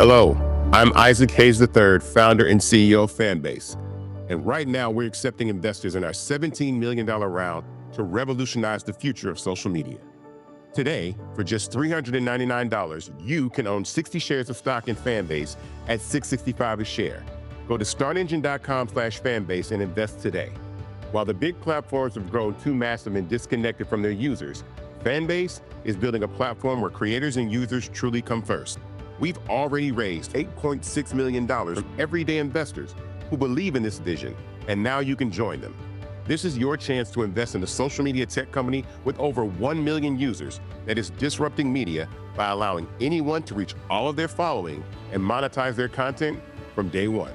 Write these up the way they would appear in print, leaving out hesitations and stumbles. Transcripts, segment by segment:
Hello, I'm Isaac Hayes III, founder and CEO of Fanbase. And right now we're accepting investors in our $17 million round to revolutionize the future of social media. Today, for just $399, you can own 60 shares of stock in Fanbase at $665 a share. Go to startengine.com/fanbase and invest today. While the big platforms have grown too massive and disconnected from their users, Fanbase is building a platform where creators and users truly come first. We've already raised $8.6 million from everyday investors who believe in this vision, and now you can join them. This is your chance to invest in a social media tech company with over 1 million users that is disrupting media by allowing anyone to reach all of their following and monetize their content from day one.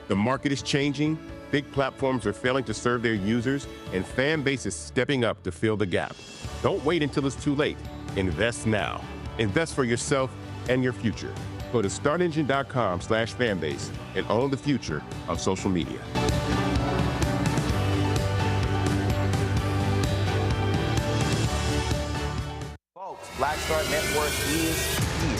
The market is changing, big platforms are failing to serve their users, and Fanbase is stepping up to fill the gap. Don't wait until it's too late. Invest now. Invest for yourself and your future. Go to startengine.com/fanbase and own the future of social media. Folks, Black Star Network is here.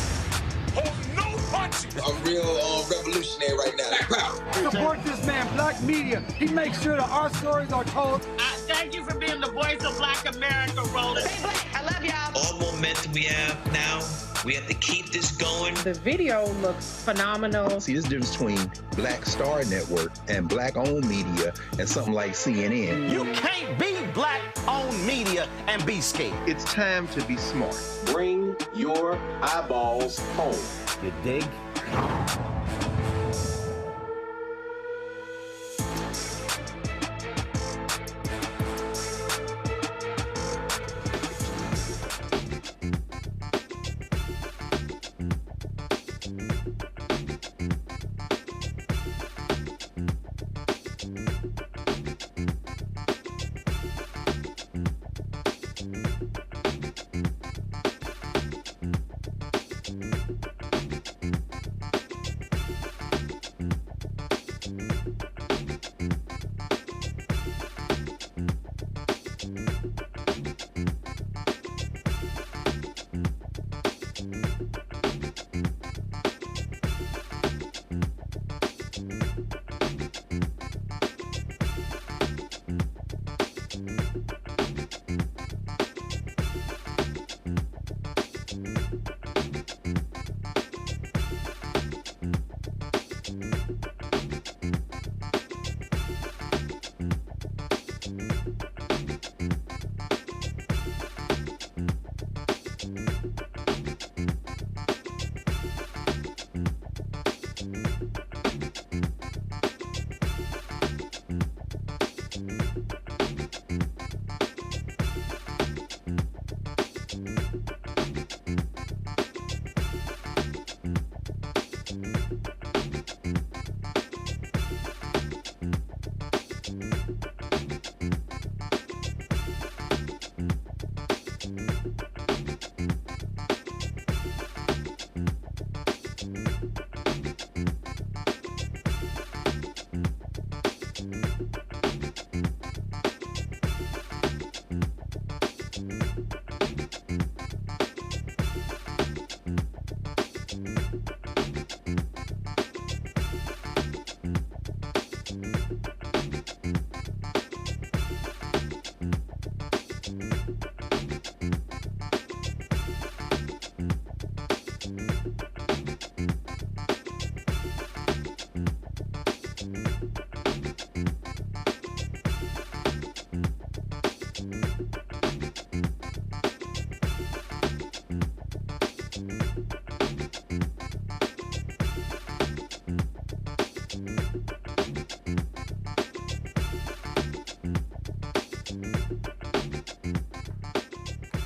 Oh, no punches! A real revolutionary right now. Black power. Support this man, Black Media. He makes sure that our stories are told. Thank you for being the voice of Black America, Roland. Stay black. I love y'all. All momentum we have now, we have to keep this going. The video looks phenomenal. See, there's a difference between Black Star Network and Black-owned media and something like CNN. You can't be Black-owned media and be scared. It's time to be smart. Bring your eyeballs home. You dig?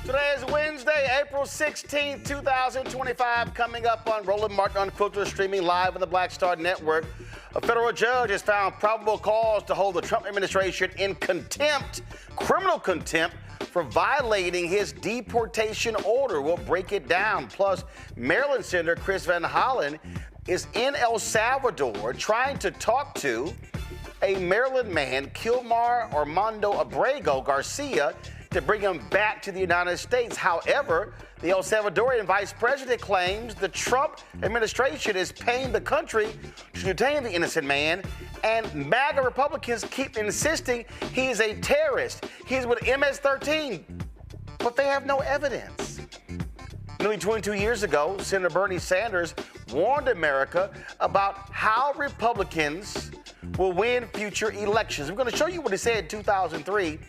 Today is Wednesday, April 16, 2025. Coming up on Roland Martin Unfiltered, streaming live on the Black Star Network. A federal judge has found probable cause to hold the Trump administration in contempt, criminal contempt, for violating his deportation order. We'll break it down. Plus, Maryland Senator Chris Van Hollen is in El Salvador trying to talk to a Maryland man, Kilmar Armando Abrego Garcia, to bring him back to the United States. However, the El Salvadorian Vice President claims the Trump administration is paying the country to detain the innocent man, and MAGA Republicans keep insisting he is a terrorist. He's with MS-13, but they have no evidence. Nearly 22 years ago, Senator Bernie Sanders warned America about how Republicans will win future elections. I'm going to show you what he said in 2003.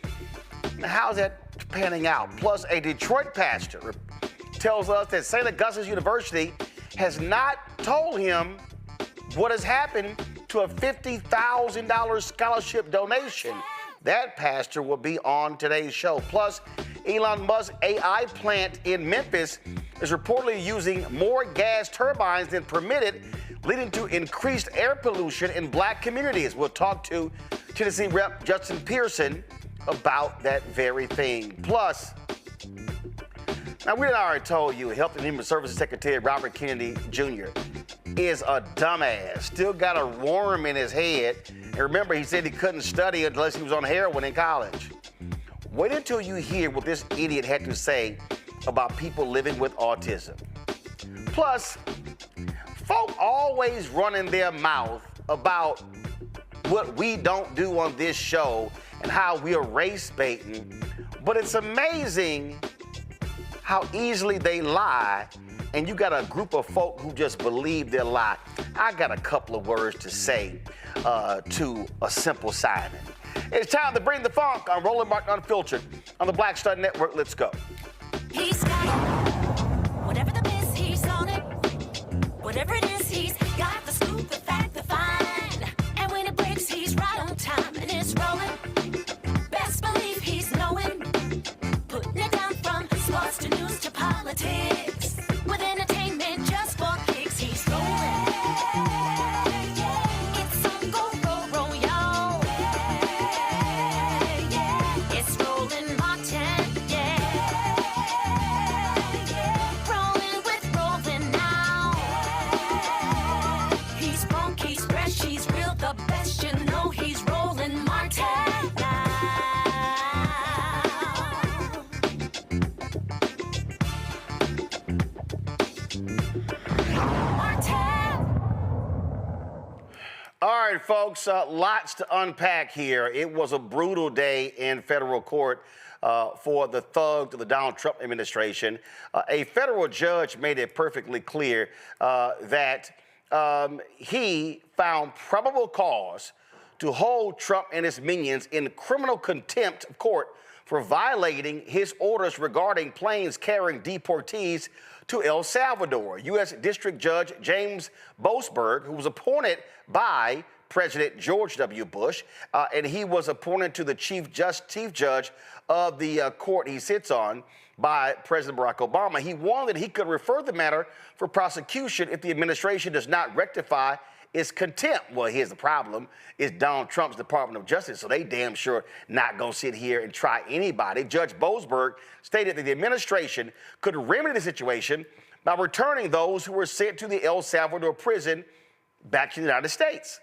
How's that panning out? Plus, a Detroit pastor tells us that St. Augustine's University has not told him what has happened to a $50,000 scholarship donation. That pastor will be on today's show. Plus, Elon Musk's AI plant in Memphis is reportedly using more gas turbines than permitted, leading to increased air pollution in black communities. We'll talk to Tennessee Rep. Justin Pearson about that very thing. Plus, now we already told you Health and Human Services Secretary Robert Kennedy Jr. is a dumbass, still got a worm in his head. And remember, he said he couldn't study unless he was on heroin in college. Wait until you hear what this idiot had to say about people living with autism. Plus, folk always running their mouth about what we don't do on this show and how we are race baiting, but it's amazing how easily they lie, and you got a group of folk who just believe their lie. I got a couple of words to say to a simple Simon. It's time to bring the funk on Roland Martin Unfiltered on the Black Star Network. Let's go. He's got it. Whatever the miss, he's on it. Whatever it is, he's got the scoop, the fact, the find. And when it breaks, he's right on time and it's rolling. Best believe he's knowing. Putting it down from sports to news to politics. With entertainment just for kicks, he's rolling. It's on go, roll, y'all. It's Roland Martin, rolling with Roland now. He's funk, he's fresh, he's real, the best, you know he's Roland Martin now. All right, folks, lots to unpack here. It was a brutal day in federal court for the thugs of the Donald Trump administration. A federal judge made it perfectly clear that he found probable cause to hold Trump and his minions in criminal contempt of court for violating his orders regarding planes carrying deportees to El Salvador. U.S. District Judge James Boasberg, who was appointed by President George W. Bush, and he was appointed to the chief judge of the court he sits on by President Barack Obama. He warned that he could refer the matter for prosecution if the administration does not rectify its contempt. Well, here's the problem. It's Donald Trump's Department of Justice, so they damn sure not going to sit here and try anybody. Judge Boasberg stated that the administration could remedy the situation by returning those who were sent to the El Salvador prison back to the United States,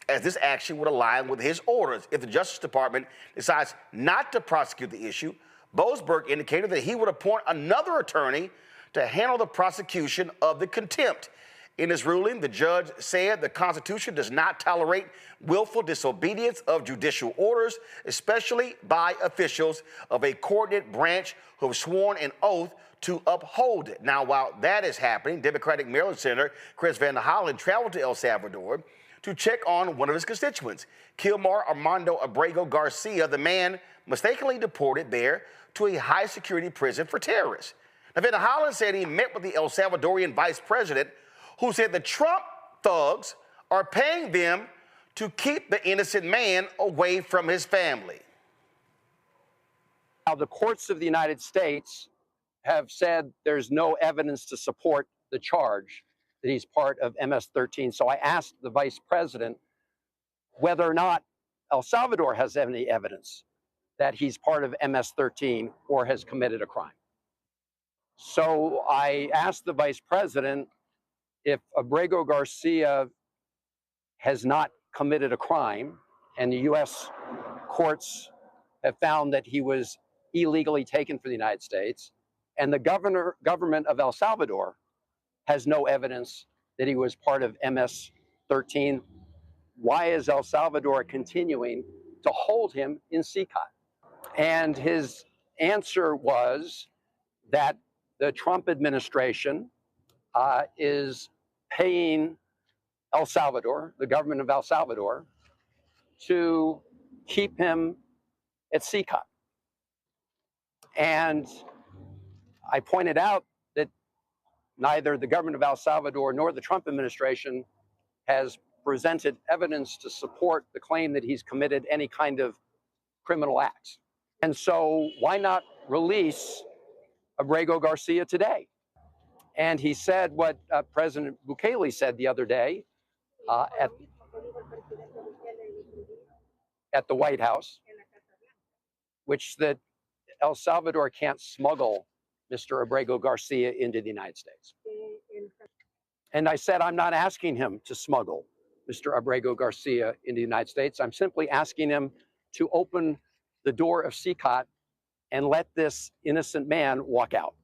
as this action would align with his orders. If the Justice Department decides not to prosecute the issue, Boasberg indicated that he would appoint another attorney to handle the prosecution of the contempt. In his ruling, the judge said the Constitution does not tolerate willful disobedience of judicial orders, especially by officials of a coordinate branch who have sworn an oath to uphold it. Now, while that is happening, Democratic Maryland Senator Chris Van Hollen traveled to El Salvador to check on one of his constituents, Kilmar Armando Abrego Garcia, the man mistakenly deported there to a high-security prison for terrorists. Now, Van Hollen said he met with the El Salvadorian Vice President, who said the Trump thugs are paying them to keep the innocent man away from his family. Now, the courts of the United States have said there's no evidence to support the charge that he's part of MS-13. So I asked the vice president whether or not El Salvador has any evidence that he's part of MS-13 or has committed a crime. So I asked the vice president if Abrego Garcia has not committed a crime, and the U.S. courts have found that he was illegally taken from the United States, and the government of El Salvador has no evidence that he was part of MS-13, why is El Salvador continuing to hold him in CCOT? And his answer was that the Trump administration is paying El Salvador, the government of El Salvador, to keep him at CCOT. And I pointed out that neither the government of El Salvador nor the Trump administration has presented evidence to support the claim that he's committed any kind of criminal acts. And so why not release Abrego Garcia today? And he said what President Bukele said the other day at the White House, which that El Salvador can't smuggle Mr. Abrego Garcia into the United States. And I said, I'm not asking him to smuggle Mr. Abrego Garcia into the United States. I'm simply asking him to open the door of CCOT and let this innocent man walk out.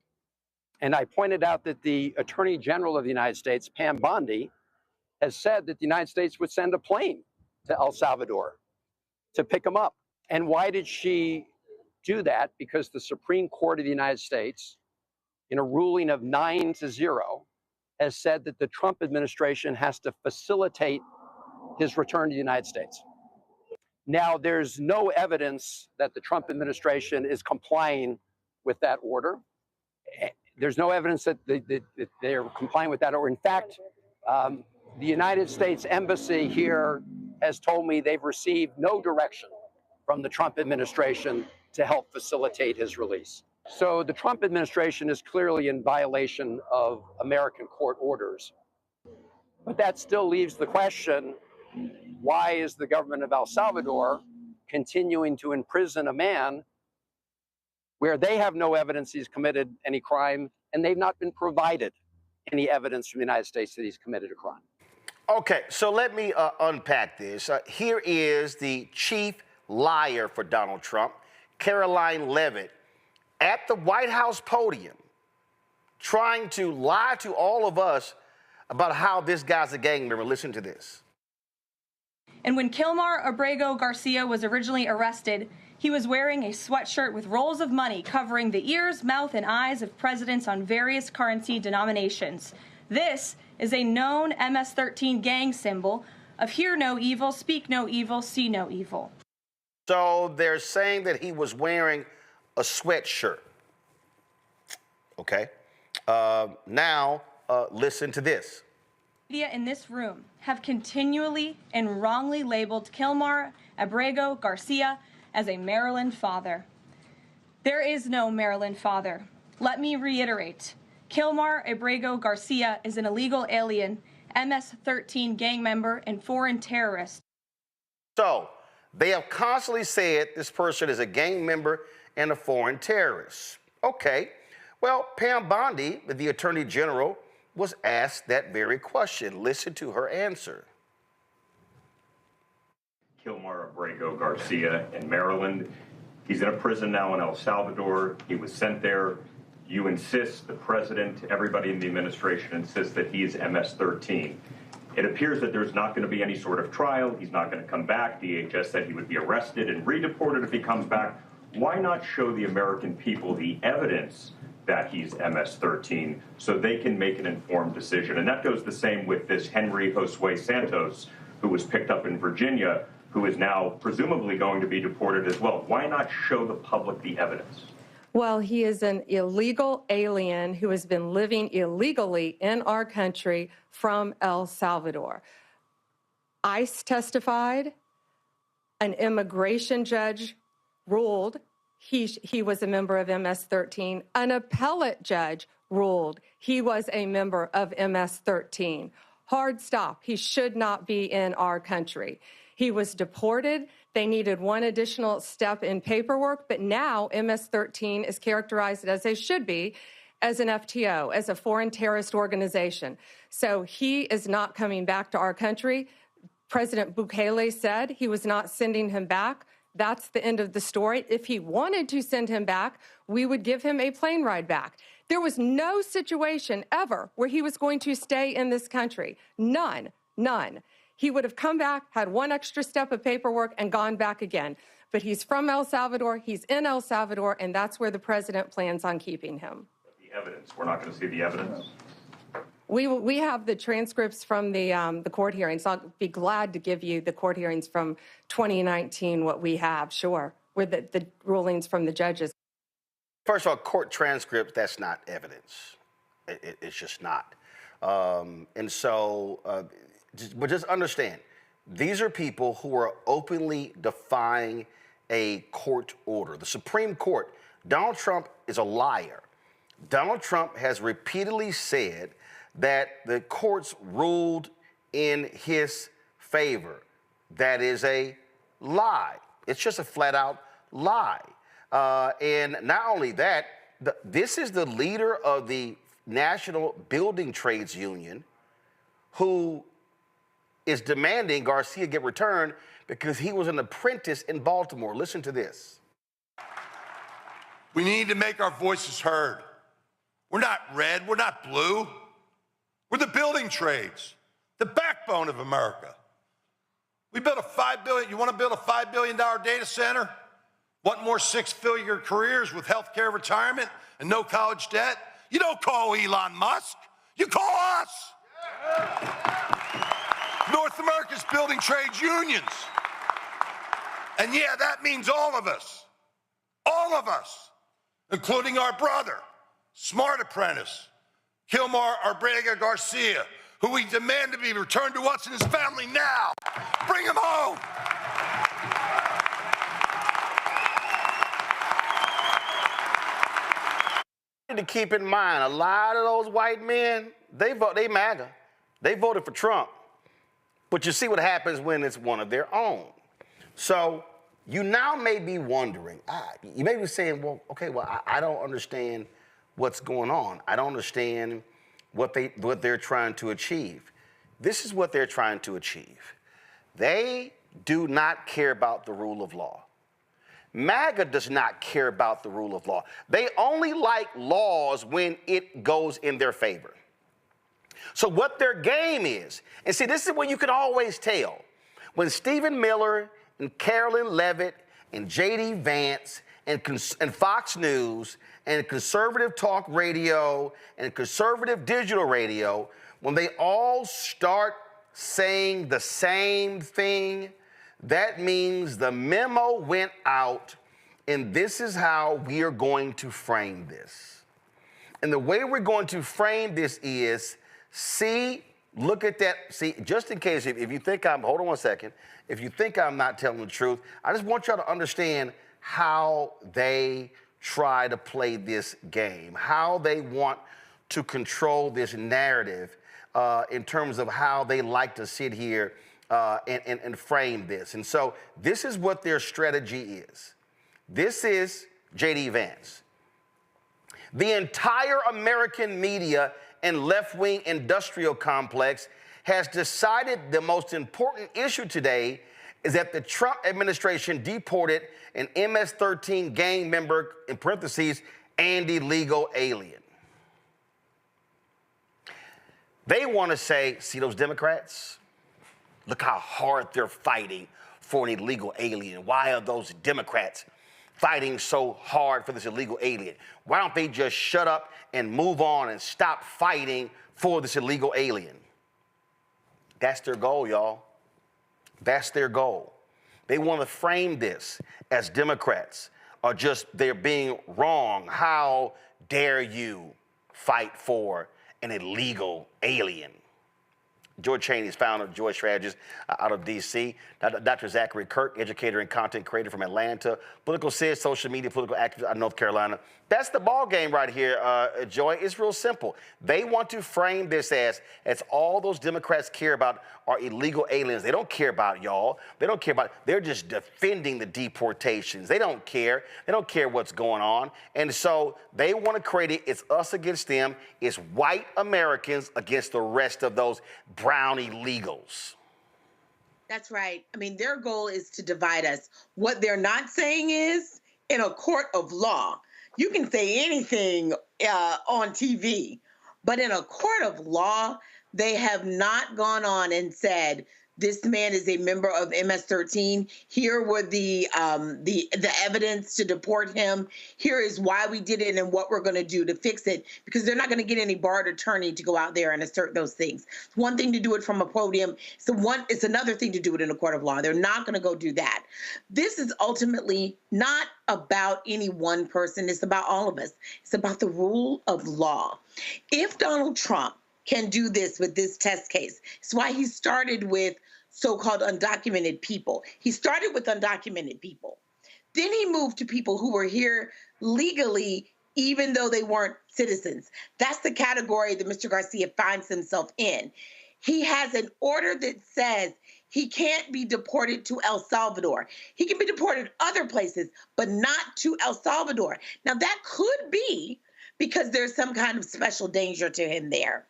And I pointed out that the Attorney General of the United States, Pam Bondi, has said that the United States would send a plane to El Salvador to pick him up. And why did she do that? Because the Supreme Court of the United States, in a ruling of 9-0, has said that the Trump administration has to facilitate his return to the United States. Now, there's no evidence that the Trump administration is complying with that order. There's no evidence that they're complying with that order. In fact, the United States Embassy here has told me they've received no direction from the Trump administration to help facilitate his release. So the Trump administration is clearly in violation of American court orders. But that still leaves the question, why is the government of El Salvador continuing to imprison a man where they have no evidence he's committed any crime and they've not been provided any evidence from the United States that he's committed a crime? Okay, so let me unpack this. Here is the chief liar for Donald Trump, Caroline Leavitt, at the White House podium, trying to lie to all of us about how this guy's a gang member. Listen to this. And when Kilmar Armando Garcia was originally arrested, he was wearing a sweatshirt with rolls of money covering the ears, mouth, and eyes of presidents on various currency denominations. This is a known MS-13 gang symbol of hear no evil, speak no evil, see no evil. So they're saying that he was wearing a sweatshirt. Okay. Now, listen to this. Media in this room have continually and wrongly labeled Kilmar Abrego Garcia as a Maryland father. There is no Maryland father. Let me reiterate. Kilmar Abrego Garcia is an illegal alien, MS-13 gang member, and foreign terrorist. So they have constantly said this person is a gang member and a foreign terrorist. Okay. Well, Pam Bondi, the Attorney General, was asked that very question. Listen to her answer. Kilmar Armando Garcia in Maryland. He's in a prison now in El Salvador. He was sent there. You insist, the president, everybody in the administration insists that he is MS-13. It appears that there's not going to be any sort of trial. He's not going to come back. DHS said he would be arrested and redeported if he comes back. Why not show the American people the evidence that he's MS-13 so they can make an informed decision? And that goes the same with this Henry Josue Santos, who was picked up in Virginia, who is now presumably going to be deported as well. Why not show the public the evidence? Well, he is an illegal alien who has been living illegally in our country from El Salvador. ICE testified, an immigration judge ruled he was a member of MS-13. An appellate judge ruled he was a member of MS-13. Hard stop. He should not be in our country. He was deported. They needed one additional step in paperwork, but now MS-13 is characterized as they should be, as an FTO, as a foreign terrorist organization. So he is not coming back to our country. President Bukele said he was not sending him back. That's the end of the story. If he wanted to send him back, we would give him a plane ride back. There was no situation ever where he was going to stay in this country. None. He would have come back, had one extra step of paperwork, and gone back again. But he's from El Salvador, he's in El Salvador, and that's where the president plans on keeping him. The Evidence. We're not going to see the evidence. We have the transcripts from the court hearings. I'll be glad to give you the court hearings from 2019, what we have, sure, with the rulings from the judges. First of all, court transcripts, that's not evidence. It's just not. And so, just understand, these are people who are openly defying a court order. The Supreme Court, Donald Trump is a liar. Donald Trump has repeatedly said that the courts ruled in his favor. That is a lie. It's just a flat out lie. And not only that, this is the leader of the National Building Trades Union who is demanding Garcia get returned because he was an apprentice in Baltimore. Listen to this. We need to make our voices heard. We're not red, we're not blue. We're the building trades, the backbone of America. We built a $5 billion, you want to build a $5 billion data center? Want more six-figure careers with health care retirement and no college debt? You don't call Elon Musk, you call us. North America's building trades unions. And yeah, that means all of us, including our brother, smart apprentice, Kilmar Armando Garcia, who we demand to be returned to us and his family now. Bring him home. To keep in mind, a lot of those white men, they MAGA. They voted for Trump. But you see what happens when it's one of their own. So you now may be wondering, you may be saying, well, okay, well, I don't understand what's going on. I don't understand what they're trying to achieve. This is what they're trying to achieve. They do not care about the rule of law. MAGA does not care about the rule of law. They only like laws when it goes in their favor. So what their game is, and see, this is what you can always tell. When Stephen Miller and Carolyn Levitt and J.D. Vance and Fox News and conservative talk radio and conservative digital radio, when they all start saying the same thing, that means the memo went out, and this is how we are going to frame this. And the way we're going to frame this is, look at that. See, just in case, if you think hold on one second. If you think I'm not telling the truth, I just want y'all to understand how they try to play this game, how they want to control this narrative in terms of how they like to sit here and frame this. And so this is what their strategy is. This is J.D. Vance. The entire American media and left-wing industrial complex has decided the most important issue today is that the Trump administration deported an MS-13 gang member, in parentheses, and illegal alien. They want to say, see those Democrats? Look how hard they're fighting for an illegal alien. Why are those Democrats fighting so hard for this illegal alien? Why don't they just shut up and move on and stop fighting for this illegal alien? That's their goal, y'all. That's their goal. They want to frame this as Democrats are just, they're being wrong. How dare you fight for an illegal alien? George Cheney is founder of Joy Strategies out of D.C. Dr. Zachary Kirk, educator and content creator from Atlanta. Political sis, social media, political activist out of North Carolina. That's the ball game right here, Joy. It's real simple. They want to frame this as all those Democrats care about are illegal aliens. They don't care about y'all. They don't care about, they're just defending the deportations. They don't care. They don't care what's going on. And so they want to create it. It's us against them. It's white Americans against the rest of those brown illegals. That's right. I mean, their goal is to divide us. What they're not saying is, in a court of law, you can say anything on TV, but in a court of law, they have not gone on and said, this man is a member of MS-13. Here were the evidence to deport him. Here is why we did it and what we're going to do to fix it, because they're not going to get any barred attorney to go out there and assert those things. It's one thing to do it from a podium. It's another thing to do it in a court of law. They're not going to go do that. This is ultimately not about any one person. It's about all of us. It's about the rule of law. If Donald Trump can do this with this test case, it's why he started with so-called undocumented people. He started with undocumented people. Then he moved to people who were here legally, even though they weren't citizens. That's the category that Mr. Garcia finds himself in. He has an order that says he can't be deported to El Salvador. He can be deported other places, but not to El Salvador. Now, that could be because there's some kind of special danger to him there.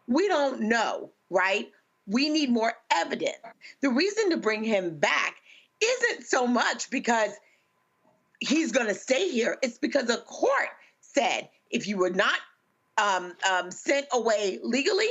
We don't know, right? We need more evidence. The reason to bring him back isn't so much because he's going to stay here. It's because a court said if you were not sent away legally,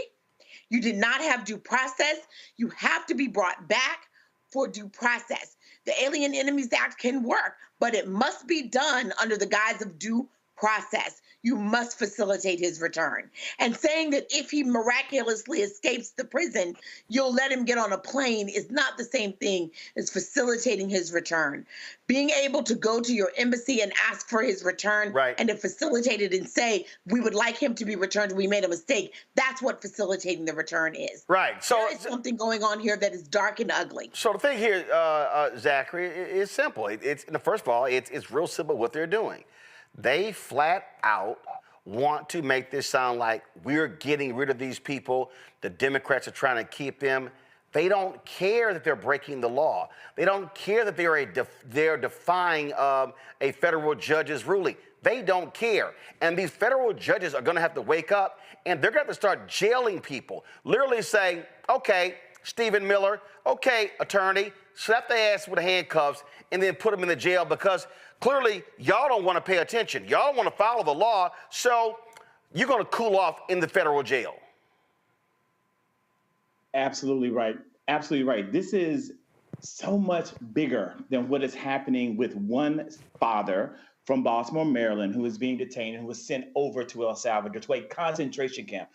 you did not have due process, you have to be brought back for due process. The Alien Enemies Act can work, but it must be done under the guise of due process. You must facilitate his return. And saying that if he miraculously escapes the prison, you'll let him get on a plane is not the same thing as facilitating his return. Being able to go to your embassy and ask for his return, right, and to facilitate it and say, we would like him to be returned, we made a mistake, that's what facilitating the return is. Right. So there is something going on here that is dark and ugly. So the thing here, Zachary, is simple. First of all, it's real simple what they're doing. They flat out want to make this sound like we're getting rid of these people. The Democrats are trying to keep them. They don't care that they're breaking the law. They don't care that they're defying a federal judge's ruling. They don't care. And these federal judges are going to have to wake up, and they're going to have to start jailing people. Literally saying, okay, Stephen Miller, okay, attorney, slap their ass with handcuffs and then put them in the jail, because clearly y'all don't want to pay attention. Y'all don't want to follow the law, so you're going to cool off in the federal jail. Absolutely right. Absolutely right. This is so much bigger than what is happening with one father from Baltimore, Maryland, who is being detained and who was sent over to El Salvador, to a concentration camp.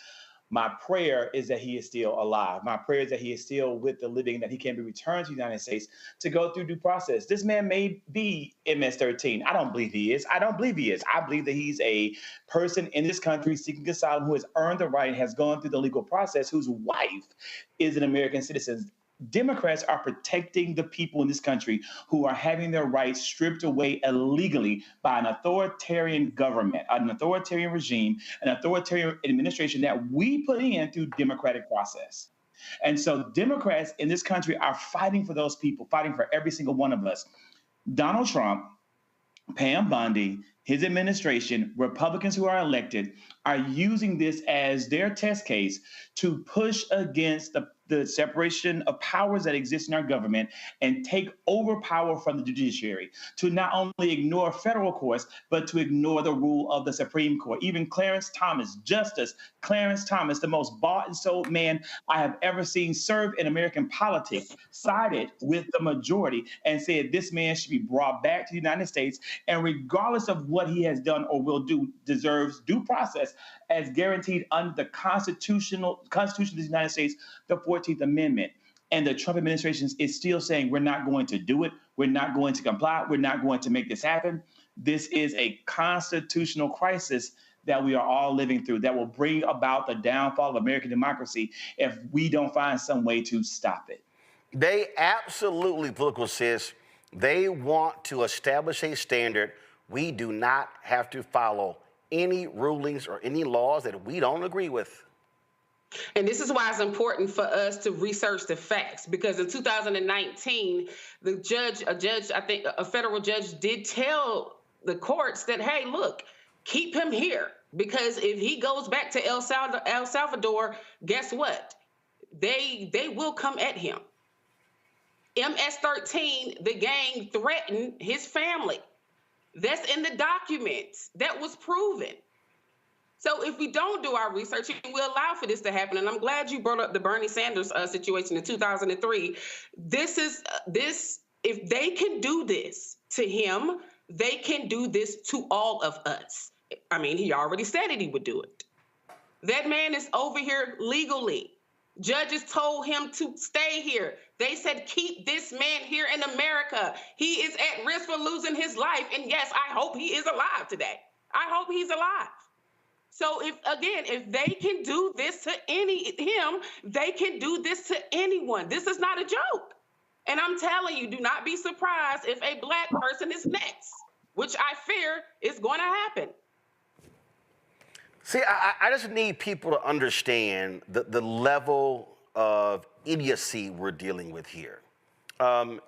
My prayer is that he is still alive. My prayer is that he is still with the living, that he can be returned to the United States to go through due process. This man may be MS-13. I don't believe he is. I believe that he's a person in this country seeking asylum who has earned the right, has gone through the legal process, whose wife is an American citizen. Democrats are protecting the people in this country who are having their rights stripped away illegally by an authoritarian government, an authoritarian regime, an authoritarian administration that we put in through democratic process. And so Democrats in this country are fighting for those people, fighting for every single one of us. Donald Trump, Pam Bondi, his administration, Republicans who are elected, are using this as their test case to push against the separation of powers that exist in our government and take over power from the judiciary, to not only ignore federal courts, but to ignore the rule of the Supreme Court. Even Clarence Thomas, Justice Clarence Thomas, the most bought and sold man I have ever seen serve in American politics, sided with the majority and said this man should be brought back to the United States, and regardless of what he has done or will do, deserves due process as guaranteed under the Constitution of the United States, the 14th Amendment. And the Trump administration is still saying, we're not going to do it. We're not going to comply. We're not going to make this happen. This is a constitutional crisis that we are all living through that will bring about the downfall of American democracy if we don't find some way to stop it. They absolutely, political sis, they want to establish a standard. We do not have to follow any rulings or any laws that we don't agree with. And this is why it's important for us to research the facts, because in 2019, a federal judge did tell the courts that, hey, look, keep him here, because if he goes back to El Salvador, guess what? They will come at him. MS-13, the gang threatened his family. That's in the documents. That was proven. So if we don't do our research and we allow for this to happen, and I'm glad you brought up the Bernie Sanders situation in 2003, if they can do this to him, they can do this to all of us. I mean, he already said it, he would do it. That man is over here legally. Judges told him to stay here. They said, keep this man here in America. He is at risk for losing his life. And yes, I hope he is alive today. I hope he's alive. So if they can do this to him, they can do this to anyone. This is not a joke. And I'm telling you, do not be surprised if a Black person is next, which I fear is going to happen. See, I just need people to understand the level of idiocy we're dealing with here. And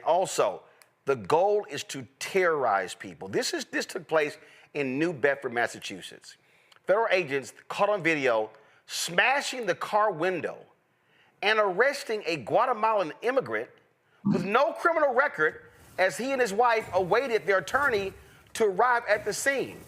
also, the goal is to terrorize people. This took place in New Bedford, Massachusetts. Federal agents caught on video smashing the car window and arresting a Guatemalan immigrant with no criminal record as he and his wife awaited their attorney to arrive at the scene.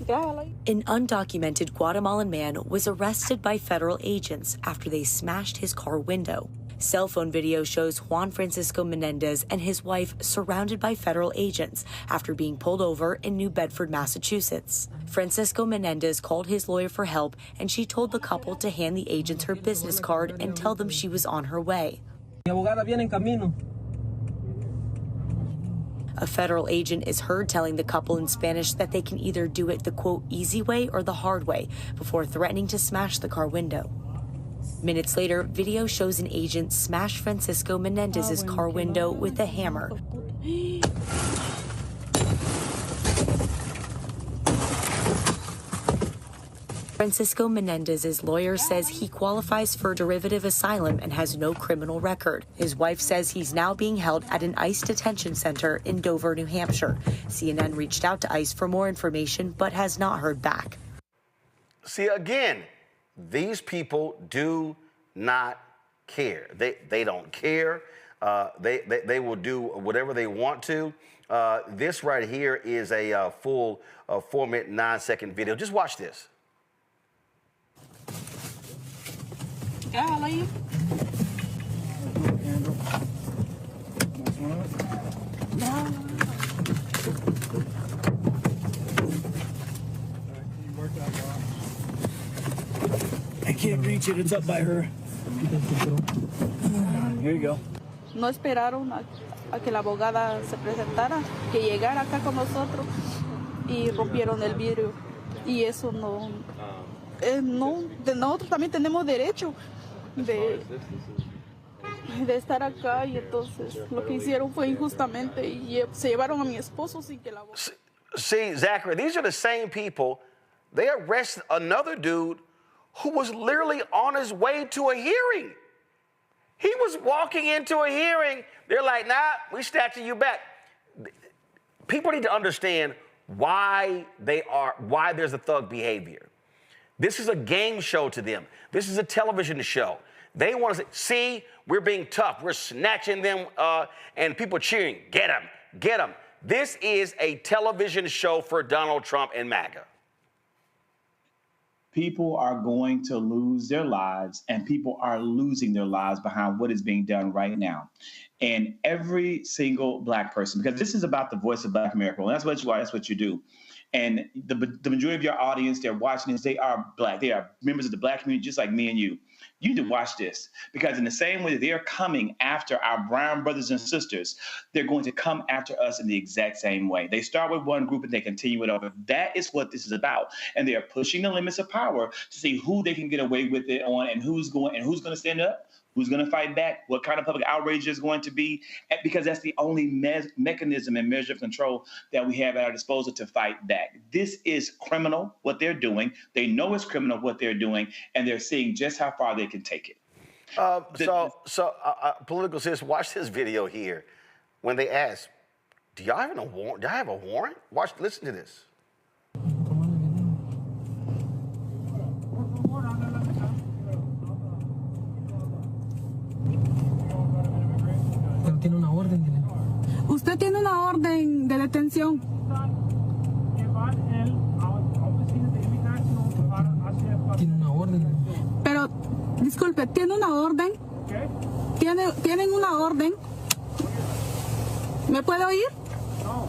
An undocumented Guatemalan man was arrested by federal agents after they smashed his car window. Cell phone video shows Juan Francisco Menendez and his wife surrounded by federal agents after being pulled over in New Bedford, Massachusetts. Francisco Menendez called his lawyer for help, and she told the couple to hand the agents her business card and tell them she was on her way. A federal agent is heard telling the couple in Spanish that they can either do it the, quote, easy way or the hard way before threatening to smash the car window. Minutes later, video shows an agent smash Francisco Menendez's car window with a hammer. Francisco Menendez's lawyer says he qualifies for derivative asylum and has no criminal record. His wife says he's now being held at an ICE detention center in Dover, New Hampshire. CNN reached out to ICE for more information, but has not heard back. See, again, these people do not care. They don't care. They will do whatever they want to. This right here is a full 4-minute, 9-second video. Just watch this. Golly. I can't reach it. It's up by her. Here you go. No esperaron a que la abogada se presentara, que llegara acá con nosotros y rompieron el vidrio. Y eso no, nosotros también tenemos derecho de estar acá, y entonces lo que hicieron fue injustamente y se llevaron a mi esposo sin que la abogada. See, Zachary, these are the same people. They arrested another dude who was literally on his way to a hearing. He was walking into a hearing. They're like, nah, we snatching you back. People need to understand why there's a thug behavior. This is a game show to them. This is a television show. They want to say, see, we're being tough. We're snatching them, and people cheering, get him, get him. This is a television show for Donald Trump and MAGA. People are going to lose their lives, and people are losing their lives behind what is being done right now. And every single Black person, because this is about the voice of Black America, and that's what you do. And the majority of your audience, they're watching this, they are Black. They are members of the Black community, just like me and you. You need to watch this, because in the same way that they're coming after our brown brothers and sisters, they're going to come after us in the exact same way. They start with one group and they continue it over. That is what this is about. And they are pushing the limits of power to see who they can get away with it on, and who's going to stand up, who's going to fight back, what kind of public outrage is going to be, because that's the only mechanism and measure of control that we have at our disposal to fight back. This is criminal, what they're doing. They know it's criminal, what they're doing, and they're seeing just how far they can take it. Political sis, watch this video here. When they ask, do y'all have a warrant? Do I have a warrant? Listen to this. Usted tiene una orden de detención. Tiene una orden. Pero, disculpe, ¿tiene una orden? ¿Qué? ¿Tienen una orden? ¿Me puede oír? No.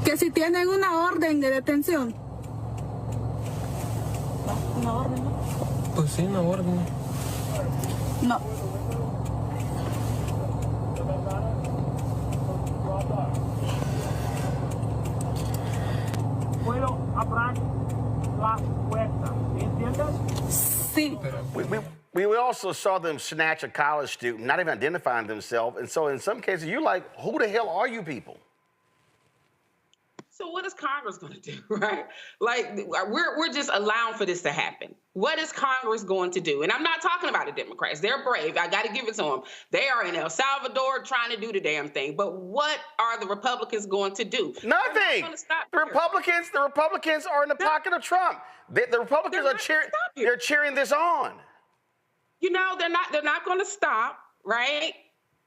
Que si tienen una orden de detención. ¿Una orden? ¿No? Pues sí, una orden. No. Puedo abrir la puerta, ¿entiendes? Sí. We also saw them snatch a college student, not even identifying themselves. And so in some cases, you're like, who the hell are you people? So what is Congress going to do, right? Like, we're just allowing for this to happen. What is Congress going to do? And I'm not talking about the Democrats. They're brave. I got to give it to them. They are in El Salvador trying to do the damn thing. But what are the Republicans going to do? Nothing. The Republicans are in the pocket of Trump. The Republicans are cheering. They're cheering this on. You know, they're not going to stop, right?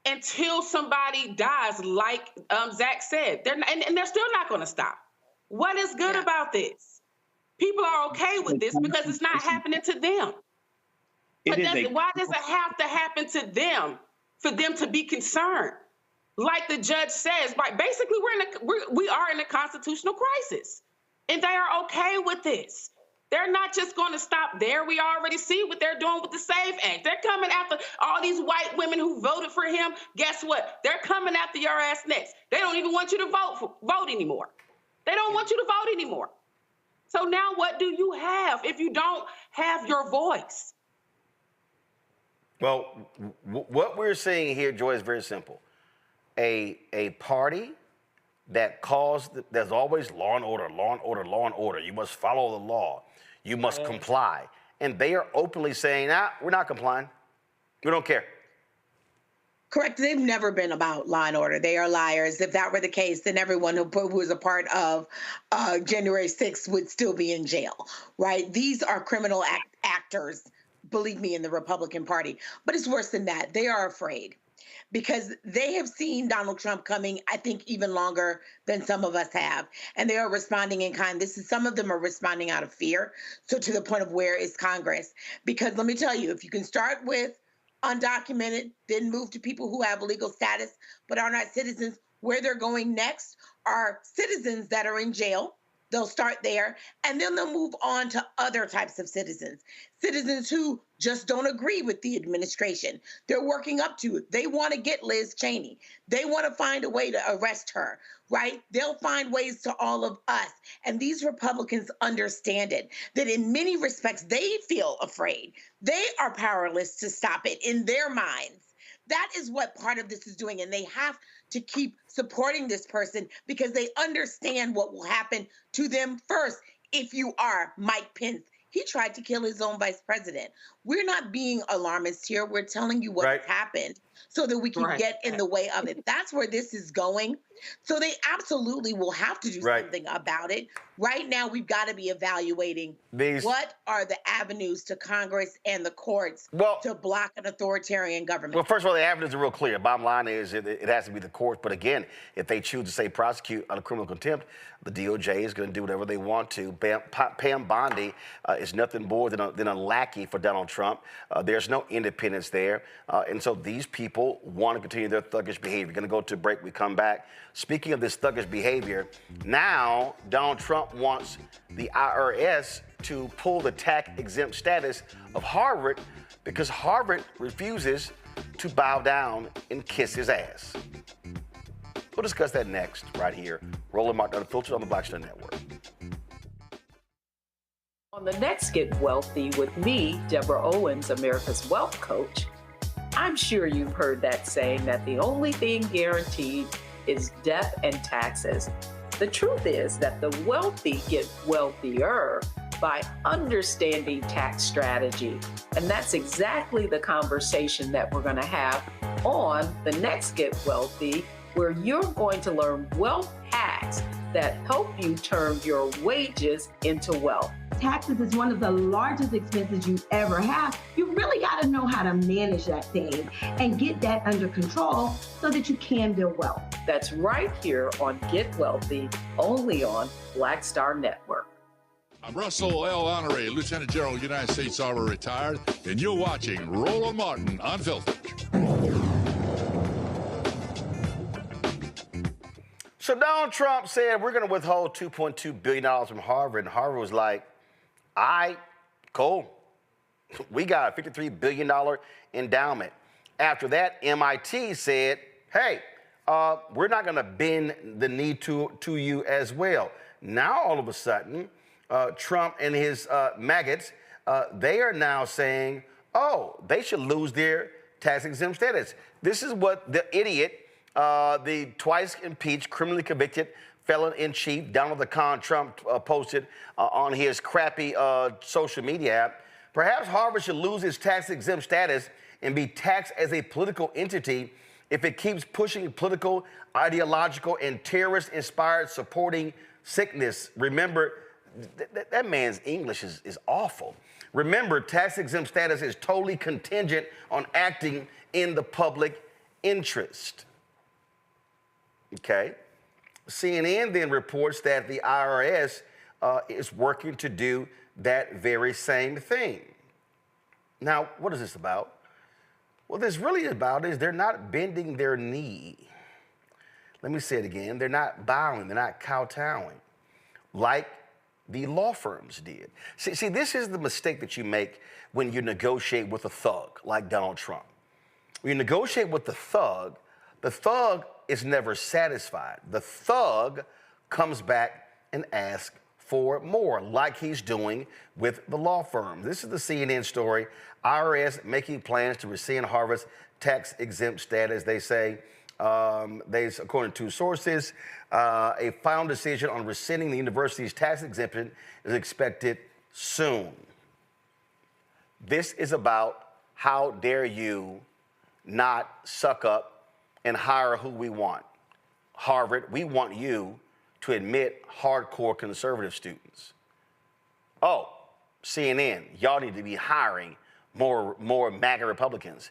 Until somebody dies, like Zach said. And they're still not going to stop. What is good about this? People are okay with this because it's not happening to them. But why does it have to happen to them for them to be concerned? Like the judge says, basically we are in a constitutional crisis, and they are okay with this. They're not just going to stop there. We already see what they're doing with the SAFE Act. They're coming after all these white women who voted for him. Guess what? They're coming after your ass next. They don't even want you to vote anymore. They don't want you to vote anymore. So now what do you have if you don't have your voice? Well, what we're seeing here, Joy, is very simple. A party that there's always law and order, law and order, law and order. You must follow the law. You must comply. And they are openly saying, we're not complying. We don't care. Correct. They've never been about law and order. They are liars. If that were the case, then everyone who was a part of January 6th would still be in jail, right? These are criminal actors, believe me, in the Republican Party. But it's worse than that. They are afraid, because they have seen Donald Trump coming, I think, even longer than some of us have. And they are responding in kind. Some of them are responding out of fear. So to the point of, where is Congress? Because let me tell you, if you can start with undocumented, then move to people who have legal status but are not citizens, where they're going next are citizens that are in jail. They'll start there, and then they'll move on to other types of citizens who just don't agree with the administration. They're working up to it. They want to get Liz Cheney. They want to find a way to arrest her, right? They'll find ways to all of us. And these Republicans understand it, that in many respects, they feel afraid. They are powerless to stop it in their minds. That is what part of this is doing. And they have to keep supporting this person because they understand what will happen to them first. If you are Mike Pence, he tried to kill his own vice president. We're not being alarmist here. We're telling you what has happened so that we can get in the way of it. That's where this is going. So they absolutely will have to do something about it. Right now, we've got to be evaluating what are the avenues to Congress and the courts to block an authoritarian government. Well, first of all, the avenues are real clear. Bottom line is it has to be the courts. But again, if they choose to say prosecute under criminal contempt, the DOJ is going to do whatever they want to. Pam Bondi is nothing more than a lackey for Donald Trump. There's no independence there. And so these people want to continue their thuggish behavior. We're going to go to a break. We come back. Speaking of this thuggish behavior, now Donald Trump wants the IRS to pull the tax-exempt status of Harvard because Harvard refuses to bow down and kiss his ass. We'll discuss that next, right here. Roland Martin Unfiltered on the Black Star Network. On the next Get Wealthy with me, Deborah Owens, America's Wealth Coach, I'm sure you've heard that saying that the only thing guaranteed is death and taxes. The truth is that the wealthy get wealthier by understanding tax strategy. And that's exactly the conversation that we're going to have on the next Get Wealthy, where you're going to learn wealth hacks that help you turn your wages into wealth. Taxes is one of the largest expenses you ever have. You you really got to know how to manage that thing and get that under control so that you can build wealth. That's right here on Get Wealthy, only on Black Star Network. I'm Russell L. Honoré, Lieutenant General, United States Army, retired, and you're watching Roland Martin Unfiltered. So Donald Trump said we're going to withhold $2.2 billion from Harvard, and Harvard was like, all right, cool. We got a $53 billion endowment. After that, MIT said, hey, we're not going to bend the knee to you as well. Now, all of a sudden, Trump and his maggots, they are now saying, oh, they should lose their tax-exempt status. This is what the idiot, the twice impeached, criminally convicted felon-in-chief, Donald the Con Trump, posted on his crappy social media app. Perhaps Harvard should lose its tax-exempt status and be taxed as a political entity if it keeps pushing political, ideological, and terrorist-inspired supporting sickness. Remember, that man's English is awful. Remember, tax-exempt status is totally contingent on acting in the public interest. Okay? CNN then reports that the IRS is working to do that very same thing. Now, what is this about? What this really is about is they're not bending their knee. Let me say it again. They're not bowing. They're not kowtowing like the law firms did. See, this is the mistake that you make when you negotiate with a thug like Donald Trump. When you negotiate with the thug is never satisfied. The thug comes back and asks for more, like he's doing with the law firm. This is the CNN story. IRS making plans to rescind Harvard's tax-exempt status. They say, according to sources, a final decision on rescinding the university's tax exemption is expected soon. This is about how dare you not suck up and hire who we want. Harvard, we want you to admit hardcore conservative students. Oh, CNN, y'all need to be hiring more MAGA Republicans.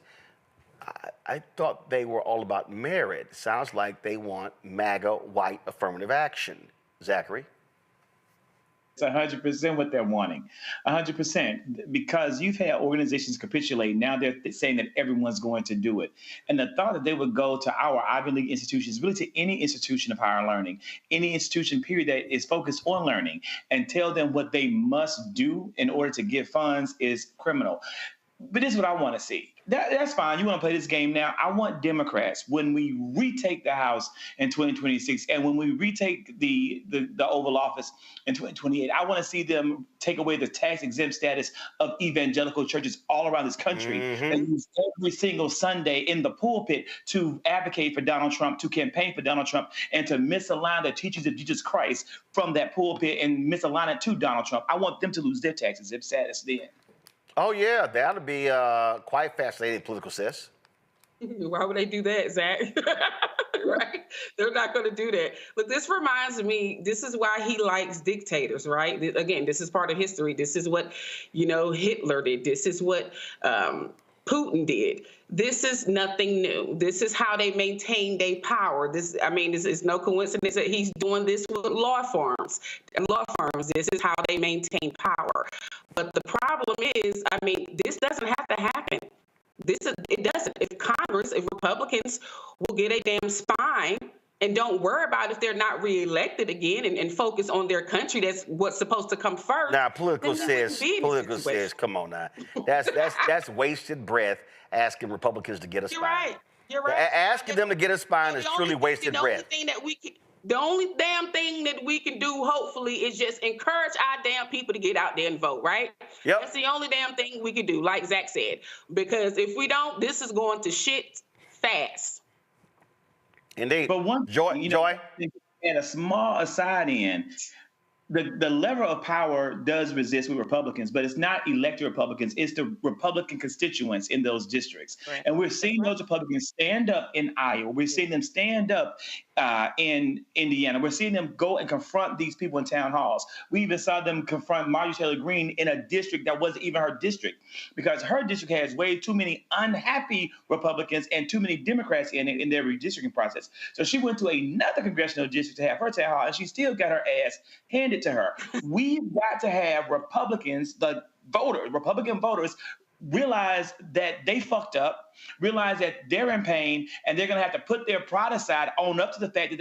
I thought they were all about merit. Sounds like they want MAGA white affirmative action. Zachary? It's 100% what they're wanting, 100%, because you've had organizations capitulate. Now they're saying that everyone's going to do it. And the thought that they would go to our Ivy League institutions, really to any institution of higher learning, any institution, period, that is focused on learning, and tell them what they must do in order to get funds is criminal. But this is what I want to see. That's fine. You want to play this game now? I want Democrats, when we retake the House in 2026 and when we retake the Oval Office in 2028, I want to see them take away the tax-exempt status of evangelical churches all around this country that use every single Sunday in the pulpit to advocate for Donald Trump, to campaign for Donald Trump, and to misalign the teachings of Jesus Christ from that pulpit and misalign it to Donald Trump. I want them to lose their tax-exempt status then. Oh, yeah, that'll be quite fascinating, political sis. Why would they do that, Zach? Right? They're not going to do that. Look, this reminds me, this is why he likes dictators, right? Again, this is part of history. This is what, Hitler did. This is what Putin did. This is nothing new. This is how they maintain their power. This is no coincidence that he's doing this with law firms. This is how they maintain power. But the problem is, this doesn't have to happen. It doesn't. If Republicans will get a damn spine and don't worry about if they're not reelected again and focus on their country, that's what's supposed to come first. Now, political says, come on now. That's wasted breath asking Republicans to get a spine. You're right. Asking them to get a spine is truly wasted breath. The only damn thing that we can do, hopefully, is just encourage our damn people to get out there and vote, right? Yep. That's the only damn thing we can do, like Zach said. Because if we don't, this is going to shit fast. Indeed. But one Joy. And a small aside the lever of power does resist with Republicans, but it's not elected Republicans. It's the Republican constituents in those districts. Right. And we're seeing those Republicans stand up in Iowa. We're seeing them stand up in Indiana. We're seeing them go and confront these people in town halls. We even saw them confront Marjorie Taylor Greene in a district that wasn't even her district, because her district has way too many unhappy Republicans and too many Democrats in it in their redistricting process. So she went to another congressional district to have her town hall, and she still got her ass handed to her. We've got to have Republicans, the voters, Republican voters, realize that they fucked up, realize that they're in pain, and they're going to have to put their pride aside, own up to the fact that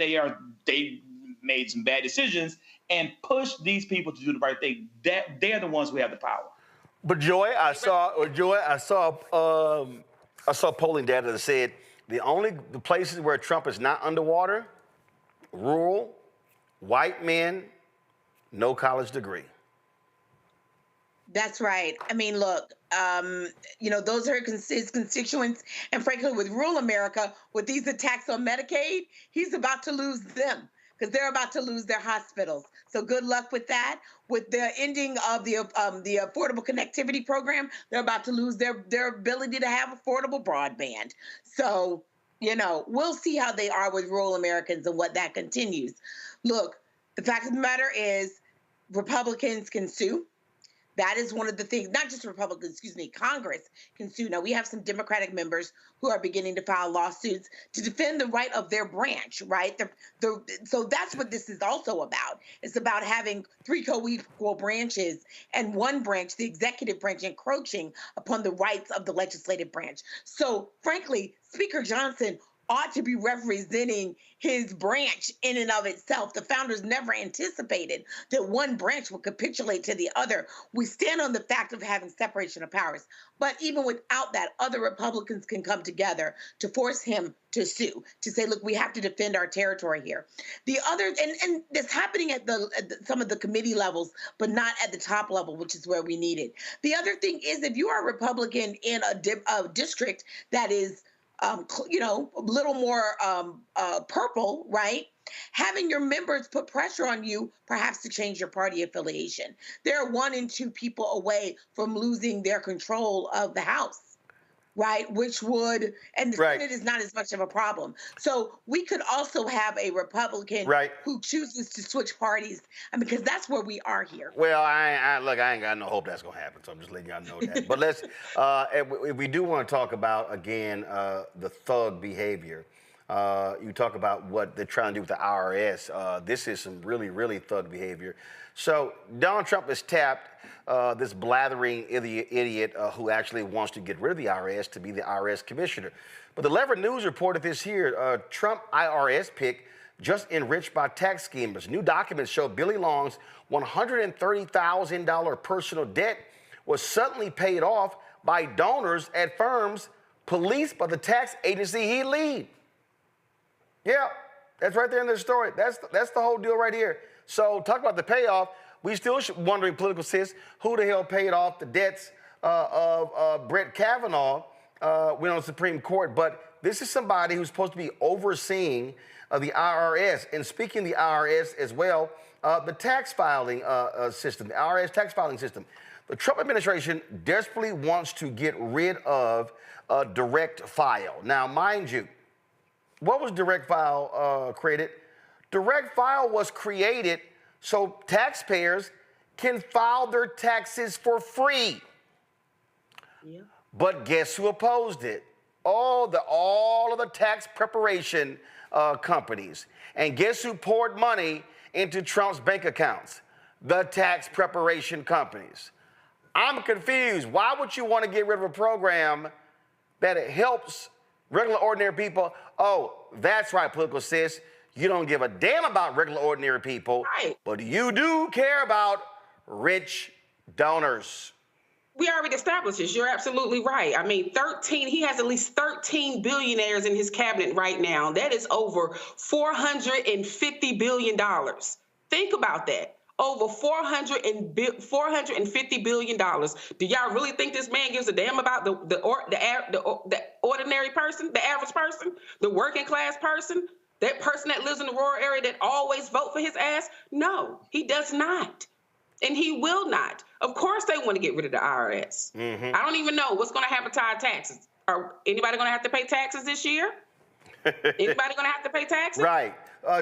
they made some bad decisions, and push these people to do the right thing. That they're the ones who have the power. But Joy, I saw polling data that said the places where Trump is not underwater, rural, white men, no college degree. That's right. I mean, look, those are his constituents. And frankly, with rural America, with these attacks on Medicaid, he's about to lose them because they're about to lose their hospitals. So good luck with that. With the ending of the Affordable Connectivity Program, they're about to lose their ability to have affordable broadband. So, we'll see how they are with rural Americans and what that continues. Look, the fact of the matter is Republicans can sue. That is one of the things, not just Republicans, Congress can sue. Now, we have some Democratic members who are beginning to file lawsuits to defend the right of their branch, right? So that's what this is also about. It's about having three co-equal branches and one branch, the executive branch, encroaching upon the rights of the legislative branch. So, frankly, Speaker Johnson ought to be representing his branch in and of itself. The founders never anticipated that one branch would capitulate to the other. We stand on the fact of having separation of powers. But even without that, other Republicans can come together to force him to sue, to say, look, we have to defend our territory here. The other, and this happening at some of the committee levels, but not at the top level, which is where we need it. The other thing is, if you are a Republican in a district that is a little more purple, right? Having your members put pressure on you, perhaps to change your party affiliation. They're 1 and 2 people away from losing their control of the House, right? Which would, and the Senate is not as much of a problem. So we could also have a Republican who chooses to switch parties, because that's where we are here. Well, I ain't got no hope that's gonna happen, so I'm just letting y'all know that. But let's, we do want to talk about, again, the thug behavior. You talk about what they're trying to do with the IRS. This is some really, really thug behavior. So Donald Trump has tapped this blathering idiot who actually wants to get rid of the IRS to be the IRS commissioner. But the Lever News reported this here, Trump IRS pick just enriched by tax schemers. New documents show Billy Long's $130,000 personal debt was suddenly paid off by donors at firms policed by the tax agency he lead. Yeah, that's right there in the story. That's the whole deal right here. So talk about the payoff. We still wondering, political sis, who the hell paid off the debts of Brett Kavanaugh went on the Supreme Court. But this is somebody who's supposed to be overseeing the IRS. And speaking of the IRS as well, the tax filing system, the IRS tax filing system. The Trump administration desperately wants to get rid of direct file. Now, mind you, what was direct file created? Direct file was created so taxpayers can file their taxes for free. Yeah. But guess who opposed it? All of the tax preparation companies. And guess who poured money into Trump's bank accounts? The tax preparation companies. I'm confused. Why would you want to get rid of a program that it helps regular, ordinary people? Oh, that's right, political sis. You don't give a damn about regular, ordinary people, but you do care about rich donors. We already established this. You're absolutely right. I mean, he has at least 13 billionaires in his cabinet right now. That is over $450 billion. Think about that. Over $450 billion. Do y'all really think this man gives a damn about the ordinary person, the average person, the working class person? That person that lives in the rural area that always vote for his ass? No, he does not. And he will not. Of course they want to get rid of the IRS. I don't even know what's going to happen to our taxes. Are anybody going to have to pay taxes this year? Anybody going to have to pay taxes? Right.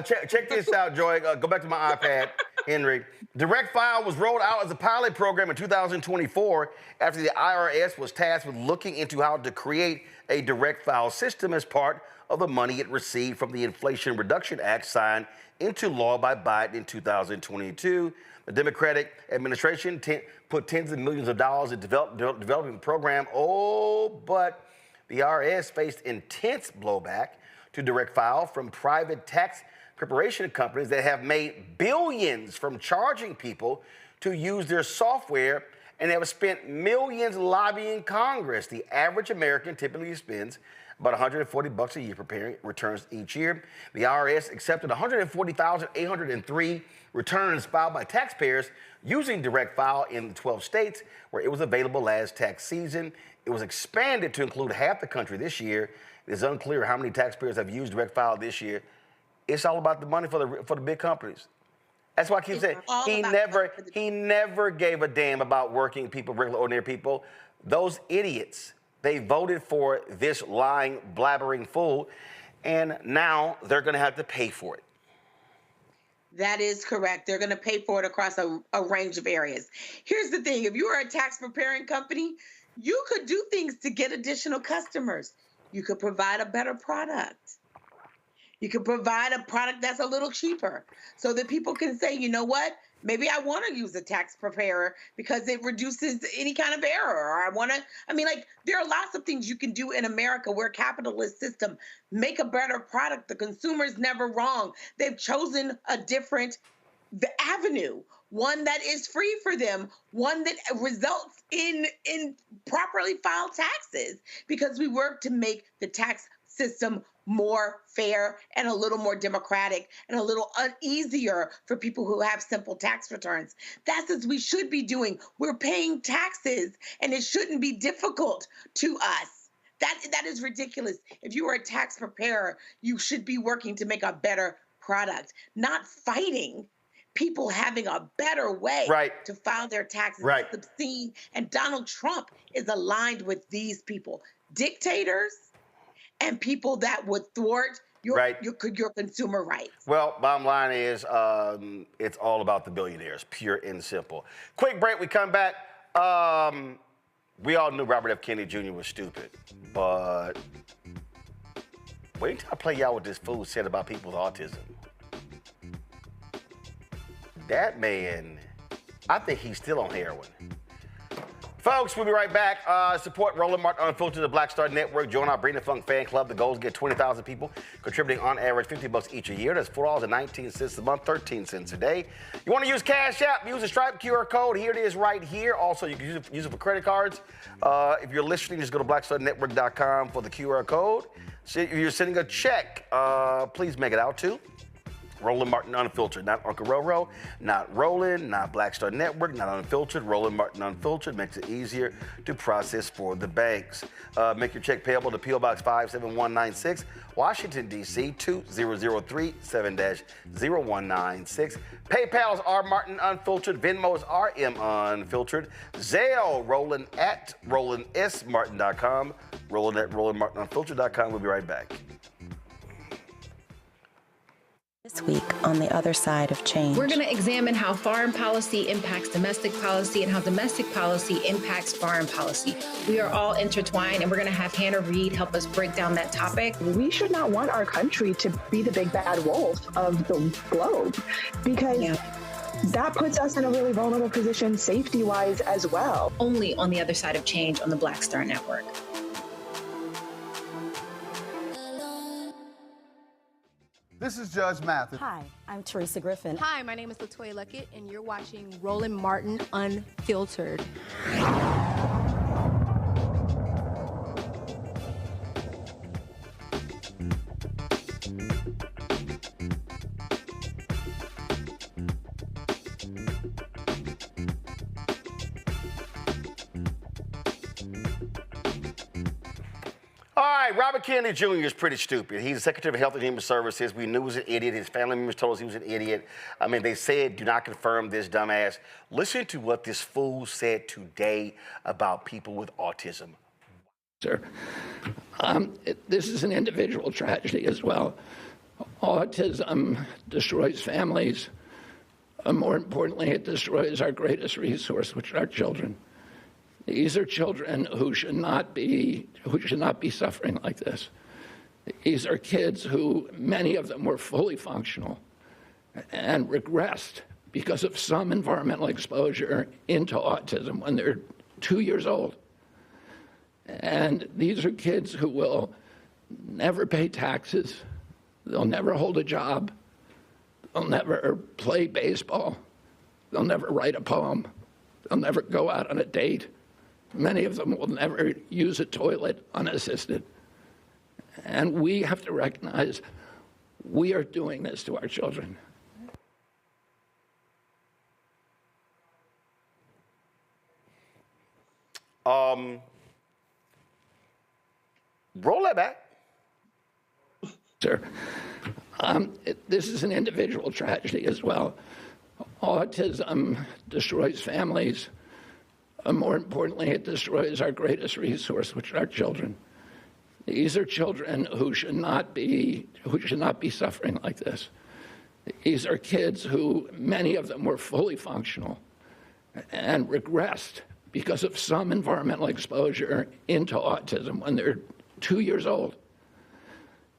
Check this out, Joy. Go back to my iPad, Henry. Direct File was rolled out as a pilot program in 2024 after the IRS was tasked with looking into how to create a direct file system as part of the money it received from the Inflation Reduction Act signed into law by Biden in 2022. The Democratic administration put tens of millions of dollars in developing the program. But the IRS faced intense blowback to direct file from private tax preparation companies that have made billions from charging people to use their software and have spent millions lobbying Congress. The average American typically spends about $140 a year preparing returns each year. The IRS accepted 140,803 returns filed by taxpayers using direct file in 12 states where it was available last tax season. It was expanded to include half the country this year. It is unclear how many taxpayers have used direct file this year. It's all about the money for the big companies. That's why I keep saying he never gave a damn about working people, regular ordinary people. Those idiots, they voted for this lying, blabbering fool, and now they're going to have to pay for it. That is correct. They're going to pay for it across a range of areas. Here's the thing. If you are a tax preparing company, you could do things to get additional customers. You could provide a better product. You could provide a product that's a little cheaper so that people can say, you know what? Maybe I want to use a tax preparer because it reduces any kind of error. Or there are lots of things you can do in America. We're a capitalist system. Make a better product. The consumer's never wrong. They've chosen a different avenue, one that is free for them, one that results in properly filed taxes, because we work to make the tax system more fair and a little more democratic and a little easier for people who have simple tax returns. That's as we should be doing. We're paying taxes, and it shouldn't be difficult to us. That is ridiculous. If you are a tax preparer, you should be working to make a better product, not fighting people having a better way to file their taxes. It's obscene. And Donald Trump is aligned with these people, dictators and people that would thwart your consumer rights. Well, bottom line is it's all about the billionaires, pure and simple. Quick break, we come back. We all knew Robert F. Kennedy Jr. was stupid, but wait until I play y'all what this fool said about people with autism. That man, I think he's still on heroin. Folks, we'll be right back. Support Roland Martin Unfiltered, the Black Star Network. Join our Bring the Funk fan club. The goal is to get 20,000 people contributing on average $50 each a year. That's $4.19 a month, 13 cents a day. You want to use Cash App? Use the Stripe QR code. Here it is right here. Also, you can use it for credit cards. If you're listening, just go to blackstarnetwork.com for the QR code. So if you're sending a check, please make it out to Roland Martin Unfiltered, not Uncle Roro, not Roland, not Black Star Network, not Unfiltered. Roland Martin Unfiltered makes it easier to process for the banks. Make your check payable to P.O. Box 57196, Washington, D.C. 20037-0196. PayPal's R Martin Unfiltered. Venmo's RM Unfiltered. Zelle, Roland at RolandSMartin.com. Roland at RolandMartinUnfiltered.com. We'll be right back. This week on The Other Side of Change. We're going to examine how foreign policy impacts domestic policy and how domestic policy impacts foreign policy. We are all intertwined, and we're going to have Hannah Reid help us break down that topic. We should not want our country to be the big bad wolf of the globe, because that puts us in a really vulnerable position safety-wise as well. Only on The Other Side of Change on the Black Star Network. This is Judge Mathis. Hi, I'm Teresa Griffin. Hi, my name is LaToya Luckett, and you're watching Roland Martin Unfiltered. All right, Robert Kennedy Jr. is pretty stupid. He's the Secretary of Health and Human Services. We knew he was an idiot. His family members told us he was an idiot. I mean, they said, do not confirm this dumbass. Listen to what this fool said today about people with autism. Sir, this is an individual tragedy as well. Autism destroys families. More importantly, it destroys our greatest resource, which are our children. These are children who should not be suffering like this. These are kids who, many of them were fully functional and regressed because of some environmental exposure into autism when they're 2 years old. And these are kids who will never pay taxes. They'll never hold a job. They'll never play baseball. They'll never write a poem. They'll never go out on a date. Many of them will never use a toilet unassisted. And we have to recognize we are doing this to our children. Roll that back. Sir, this is an individual tragedy as well. Autism destroys families. More importantly, it destroys our greatest resource, which are our children. These are children who should not be suffering like this. These are kids who, many of them were fully functional and regressed because of some environmental exposure into autism when they're 2 years old.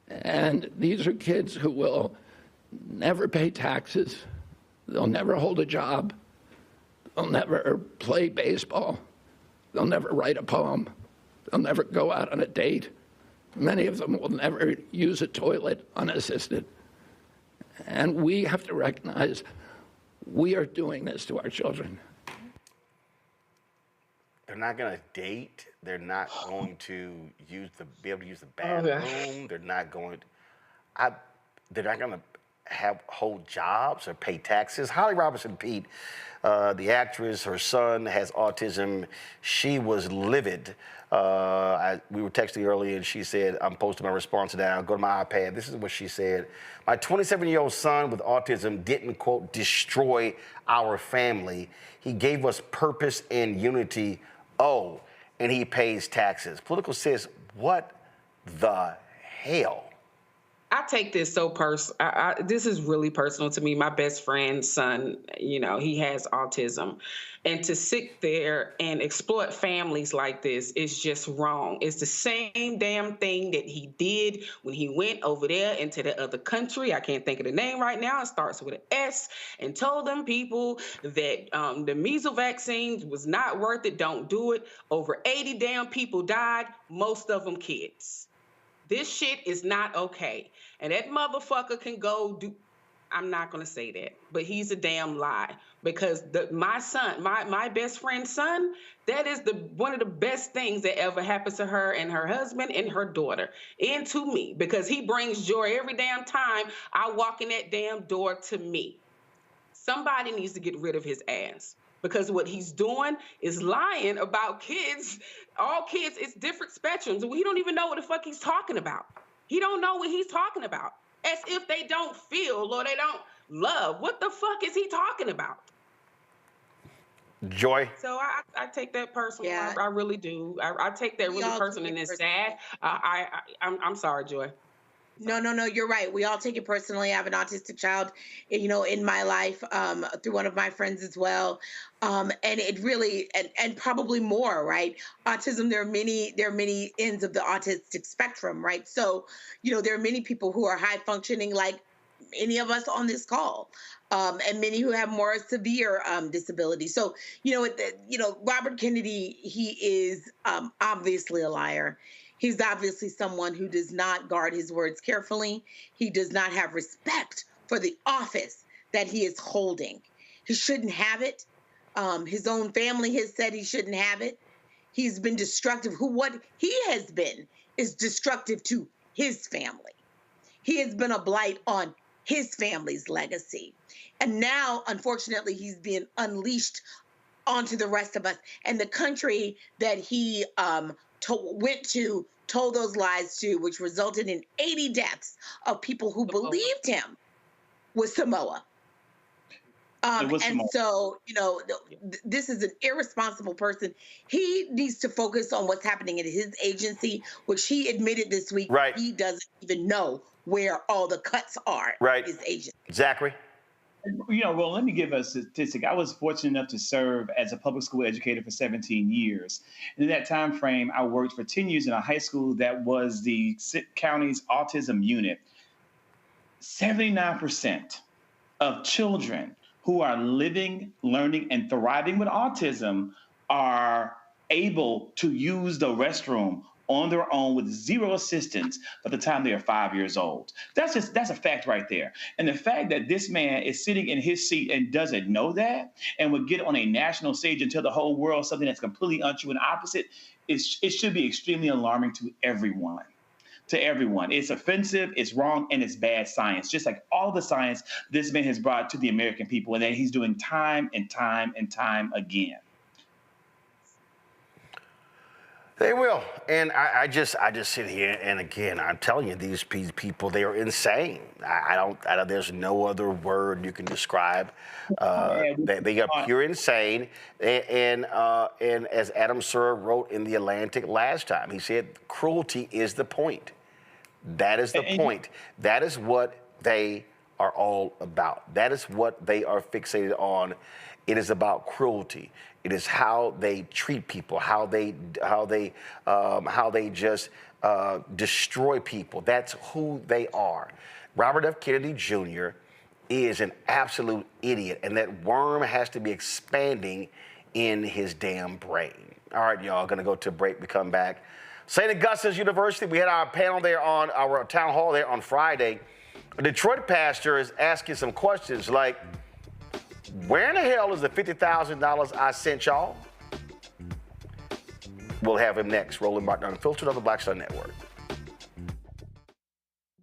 And these are kids who will never pay taxes. They'll never hold a job. They'll never play baseball. They'll never write a poem. They'll never go out on a date. Many of them will never use a toilet unassisted. And we have to recognize we are doing this to our children. They're not going to date. They're not going to be able to use the bathroom. They're not going to, they're not going to hold jobs or pay taxes. Holly Robinson Pete, the actress, her son has autism. She was livid. We were texting earlier and she said, I'm posting my response now. Go to my iPad. This is what she said. My 27-year-old son with autism didn't, quote, destroy our family. He gave us purpose and unity. Oh, and he pays taxes. Political says, what the hell? I take this so personal. This is really personal to me. My best friend's son, he has autism. And to sit there and exploit families like this is just wrong. It's the same damn thing that he did when he went over there into the other country. I can't think of the name right now. It starts with an S. And told them people that the measles vaccine was not worth it. Don't do it. Over 80 damn people died, most of them kids. This shit is not okay. And that motherfucker can go do, I'm not going to say that, but he's a damn lie. Because my son, my best friend's son, that is one of the best things that ever happens to her and her husband and her daughter. And to me, because he brings joy every damn time I walk in that damn door to me. Somebody needs to get rid of his ass. Because what he's doing is lying about kids. All kids, it's different spectrums. We don't even know what the fuck he's talking about. He don't know what he's talking about. As if they don't feel or they don't love. What the fuck is he talking about? Joy. So I take that personally. Yeah. I really do. I take that really personally, and it's sad. I'm sorry, Joy. No, you're right. We all take it personally. I have an autistic child, in my life, through one of my friends as well. And it really, and probably more, right? Autism, there are many ends of the autistic spectrum, right? So, there are many people who are high functioning, like any of us on this call, and many who have more severe disability. So, Robert Kennedy, he is obviously a liar. He's obviously someone who does not guard his words carefully. He does not have respect for the office that he is holding. He shouldn't have it. His own family has said he shouldn't have it. He's been destructive. What he has been is destructive to his family. He has been a blight on his family's legacy. And now, unfortunately, he's being unleashed onto the rest of us. And the country that he went to told those lies to, which resulted in 80 deaths of people who believed him, was Samoa. So, you know, this is an irresponsible person. He needs to focus on what's happening in his agency, which he admitted this week. Right. He doesn't even know where all the cuts are. Right. In his agency. Zachary. You know, well, let me give a statistic. I was fortunate enough to serve as a public school educator for 17 years. And in that time frame, I worked for 10 years in a high school that was the county's autism unit. 79% of children who are living, learning, and thriving with autism are able to use the restroom on their own with zero assistance by the time they are 5 years old. That's a fact right there. And the fact that this man is sitting in his seat and doesn't know that and would get on a national stage and tell the whole world something that's completely untrue and opposite, it should be extremely alarming to everyone. It's offensive, it's wrong, and it's bad science, just like all the science this man has brought to the American people and that he's doing time and time and time again. They will. And I just sit here and again, I'm telling you, these people, they are insane. There's no other word you can describe. They are pure insane. And as Adam Sir wrote in The Atlantic last time, he said, cruelty is the point. That is the point. That is what they are all about. That is what they are fixated on. It is about cruelty. It is how they treat people, how they just destroy people. That's who they are. Robert F. Kennedy Jr. is an absolute idiot, and that worm has to be expanding in his damn brain. All right, y'all, gonna go to a break. We come back. St. Augustine's University, we had our panel there on our town hall there on Friday. A Detroit pastor is asking some questions like, where in the hell is the $50,000 I sent y'all? We'll have him next. Roland Martin Unfiltered on the Black Star Network.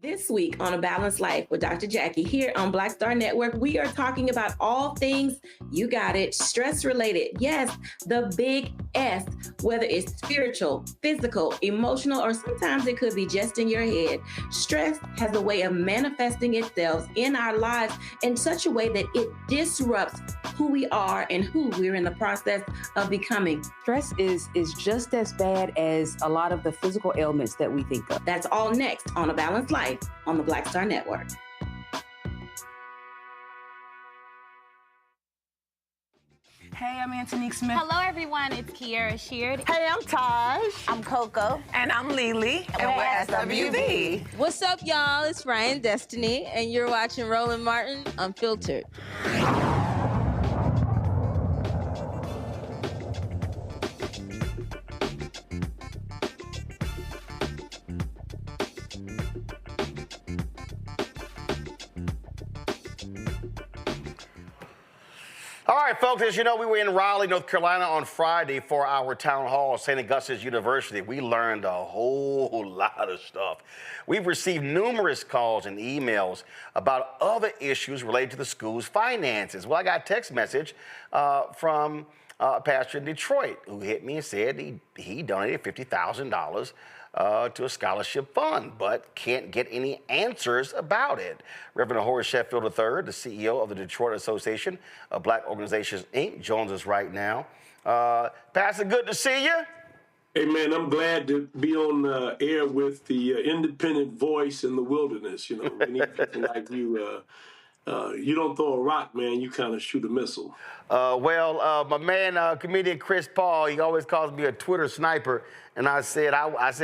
This week on A Balanced Life with Dr. Jackie here on Black Star Network, we are talking about all things, you got it, stress related. Yes, the big S, whether it's spiritual, physical, emotional, or sometimes it could be just in your head. Stress has a way of manifesting itself in our lives in such a way that it disrupts who we are and who we're in the process of becoming. Stress is just as bad as a lot of the physical ailments that we think of. That's all next on A Balanced Life on the Black Star Network. Hey, I'm Antonique Smith. Hello, everyone. It's Kiara Sheard. Hey, I'm Taj. I'm Coco. And I'm Lily. And we're SWV. What's up, y'all? It's Ryan Destiny, and you're watching Roland Martin Unfiltered. All right, folks, as you know, we were in Raleigh, North Carolina on Friday for our town hall at St. Augustine's University. We learned a whole lot of stuff. We've received numerous calls and emails about other issues related to the school's finances. Well, I got a text message from a pastor in Detroit who hit me and said he donated $50,000 to a scholarship fund, but can't get any answers about it. Reverend Horace Sheffield III, the CEO of the Detroit Association of Black Organizations, Inc., joins us right now. Pastor, good to see you. Hey, man, I'm glad to be on air with the independent voice in the wilderness. You know, we need people like you. You don't throw a rock, man. You kind of shoot a missile. My man, comedian Chris Paul, he always calls me a Twitter sniper. And I said,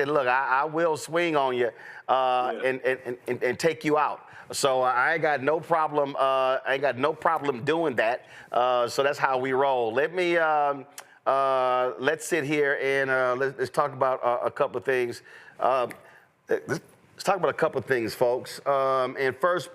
look, I will swing on you and take you out. So I ain't got no problem. Doing that. So that's how we roll. Let's sit here and let's talk about a couple of things. Let's talk about a couple of things, folks. And first,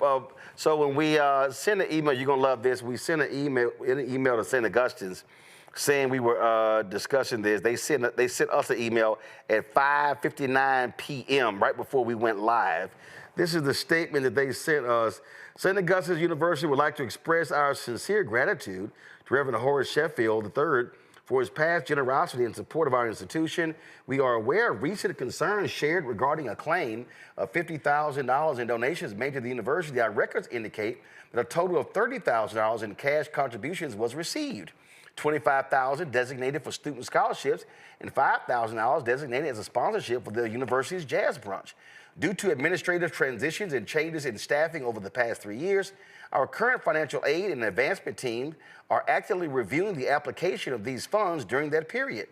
so when we send an email, you're gonna love this. We sent an email to St. Augustine's saying we were discussing this. They sent us an email at 5:59 p.m. right before we went live. This is the statement that they sent us. St. Augustine's University would like to express our sincere gratitude to Reverend Horace Sheffield III for his past generosity in support of our institution. We are aware of recent concerns shared regarding a claim of $50,000 in donations made to the university. Our records indicate that a total of $30,000 in cash contributions was received. $25,000 designated for student scholarships and $5,000 designated as a sponsorship for the university's jazz brunch. Due to administrative transitions and changes in staffing over the past 3 years, our current financial aid and advancement team are actively reviewing the application of these funds during that period.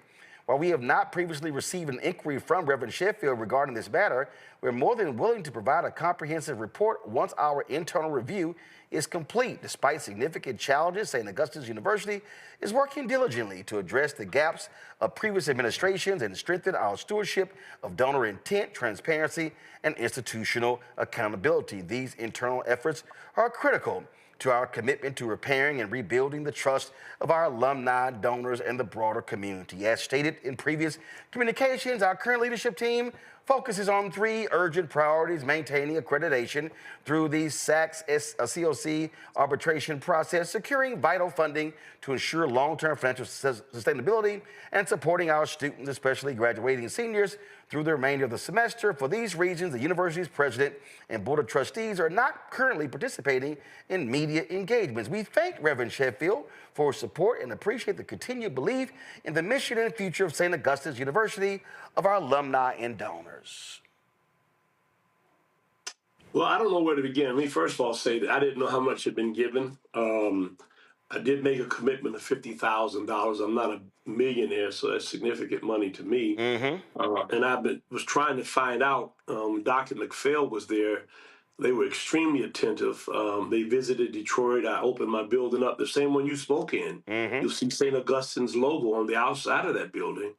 While we have not previously received an inquiry from Reverend Sheffield regarding this matter, we're more than willing to provide a comprehensive report once our internal review is complete. Despite significant challenges, St. Augustine's University is working diligently to address the gaps of previous administrations and strengthen our stewardship of donor intent, transparency, and institutional accountability. These internal efforts are critical to our commitment to repairing and rebuilding the trust of our alumni, donors, and the broader community. As stated in previous communications, our current leadership team focuses on 3 urgent priorities: maintaining accreditation through the SACS COC arbitration process, securing vital funding to ensure long-term financial sustainability, and supporting our students, especially graduating seniors, through the remainder of the semester. For these reasons, the university's president and board of trustees are not currently participating in media engagements. We thank Reverend Sheffield for his support and appreciate the continued belief in the mission and future of St. Augustine's University, of our alumni and donors. Well, I don't know where to begin. Let me first of all say that I didn't know how much had been given. I did make a commitment of $50,000. I'm not a millionaire, so that's significant money to me. And I was trying to find out. Dr. McPhail was there. They were extremely attentive. They visited Detroit. I opened my building up, the same one you spoke in. You'll see St. Augustine's logo on the outside of that building,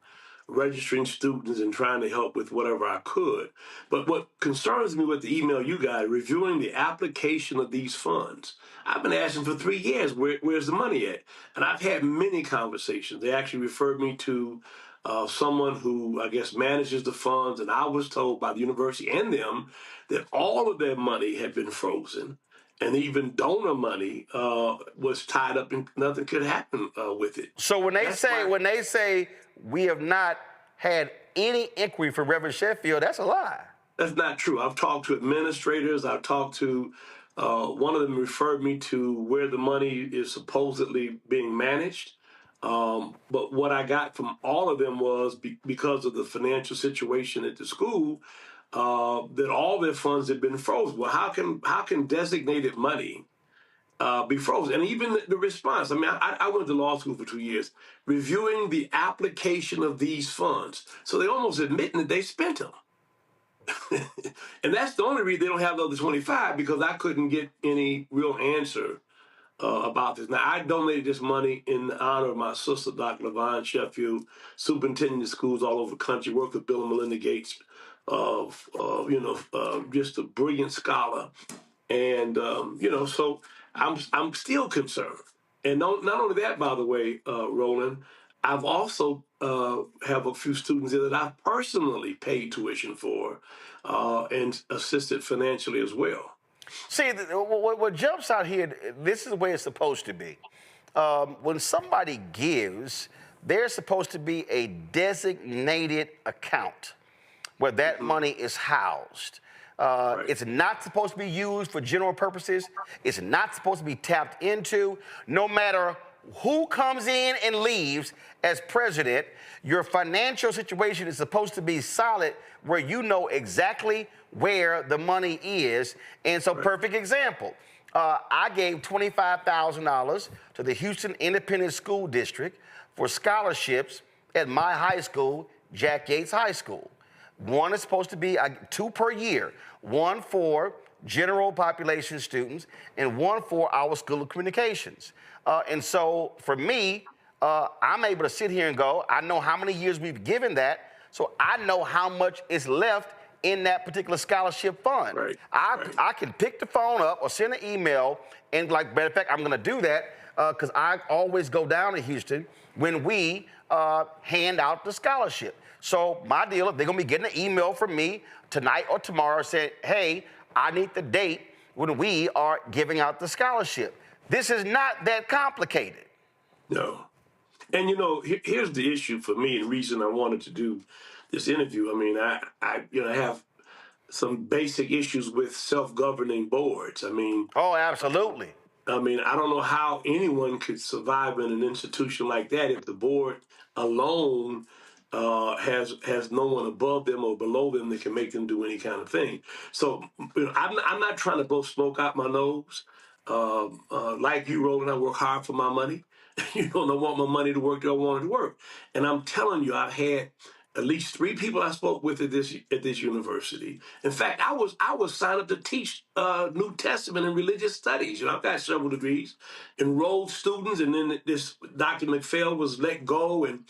registering students and trying to help with whatever I could. But what concerns me with the email you got, reviewing the application of these funds, I've been asking for 3 years, where's the money at? And I've had many conversations. They actually referred me to someone who, I guess, manages the funds, and I was told by the university and them that all of their money had been frozen, and even donor money was tied up and nothing could happen with it. So when they say we have not had any inquiry from Reverend Sheffield, that's a lie. That's not true. I've talked to administrators. I've talked to one of them referred me to where the money is supposedly being managed. But what I got from all of them was because of the financial situation at the school, that all their funds had been frozen. Well, how can designated money be frozen? And even the response, I mean, I went to law school for 2 years, reviewing the application of these funds. So they almost admitting that they spent them. And that's the only reason they don't have the other 25, because I couldn't get any real answer about this. Now, I donated this money in honor of my sister, Dr. LaVon Sheffield, superintendent of schools all over the country, worked with Bill and Melinda Gates, just a brilliant scholar. And, so I'm still concerned. And not only that, by the way, Roland, I've also have a few students there that I've personally paid tuition for and assisted financially as well. See, what jumps out here, this is the way it's supposed to be. When somebody gives, there's supposed to be a designated account where that money is housed. It's not supposed to be used for general purposes. It's not supposed to be tapped into. No matter who comes in and leaves as president, your financial situation is supposed to be solid, where you know exactly where the money is. And so, perfect example, I gave $25,000 to the Houston Independent School District for scholarships at my high school, Jack Yates High School. One is supposed to be 2 per year, one for general population students and one for our School of Communications. And so for me, I'm able to sit here and go, I know how many years we've given that, so I know how much is left in that particular scholarship fund. I can pick the phone up or send an email, and like, matter of fact, I'm gonna do that because I always go down to Houston when we hand out the scholarship. So my deal, they're gonna be getting an email from me tonight or tomorrow saying, hey, I need the date when we are giving out the scholarship. This is not that complicated. No. And here's the issue for me, and reason I wanted to do this interview. I mean, I have some basic issues with self-governing boards. I mean, oh, absolutely. I mean, I don't know how anyone could survive in an institution like that if the board alone has no one above them or below them that can make them do any kind of thing. So I'm not trying to blow smoke out my nose. Like you, Roland, I work hard for my money. I want my money to work. I want it to work. And I'm telling you, I've had at least 3 people I spoke with at this university. In fact, I was signed up to teach New Testament and religious studies. I've got several degrees, enrolled students, and then this Dr. McPhail was let go. And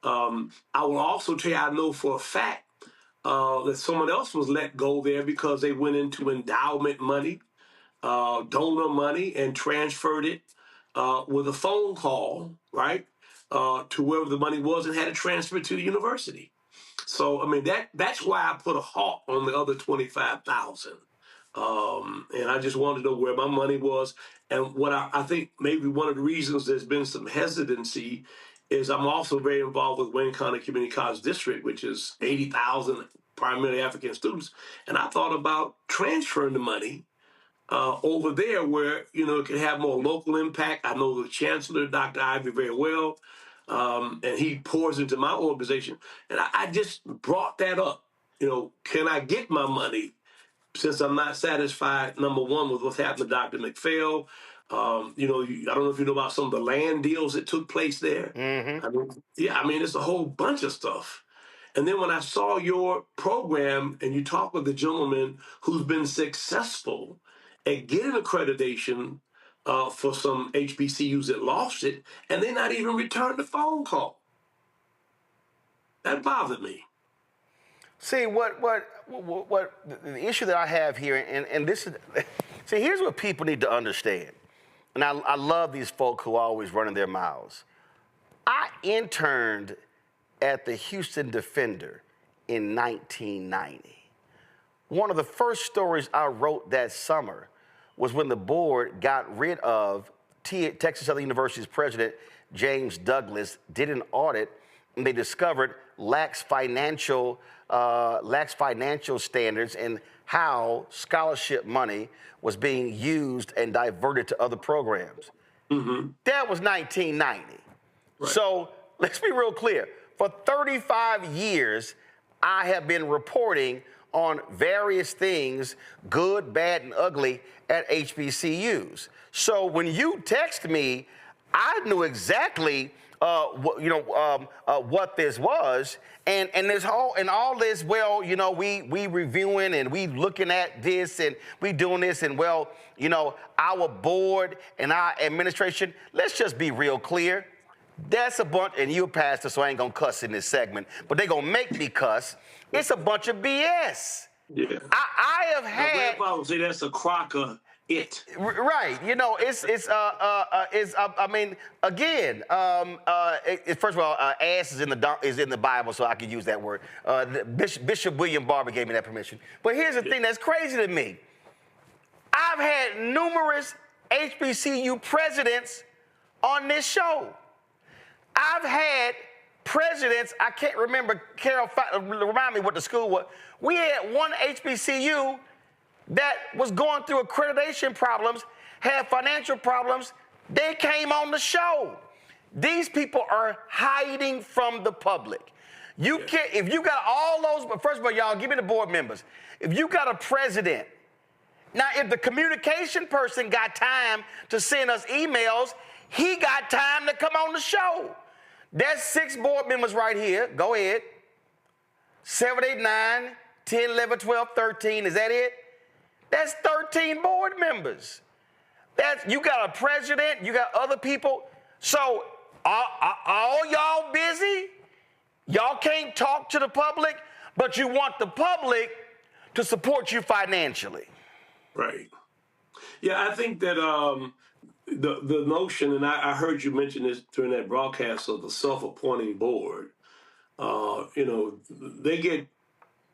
I will also tell you, I know for a fact that someone else was let go there because they went into endowment money, donor money, and transferred it with a phone call, right? To wherever the money was and had it transferred to the university. So, I mean, that's why I put a halt on the other 25,000. And I just wanted to know where my money was. And what I think maybe one of the reasons there's been some hesitancy is I'm also very involved with Wayne County Community College District, which is 80,000 primarily African students. And I thought about transferring the money over there where, it can have more local impact. I know the chancellor, Dr. Ivey, very well. And he pours into my organization. And I just brought that up. Can I get my money since I'm not satisfied, number one, with what's happened to Dr. McPhail? I don't know if you know about some of the land deals that took place there. Mm-hmm. I mean, it's a whole bunch of stuff. And then when I saw your program and you talk with the gentleman who's been successful at getting accreditation for some HBCUs that lost it, and they not even returned the phone call. That bothered me. See, what the issue that I have here, and this is, see, here's what people need to understand. And I love these folk who are always running their mouths. I interned at the Houston Defender in 1990. One of the first stories I wrote that summer was when the board got rid of Texas Southern University's president, James Douglas, did an audit, and they discovered lax financial standards and how scholarship money was being used and diverted to other programs. Mm-hmm. That was 1990. Right. So let's be real clear. For 35 years, I have been reporting on various things, good, bad, and ugly, at HBCUs. So when you text me, I knew exactly what this was, and all this. Well, we reviewing and we looking at this and we doing this, and our board and our administration. Let's just be real clear. That's a bunch, and you're a pastor, so I ain't gonna cuss in this segment, but they gonna make me cuss. It's a bunch of BS. Yeah. I have had. My grandfather would say that's a crock of it. Right. I mean, again, first of all, ass is in the Bible, so I can use that word. Bishop William Barber gave me that permission. But here's the thing that's crazy to me. I've had numerous HBCU presidents on this show. I've had presidents, I can't remember, Carol, remind me what the school was. We had one HBCU that was going through accreditation problems, had financial problems. They came on the show. These people are hiding from the public. You can't, if you got all those, but first of all, y'all, give me the board members. If you got a president, now if the communication person got time to send us emails, he got time to come on the show. That's 6 board members right here. Go ahead. 7, 8, 9, 10, 11, 12, 13. Is that it? That's 13 board members. You got a president, you got other people. So all y'all busy? Y'all can't talk to the public, but you want the public to support you financially. Right. Yeah, I think that the notion, and I heard you mention this during that broadcast of the self-appointing board, they get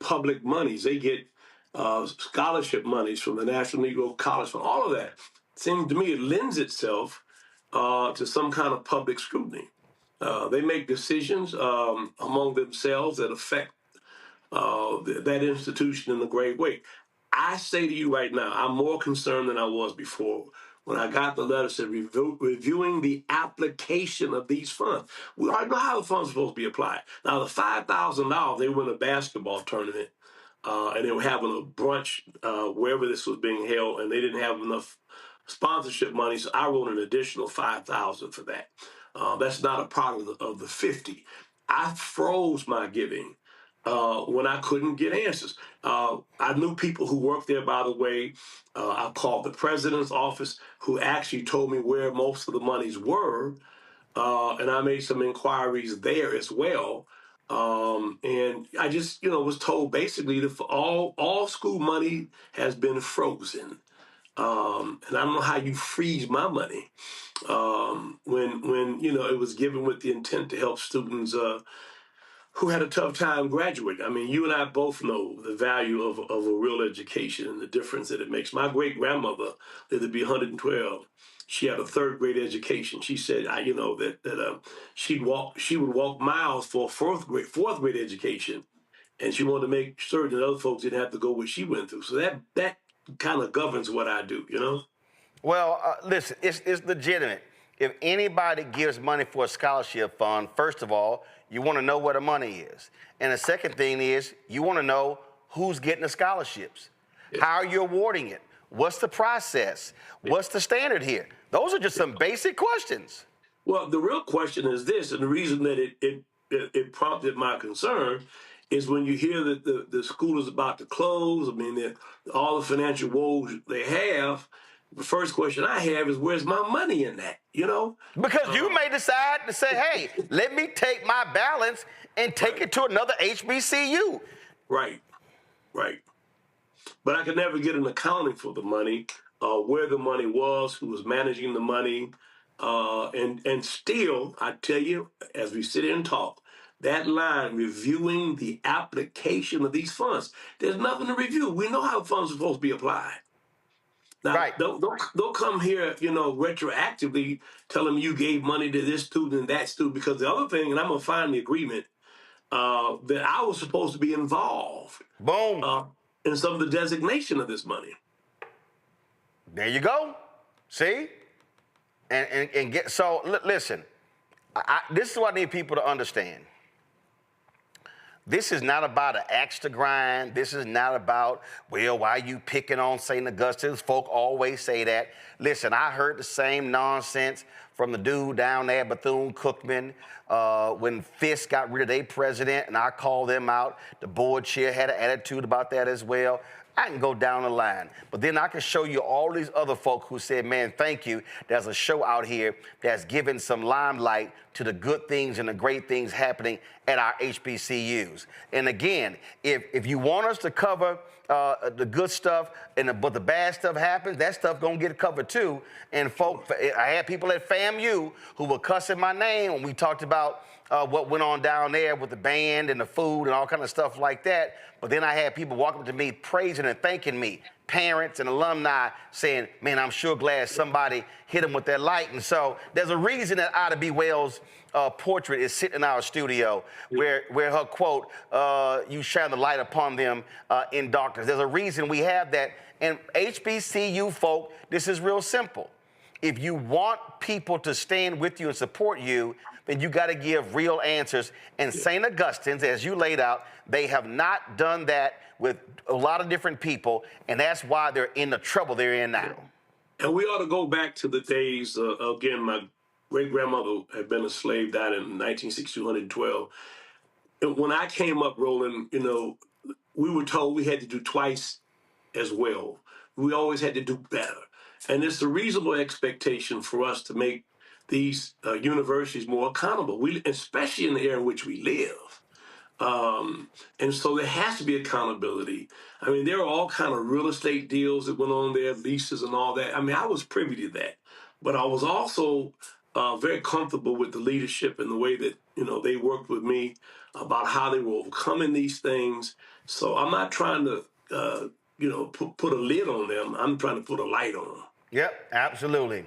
public monies. They get scholarship monies from the National Negro College Fund. All of that seems to me it lends itself to some kind of public scrutiny. They make decisions among themselves that affect that institution in a great way. I say to you right now, I'm more concerned than I was before. When I got the letter said reviewing the application of these funds. We already know how the funds are supposed to be applied. Now, the $5,000, they win a basketball tournament, and they were having a brunch wherever this was being held, and they didn't have enough sponsorship money, so I wrote an additional $5,000 for that. That's not a part of the 50. I froze my giving when I couldn't get answers. I knew people who worked there, by the way. I called the president's office, who actually told me where most of the monies were, and I made some inquiries there as well. And I just, was told basically that all school money has been frozen. And I don't know how you freeze my money when it was given with the intent to help students who had a tough time graduating. I mean, you and I both know the value of a real education and the difference that it makes. My great-grandmother lived to be 112. She had a third-grade education. She said, that she would walk miles for a fourth grade education, and she wanted to make certain that other folks didn't have to go what she went through. So that kind of governs what I do, Well, listen, it's legitimate. If anybody gives money for a scholarship fund, first of all, you want to know where the money is. And the second thing is you want to know who's getting the scholarships. Yeah. How are you awarding it? What's the process? Yeah. What's the standard here? Those are just some basic questions. Well, the real question is this, and the reason that it prompted my concern is when you hear that the school is about to close. I mean, all the financial woes they have. The first question I have is, where's my money in that, Because you may decide to say, hey, let me take my balance and take it to another HBCU. Right. But I could never get an accounting for the money, where the money was, who was managing the money. And still, I tell you, as we sit here and talk, that line, reviewing the application of these funds, there's nothing to review. We know how funds are supposed to be applied. Now, right. Don't come here, retroactively tell them you gave money to this student and that student, because the other thing, and I'm going to find the agreement, that I was supposed to be involved. Boom. In some of the designation of this money. There you go. See? And get, so listen, this is what I need people to understand. This is not about an axe to grind. This is not about, well, why you picking on St. Augustine's? Folk always say that. Listen, I heard the same nonsense from the dude down there, Bethune-Cookman, when Fisk got rid of their president, and I called them out. The board chair had an attitude about that as well. I can go down the line. But then I can show you all these other folk who said, man, thank you. There's a show out here that's giving some limelight to the good things and the great things happening at our HBCUs. And again, if you want us to cover the good stuff, but the bad stuff happens, that stuff gonna get covered too. And folk, I had people at FAMU who were cussing my name when we talked about what went on down there with the band and the food and all kind of stuff like that. But then I had people walk up to me praising and thanking me, parents and alumni saying, man, I'm sure glad somebody hit them with that light. And so there's a reason that Ida B. Wells' portrait is sitting in our studio where her quote, you shine the light upon them in darkness. There's a reason we have that. And HBCU folk, this is real simple. If you want people to stand with you and support you, then you got to give real answers. And St. Augustine's, as you laid out, they have not done that with a lot of different people, and that's why they're in the trouble they're in now. And we ought to go back to the days, again, my great-grandmother had been a slave, died in 1962, 112. And when I came up, Roland, we were told we had to do twice as well. We always had to do better. And it's a reasonable expectation for us to make these universities more accountable, especially in the area in which we live. And so there has to be accountability. I mean, there are all kind of real estate deals that went on there, leases and all that. I mean, I was privy to that. But I was also very comfortable with the leadership and the way that, they worked with me about how they were overcoming these things. So I'm not trying to, put a lid on them. I'm trying to put a light on them. Yep, absolutely.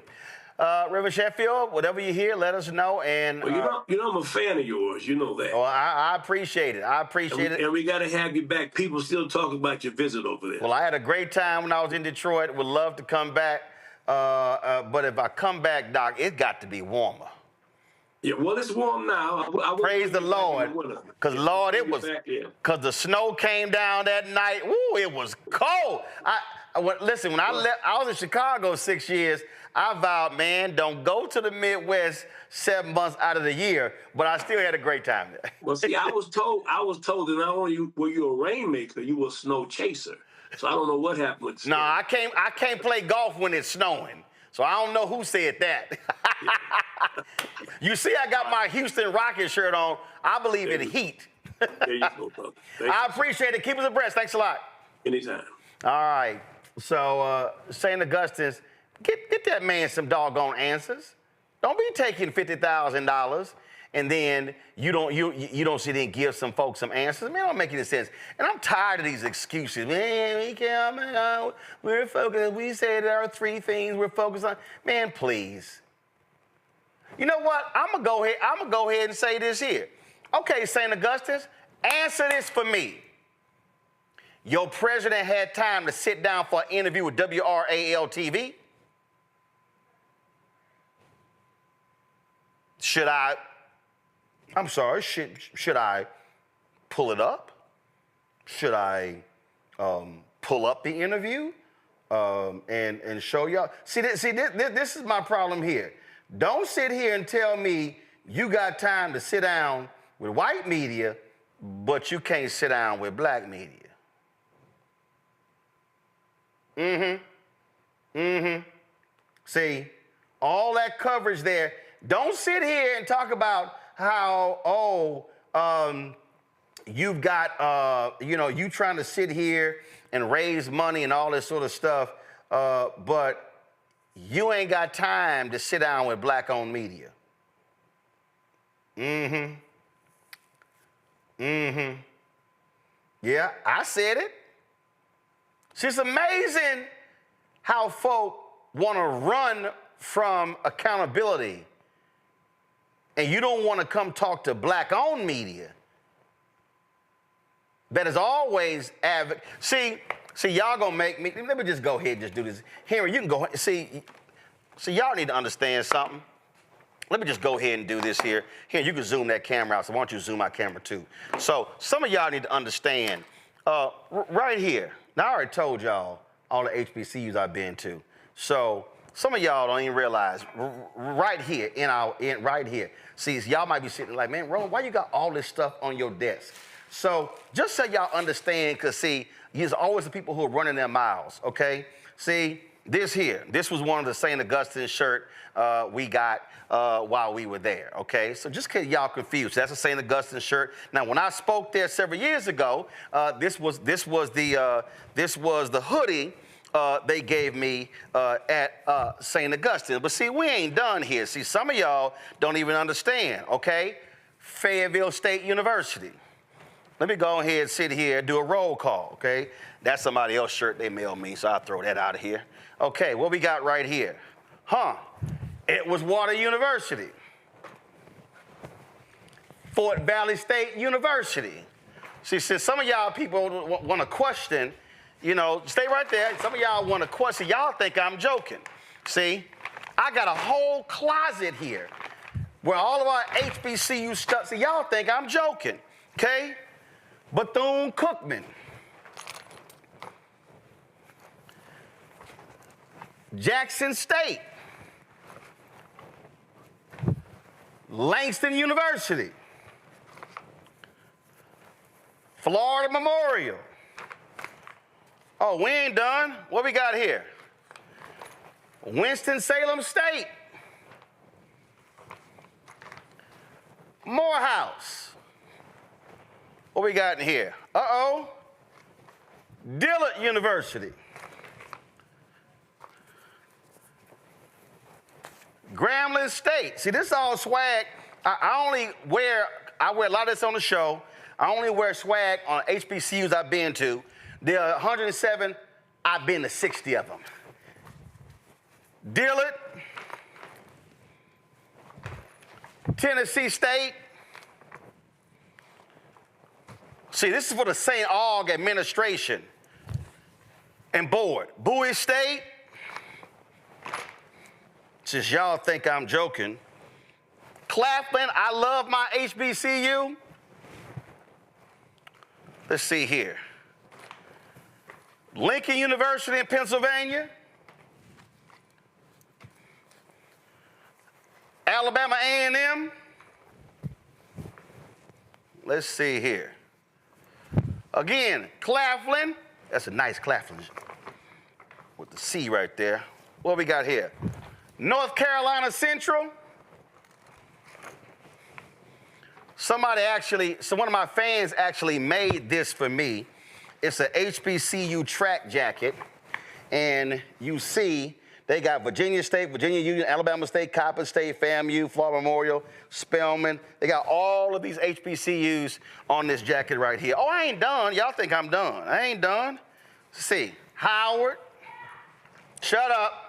Reverend Sheffield, whatever you hear, let us know. And well, I'm a fan of yours. You know that. Oh, I appreciate it. I appreciate it. And we got to have you back. People still talk about your visit over there. Well, I had a great time when I was in Detroit. Would love to come back. But if I come back, Doc, it's got to be warmer. Yeah, well, it's warm now. Praise the Lord. Because, Lord, it was, because the snow came down that night. Ooh, it was cold. Listen, when I left, I was in Chicago 6 years. I vowed, man, don't go to the Midwest 7 months out of the year, but I still had a great time there. Well, see, I was told that not only were you a rainmaker, you were a snow chaser. So I don't know what happened with snow. No, I can't play golf when it's snowing. So I don't know who said that. You see, I got my Houston Rockets shirt on. I believe in heat. There you go, brother. I appreciate it. Keep us abreast. Thanks a lot. Anytime. All right. So, St. Augustine's, get that man some doggone answers. Don't be taking $50,000 and then you don't sit there and give some folks some answers. Man, it don't make any sense. And I'm tired of these excuses. Man, we can't, we're focused. We say there are 3 things we're focused on. Man, please. You know what? I'm gonna go ahead and say this here. Okay, St. Augustine's, answer this for me. Your president had time to sit down for an interview with WRAL-TV? Should I pull it up? Should I pull up the interview and show y'all? See, this is my problem here. Don't sit here and tell me you got time to sit down with white media, but you can't sit down with black media. See, all that coverage there. Don't sit here and talk about how, you've got, you trying to sit here and raise money and all this sort of stuff, but you ain't got time to sit down with black-owned media. Yeah, I said it. See, it's amazing how folk want to run from accountability, and you don't want to come talk to black-owned media that is always See, y'all gonna make me. Let me just go ahead and just do this. Henry, you can go. See, y'all need to understand something. Let me just go ahead and do this here. Here, you can zoom that camera out. So why don't you zoom my camera too? So some of y'all need to understand. Right here. Now I already told y'all all the HBCUs I've been to. So some of y'all don't even realize. Right here right here. See, y'all might be sitting like, man, Roland, why you got all this stuff on your desk? So just so y'all understand, because see, there's always the people who are running their mouths, okay? See, this was one of the St. Augustine shirt we got while we were there, okay? So just in case y'all confused, that's a St. Augustine shirt. Now, when I spoke there several years ago, this was the hoodie they gave me at St. Augustine. But see, we ain't done here. See, some of y'all don't even understand, okay? Fayetteville State University. Let me go ahead and sit here and do a roll call, okay? That's somebody else's shirt they mailed me, so I'll throw that out of here. Okay, what we got right here? It was Water University. Fort Valley State University. See, since some of y'all people want to question, stay right there. Some of y'all want to question. Y'all think I'm joking. See, I got a whole closet here where all of our HBCU stuff. See, y'all think I'm joking, okay? Bethune-Cookman. Jackson State. Langston University. Florida Memorial. Oh, we ain't done. What we got here? Winston-Salem State. Morehouse. What we got in here? Dillard University. Grambling State. See, this is all swag. I wear a lot of this on the show. I only wear swag on HBCUs I've been to. There are 107. I've been to 60 of them. Dillard, Tennessee State. See, this is for the St. Aug administration and board. Bowie State. Since y'all think I'm joking. Claflin, I love my HBCU. Let's see here. Lincoln University in Pennsylvania. Alabama A&M. Let's see here. Again, Claflin. That's a nice Claflin with the C right there. What we got here? North Carolina Central. Somebody actually, so one of my fans actually made this for me. It's a HBCU track jacket. And you see, they got Virginia State, Virginia Union, Alabama State, Coppin State, FAMU, Florida Memorial, Spelman. They got all of these HBCUs on this jacket right here. Oh, I ain't done. Y'all think I'm done. I ain't done. Let's see, Howard. Shut up.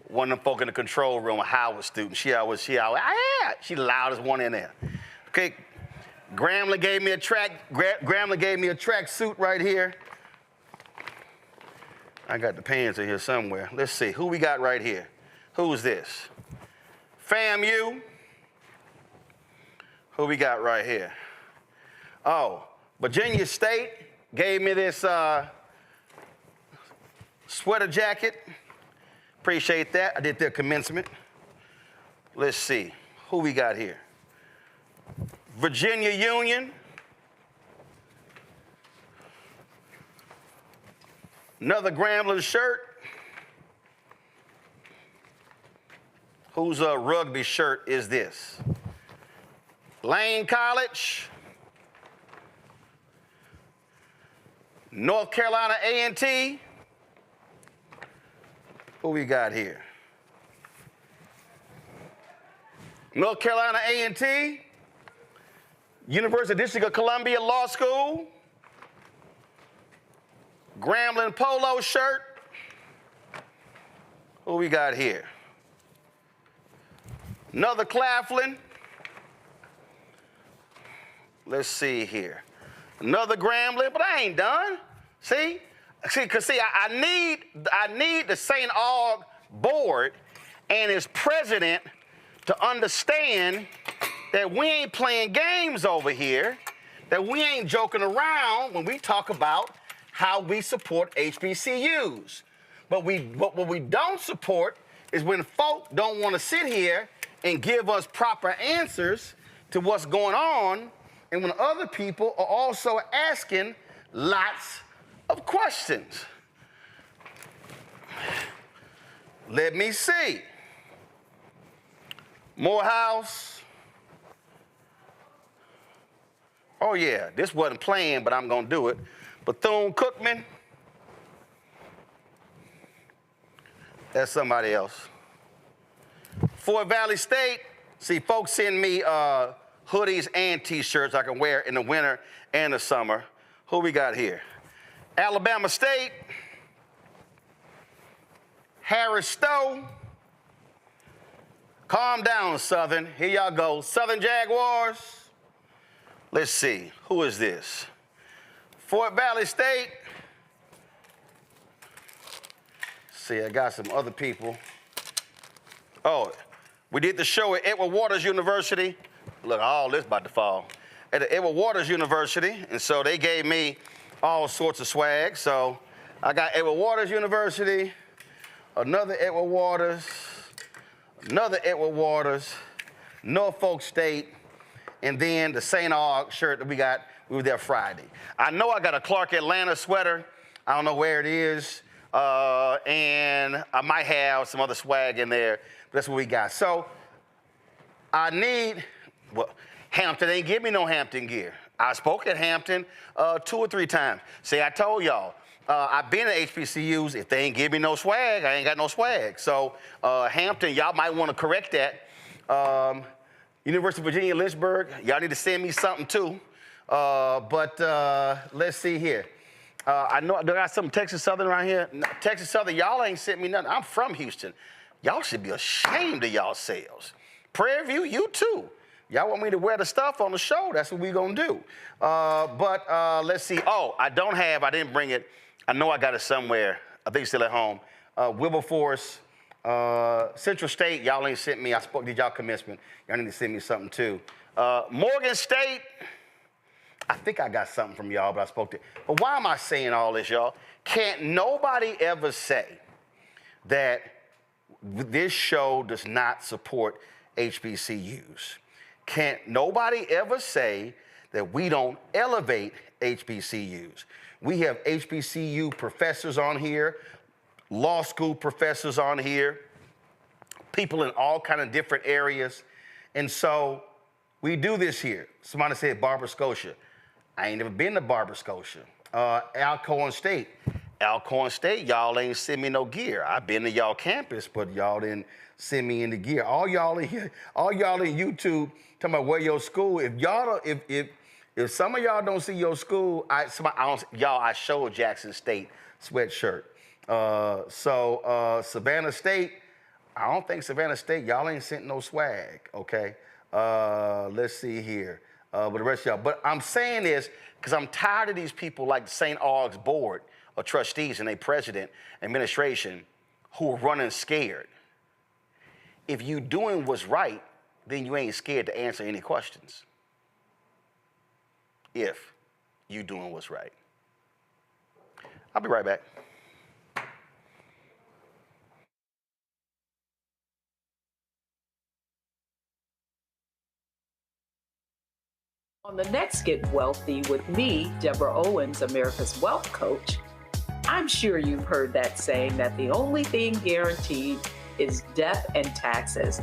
One of them folk in the control room, a Howard student. She the loudest one in there. Okay, Grambling gave me a track suit right here. I got the pants in here somewhere. Let's see, who we got right here? Who's this? FAMU. Who we got right here? Oh, Virginia State gave me this sweater jacket. Appreciate that. I did their commencement. Let's see. Who we got here? Virginia Union. Another Grambling shirt. Whose rugby shirt is this? Lane College. North Carolina A&T. Who we got here? North Carolina A&T, University District of Columbia Law School, Grambling polo shirt. Who we got here? Another Claflin. Let's see here. Another Grambling, but I ain't done. See, I need the St. Aug board and its president to understand that we ain't playing games over here, that we ain't joking around when we talk about how we support HBCUs. But what we don't support is when folk don't want to sit here and give us proper answers to what's going on, and when other people are also asking lots of questions. Let me see. Morehouse. Oh yeah, this wasn't planned, but I'm gonna do it. Bethune-Cookman. That's somebody else. Fort Valley State. See, folks send me hoodies and t-shirts I can wear in the winter and the summer. Who we got here? Alabama State, Harris Stowe. Calm down, Southern. Here y'all go. Southern Jaguars. Let's see. Who is this? Fort Valley State. See, I got some other people. Oh, we did the show at Edward Waters University. Look, all this about to fall. At the Edward Waters University, and so they gave me all sorts of swag. So I got Edward Waters University, another Edward Waters, another Edward Waters, Norfolk State, and then the St. Aug shirt that we got. We were there Friday. I know I got a Clark Atlanta sweater. I don't know where it is. And I might have some other swag in there. But that's what we got. So I need, well, Hampton ain't give me no Hampton gear. I spoke at Hampton 2 or 3 times. See, I told y'all, I've been at HBCUs. If they ain't give me no swag, I ain't got no swag. So Hampton, y'all might want to correct that. University of Virginia, Lynchburg, y'all need to send me something too. But let's see here. I know there got some Texas Southern around here. Texas Southern, y'all ain't sent me nothing. I'm from Houston. Y'all should be ashamed of y'allselves. Prairie View, you too. Y'all want me to wear the stuff on the show? That's what we gonna do. But let's see. Oh, I didn't bring it. I know I got it somewhere. I think it's still at home. Wilberforce, Central State, y'all ain't sent me. Did y'all commencement? Y'all need to send me something too. Morgan State, I think I got something from y'all, but I spoke to. But why am I saying all this, y'all? Can't nobody ever say that this show does not support HBCUs. Can't nobody ever say that we don't elevate HBCUs. We have HBCU professors on here, law school professors on here, people in all kind of different areas. And so we do this here. Somebody said Barber Scotia. I ain't never been to Barber Scotia. Alcorn State. Alcorn State, y'all ain't send me no gear. I've been to y'all campus, but y'all didn't send me any gear. All y'all in here, all y'all in YouTube talking about where your school. If some of y'all don't see your school, I showed Jackson State sweatshirt. Savannah State, I don't think Savannah State, y'all ain't sent no swag, okay? Let's see here. But the rest of y'all. But I'm saying this because I'm tired of these people like the St. Aug's board of trustees and their president, administration, who are running scared. If you doing what's right, then you ain't scared to answer any questions. If you doing what's right. I'll be right back. On the next Get Wealthy with me, Deborah Owens, America's Wealth Coach, I'm sure you've heard that saying that the only thing guaranteed is death and taxes.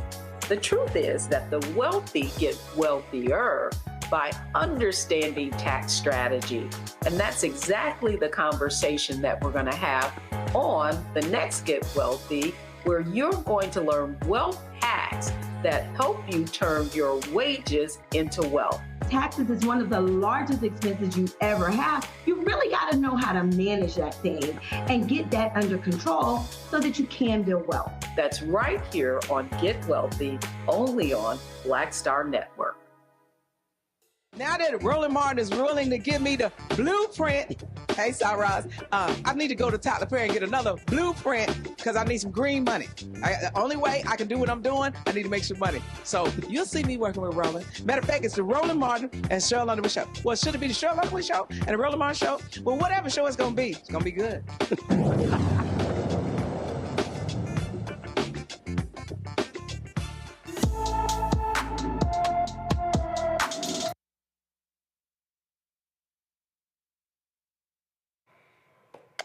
The truth is that the wealthy get wealthier by understanding tax strategy. And that's exactly the conversation that we're going to have on the next Get Wealthy, where you're going to learn wealth hacks that help you turn your wages into wealth. Taxes is one of the largest expenses you ever have. You really got to know how to manage that thing and get that under control so that you can build wealth. That's right here on Get Wealthy, only on Black Star Network. Now that Roland Martin is willing to give me the blueprint, hey, Cyrus, I need to go to Tyler Perry and get another blueprint because I need some green money. The only way I can do what I'm doing, I need to make some money. So you'll see me working with Roland. Matter of fact, it's the Roland Martin and Cheryl Underwood show. Well, should it be the Cheryl Underwood show and the Roland Martin show? Well, whatever show it's going to be good.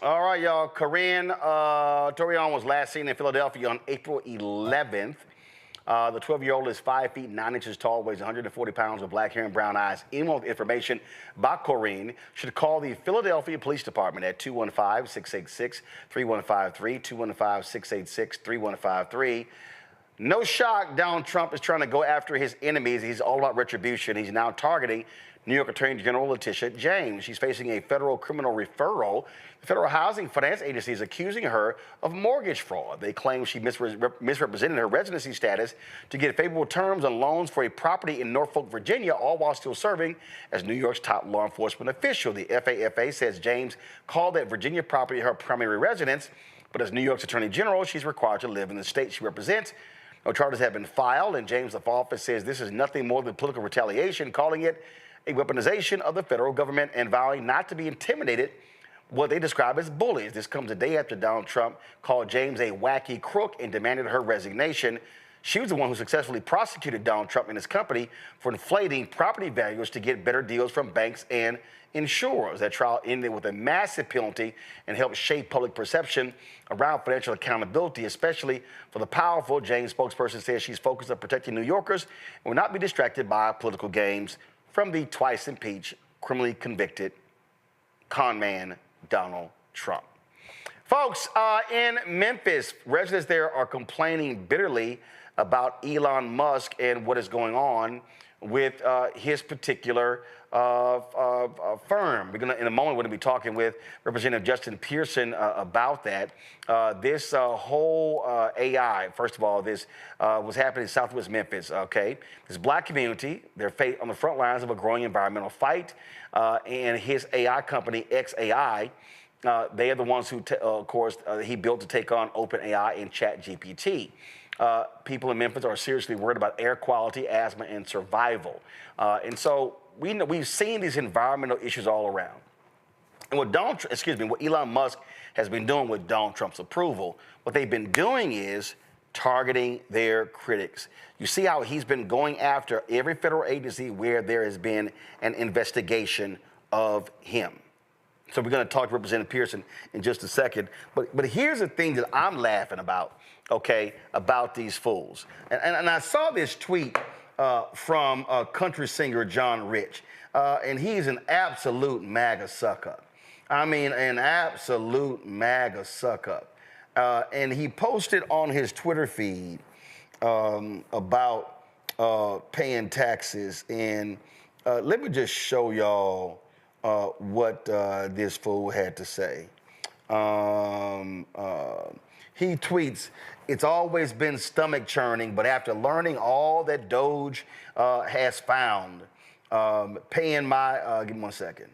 All right, y'all. Corinne Torion was last seen in Philadelphia on April 11th. The 12-year-old is 5 feet 9 inches tall, weighs 140 pounds, with black hair and brown eyes. Anyone with information about Corinne should call the Philadelphia Police Department at 215-686-3153, 215-686-3153. No shock, Donald Trump is trying to go after his enemies. He's all about retribution. He's now targeting New York Attorney General Letitia James. She's facing a federal criminal referral. The Federal Housing Finance Agency is accusing her of mortgage fraud. They claim she misrepresented her residency status to get favorable terms on loans for a property in Norfolk, Virginia, all while still serving as New York's top law enforcement official. The FAFA says James called that Virginia property her primary residence, but as New York's Attorney General, she's required to live in the state she represents. No charges have been filed, and James' office says this is nothing more than political retaliation, calling it a weaponization of the federal government and vowing not to be intimidated, what they describe as bullies. This comes a day after Donald Trump called James a wacky crook and demanded her resignation. She was the one who successfully prosecuted Donald Trump and his company for inflating property values to get better deals from banks and insurers. That trial ended with a massive penalty and helped shape public perception around financial accountability, especially for the powerful. James' spokesperson says she's focused on protecting New Yorkers and will not be distracted by political games from the twice impeached, criminally convicted con man Donald Trump. Folks, in Memphis, residents there are complaining bitterly about Elon Musk and what is going on with his particular firm. We're gonna, in a moment, we're gonna be talking with Representative Justin Pearson about that. This whole AI, first of all, this was happening in Southwest Memphis. Okay, this black community, they're on the front lines of a growing environmental fight, and his AI company XAI. They are the ones who, of course, he built to take on OpenAI and ChatGPT. People in Memphis are seriously worried about air quality, asthma, and survival. And so we've seen these environmental issues all around. And what Elon Musk has been doing with Donald Trump's approval, what they've been doing is targeting their critics. You see how he's been going after every federal agency where there has been an investigation of him. So we're going to talk to Representative Pearson in just a second. But here's the thing that I'm laughing about, okay, about these fools. And I saw this tweet from country singer John Rich, and he's an absolute MAGA suck-up. I mean, an absolute MAGA suck-up. And he posted on his Twitter feed about paying taxes. And let me just show y'all what this fool had to say. He tweets, "It's always been stomach churning, but after learning all that Doge has found, paying my, give me 1 second.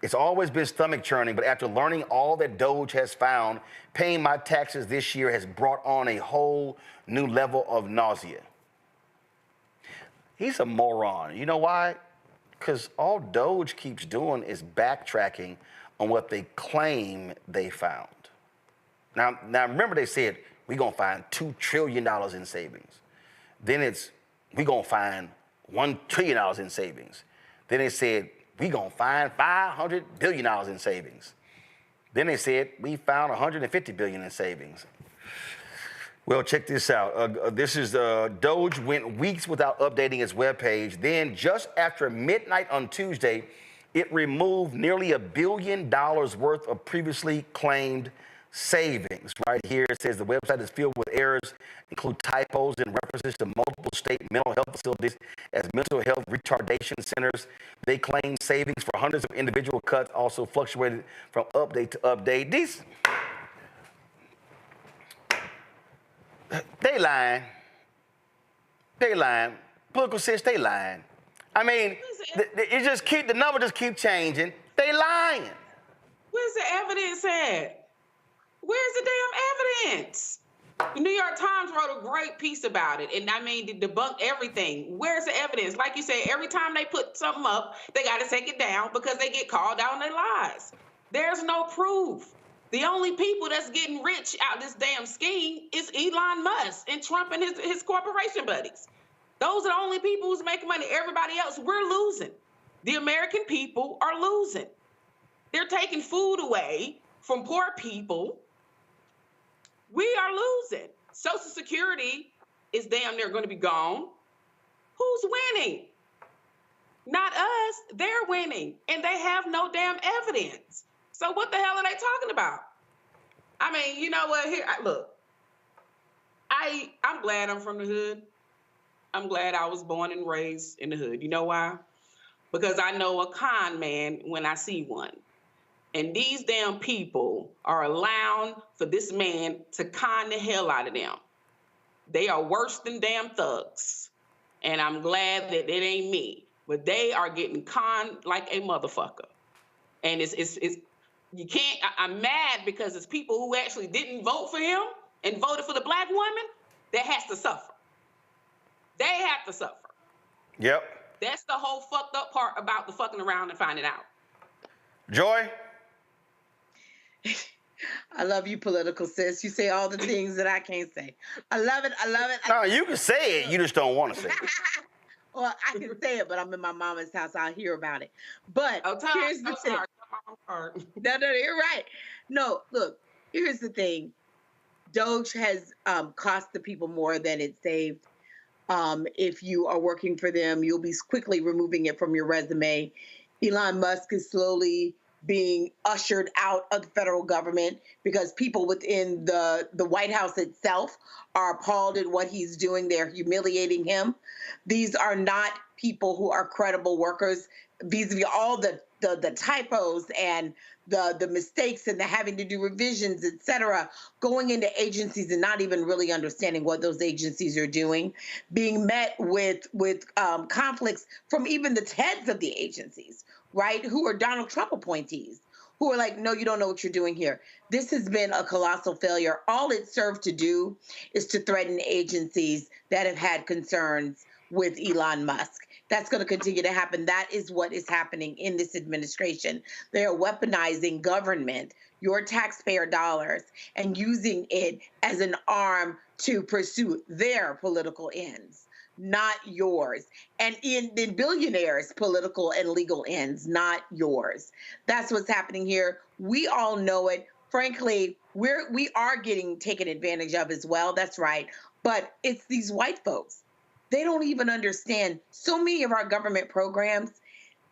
It's always been stomach churning, but after learning all that Doge has found, paying my taxes this year has brought on a whole new level of nausea." He's a moron. You know why? Because all Doge keeps doing is backtracking on what they claim they found. Now remember they said, we're going to find $2 trillion in savings. Then it's, we're going to find $1 trillion in savings. Then they said, we're going to find $500 billion in savings. Then they said, we found $150 billion in savings. Well, check this out. This is Doge went weeks without updating its webpage. Then, just after midnight on Tuesday, it removed nearly $1 billion worth of previously claimed savings. Right here, it says the website is filled with errors, include typos and references to multiple state mental health facilities as mental health retardation centers. They claim savings for hundreds of individual cuts also fluctuated from update to update. They lying. They lying. Political sense, they lying. I mean, the number just keep changing. They lying. Where's the evidence at? Where's the damn evidence? The New York Times wrote a great piece about it, and I mean, to debunk everything. Where's the evidence? Like you said, every time they put something up, they got to take it down because they get called out on their lies. There's no proof. The only people that's getting rich out of this damn scheme is Elon Musk and Trump and his corporation buddies. Those are the only people who's making money. Everybody else, we're losing. The American people are losing. They're taking food away from poor people. We are losing. Social Security is damn near going to be gone. Who's winning? Not us. They're winning, and they have no damn evidence. So what the hell are they talking about? I mean, you know what? Here, look. I'm glad I'm from the hood. I'm glad I was born and raised in the hood. You know why? Because I know a con man when I see one. And these damn people are allowing for this man to con the hell out of them. They are worse than damn thugs. And I'm glad that it ain't me. But they are getting conned like a motherfucker. And it's you can't, I'm mad because it's people who actually didn't vote for him and voted for the black woman that has to suffer. They have to suffer. Yep. That's the whole fucked up part about the fucking around and finding out. Joy? I love you, political sis. You say all the things that I can't say. I love it. I love it. No, you can say it. You just don't want to say it. Well, I can say it, but I'm in my mama's house. I'll hear about it. But here's the thing. No, you're right. No, look, here's the thing. Doge has cost the people more than it saved. If you are working for them, you'll be quickly removing it from your resume. Elon Musk is slowly being ushered out of the federal government because people within the White House itself are appalled at what he's doing. They're humiliating him. These are not people who are credible workers vis-a-vis all the typos and the mistakes and the having to do revisions, et cetera, going into agencies and not even really understanding what those agencies are doing, being met with conflicts from even the heads of the agencies, right, who are Donald Trump appointees, who are like, no, you don't know what you're doing here. This has been a colossal failure. All it served to do is to threaten agencies that have had concerns with Elon Musk. That's going to continue to happen. That is what is happening in this administration. They are weaponizing government, your taxpayer dollars, and using it as an arm to pursue their political ends, not yours. And in billionaires' political and legal ends, not yours. That's what's happening here. We all know it. Frankly, we are getting taken advantage of as well. That's right. But it's these white folks. They don't even understand so many of our government programs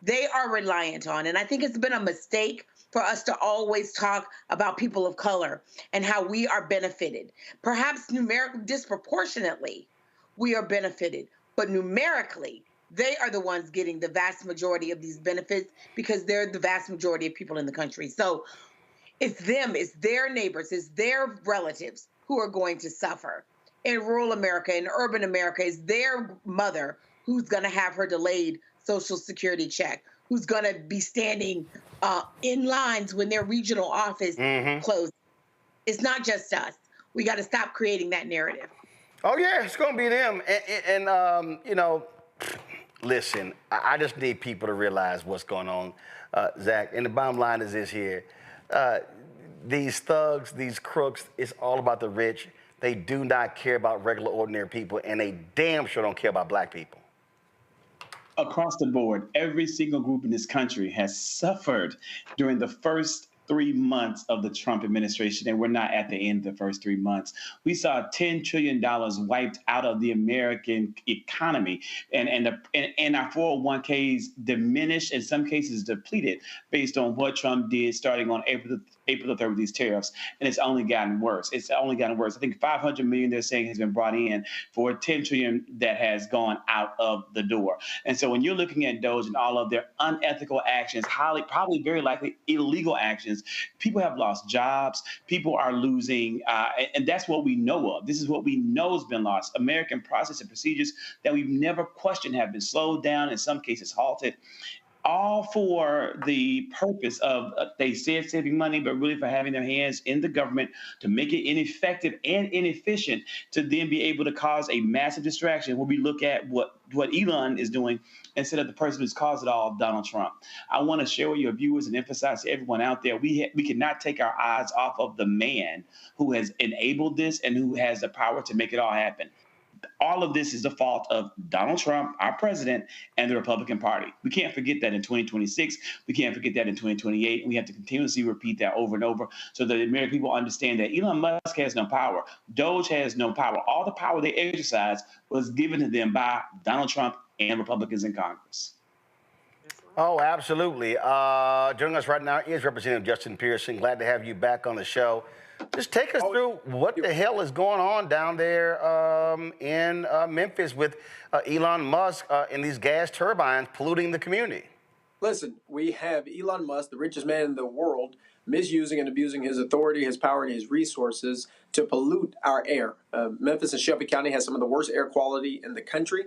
they are reliant on. And I think it's been a mistake for us to always talk about people of color and how we are benefited. Perhaps numerically, disproportionately, we are benefited. But numerically, they are the ones getting the vast majority of these benefits because they're the vast majority of people in the country. So it's them, it's their neighbors, it's their relatives who are going to suffer. In rural America, in urban America, is their mother who's going to have her delayed Social Security check, who's going to be standing in lines when their regional office closes. It's not just us. We got to stop creating that narrative. Oh, yeah, it's going to be them. And you know, listen, I just need people to realize what's going on, Zach. And the bottom line is this here. These thugs, these crooks, it's all about the rich. They do not care about regular, ordinary people, and they damn sure don't care about black people. Across the board, every single group in this country has suffered during the first 3 months of the Trump administration, and we're not at the end of the first 3 months. We saw $10 trillion wiped out of the American economy, and our 401ks diminished, in some cases depleted, based on what Trump did starting on April the 3rd with these tariffs, and it's only gotten worse. It's only gotten worse. I think 500 million they're saying has been brought in for 10 trillion that has gone out of the door. And so when you're looking at Doge and all of their unethical actions, probably very likely illegal actions, people have lost jobs, people are losing, and that's what we know of. This is what we know has been lost. American process and procedures that we've never questioned have been slowed down, in some cases halted, all for the purpose of, they said saving money, but really for having their hands in the government to make it ineffective and inefficient to then be able to cause a massive distraction when we look at what Elon is doing instead of the person who's caused it all, Donald Trump. I want to share with your viewers and emphasize to everyone out there, we cannot take our eyes off of the man who has enabled this and who has the power to make it all happen. All of this is the fault of Donald Trump, our president, and the Republican Party. We can't forget that in 2026. We can't forget that in 2028. We have to continuously repeat that over and over so that the American people understand that Elon Musk has no power. Doge has no power. All the power they exercise was given to them by Donald Trump and Republicans in Congress. Oh, absolutely. Joining us right now is Representative Justin Pearson. Glad to have you back on the show. Just take us through what the hell is going on down there in Memphis with Elon Musk and these gas turbines polluting the community. Listen, we have Elon Musk, the richest man in the world, misusing and abusing his authority, his power, and his resources to pollute our air. Memphis and Shelby County has some of the worst air quality in the country.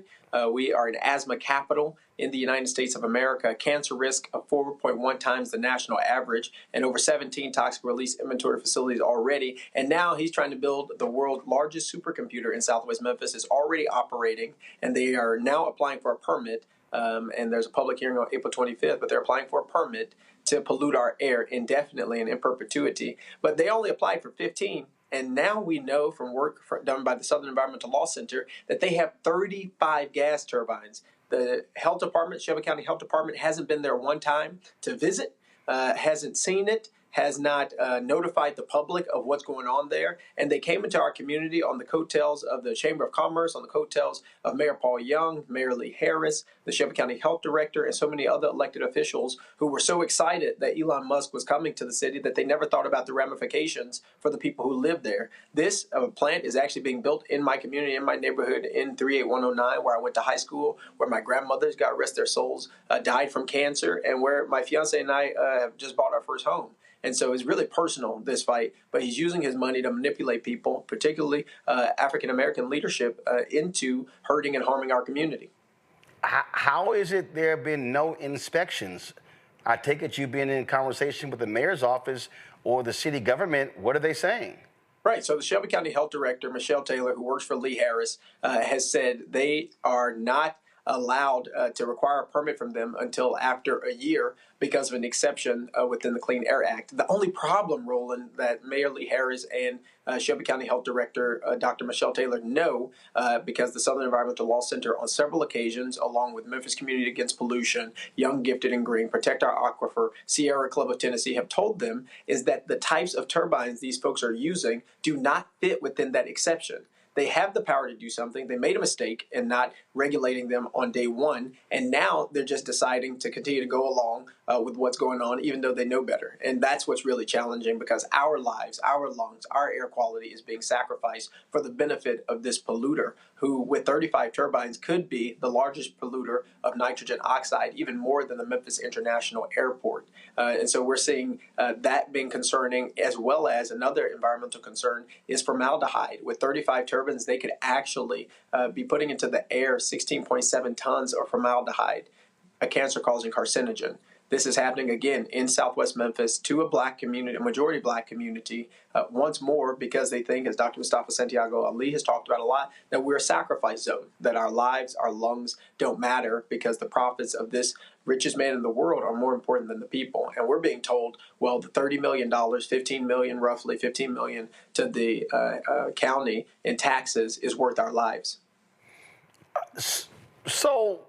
We are an asthma capital in the United States of America, a cancer risk of 4.1 times the national average, and over 17 toxic release inventory facilities already. And now he's trying to build the world's largest supercomputer in Southwest Memphis. It's already operating, and they are now applying for a permit. And there's a public hearing on April 25th, but they're applying for a permit to pollute our air indefinitely and in perpetuity. But they only applied for 15. And now we know from work done by the Southern Environmental Law Center that they have 35 gas turbines. The health department, Shelby County Health Department, hasn't been there one time to visit, hasn't seen it, has not notified the public of what's going on there. And they came into our community on the coattails of the Chamber of Commerce, on the coattails of Mayor Paul Young, Mayor Lee Harris, the Shelby County Health Director, and so many other elected officials who were so excited that Elon Musk was coming to the city that they never thought about the ramifications for the people who live there. This plant is actually being built in my community, in my neighborhood, in 38109, where I went to high school, where my grandmothers, God rest their souls, died from cancer, and where my fiance and I have just bought our first home. And so it's really personal, this fight, but he's using his money to manipulate people, particularly African-American leadership, into hurting and harming our community. How is it there have been no inspections? I take it you've been in conversation with the mayor's office or the city government. What are they saying? Right. So the Shelby County Health Director, Michelle Taylor, who works for Lee Harris, has said they are not allowed to require a permit from them until after a year because of an exception within the Clean Air Act. The only problem, Roland, that Mayor Lee Harris and Shelby County Health Director Dr. Michelle Taylor know, because the Southern Environmental Law Center on several occasions, along with Memphis Community Against Pollution, Young, Gifted, and Green, Protect Our Aquifer, Sierra Club of Tennessee, have told them is that the types of turbines these folks are using do not fit within that exception. They have the power to do something. They made a mistake in not regulating them on day one, and now they're just deciding to continue to go along with what's going on, even though they know better. And that's what's really challenging, because our lives, our lungs, our air quality is being sacrificed for the benefit of this polluter, who with 35 turbines could be the largest polluter of nitrogen oxide, even more than the Memphis International Airport. And so we're seeing that being concerning, as well as another environmental concern is formaldehyde. With 35 turbines, they could actually be putting into the air 16.7 tons of formaldehyde, a cancer-causing carcinogen. This is happening again in Southwest Memphis to a black community, a majority black community, once more, because they think, as Dr. Mustafa Santiago Ali has talked about a lot, that we're a sacrifice zone, that our lives, our lungs don't matter because the profits of this richest man in the world are more important than the people. And we're being told, well, the $30 million, $15 million, roughly $15 million to the county in taxes is worth our lives. So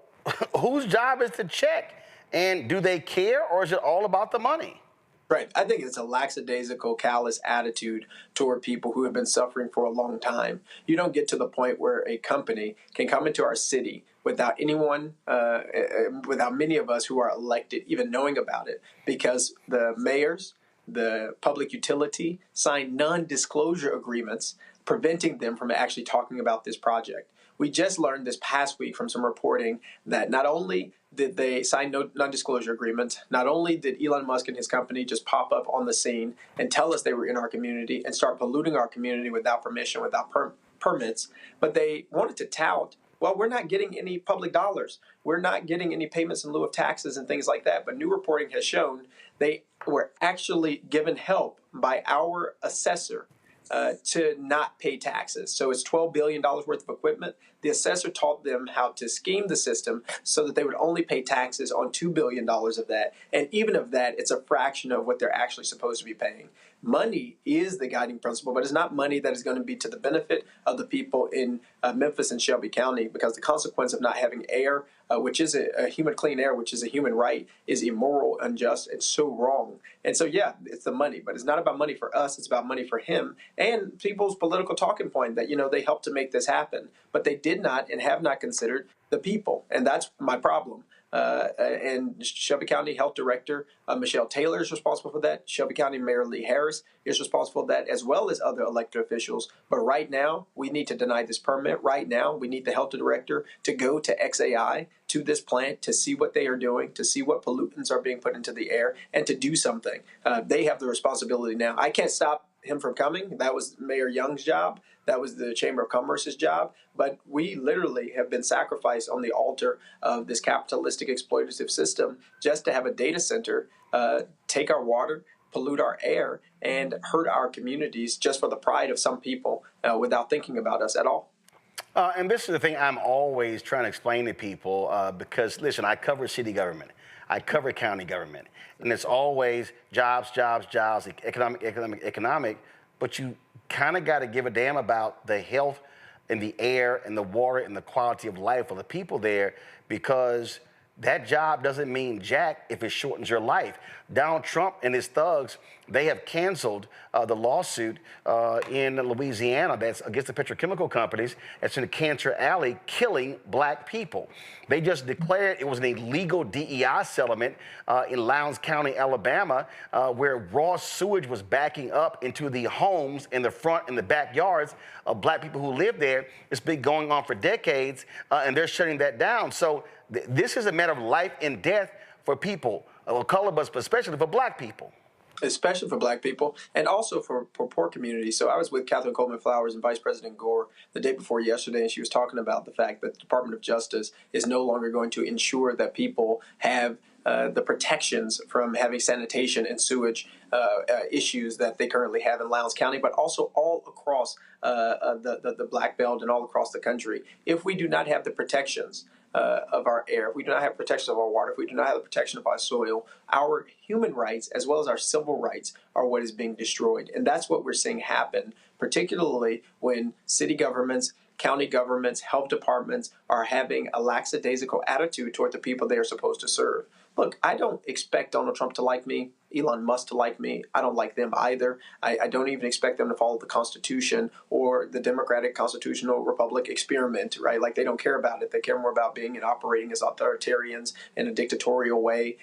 whose job is to check? And do they care, or is it all about the money? Right. I think it's a lackadaisical, callous attitude toward people who have been suffering for a long time. You don't get to the point where a company can come into our city without anyone, without many of us who are elected even knowing about it, because the mayors, the public utility signed non-disclosure agreements preventing them from actually talking about this project. We just learned this past week from some reporting that not only did they sign non-disclosure agreements, not only did Elon Musk and his company just pop up on the scene and tell us they were in our community and start polluting our community without permission, without permits, but they wanted to tout, well, we're not getting any public dollars. We're not getting any payments in lieu of taxes and things like that. But new reporting has shown they were actually given help by our assessor to not pay taxes. So it's $12 billion worth of equipment. The assessor taught them how to scheme the system so that they would only pay taxes on $2 billion of that. And even of that, it's a fraction of what they're actually supposed to be paying. Money is the guiding principle, but it's not money that is going to be to the benefit of the people in Memphis and Shelby County, because the consequence of not having air, which is a human clean air, which is a human right, is immoral, unjust, and so wrong. And so, yeah, it's the money, but it's not about money for us. It's about money for him and people's political talking point that, they helped to make this happen. But they did not and have not considered the people. And that's my problem. And Shelby County Health Director Michelle Taylor is responsible for that. Shelby County Mayor Lee Harris is responsible for that, as well as other elected officials. But right now, we need to deny this permit. Right now, we need the health director to go to XAI, to this plant, to see what they are doing, to see what pollutants are being put into the air, and to do something. They have the responsibility now. I can't stop him from coming. That was Mayor Young's job. That was the Chamber of Commerce's job. But we literally have been sacrificed on the altar of this capitalistic exploitative system just to have a data center take our water, pollute our air, and hurt our communities just for the pride of some people without thinking about us at all. And this is the thing I'm always trying to explain to people because, listen, I cover city government. I cover county government. And it's always jobs, economic, but you kind of got to give a damn about the health and the air and the water and the quality of life of the people there, because that job doesn't mean jack if it shortens your life. Donald Trump and his thugs, they have canceled the lawsuit in Louisiana that's against the petrochemical companies. It's in Cancer Alley, killing black people. They just declared it was an illegal DEI settlement in Lowndes County, Alabama, where raw sewage was backing up into the homes in the front and the backyards of black people who live there. It's been going on for decades, and they're shutting that down. So this is a matter of life and death for people of color, but especially for black people. Especially for black people and also for poor communities. So I was with Catherine Coleman Flowers and Vice President Gore the day before yesterday, and she was talking about the fact that the Department of Justice is no longer going to ensure that people have the protections from having sanitation and sewage issues that they currently have in Lowndes County, but also all across the Black Belt and all across the country. If we do not have the protections of our air, if we do not have protection of our water, if we do not have the protection of our soil, our human rights as well as our civil rights are what is being destroyed. And that's what we're seeing happen, particularly when city governments, county governments, health departments are having a lackadaisical attitude toward the people they are supposed to serve. Look, I don't expect Donald Trump to like me, Elon Musk to like me. I don't like them either. I don't even expect them to follow the Constitution or the democratic constitutional republic experiment, right? Like, they don't care about it. They care more about being and operating as authoritarians in a dictatorial way,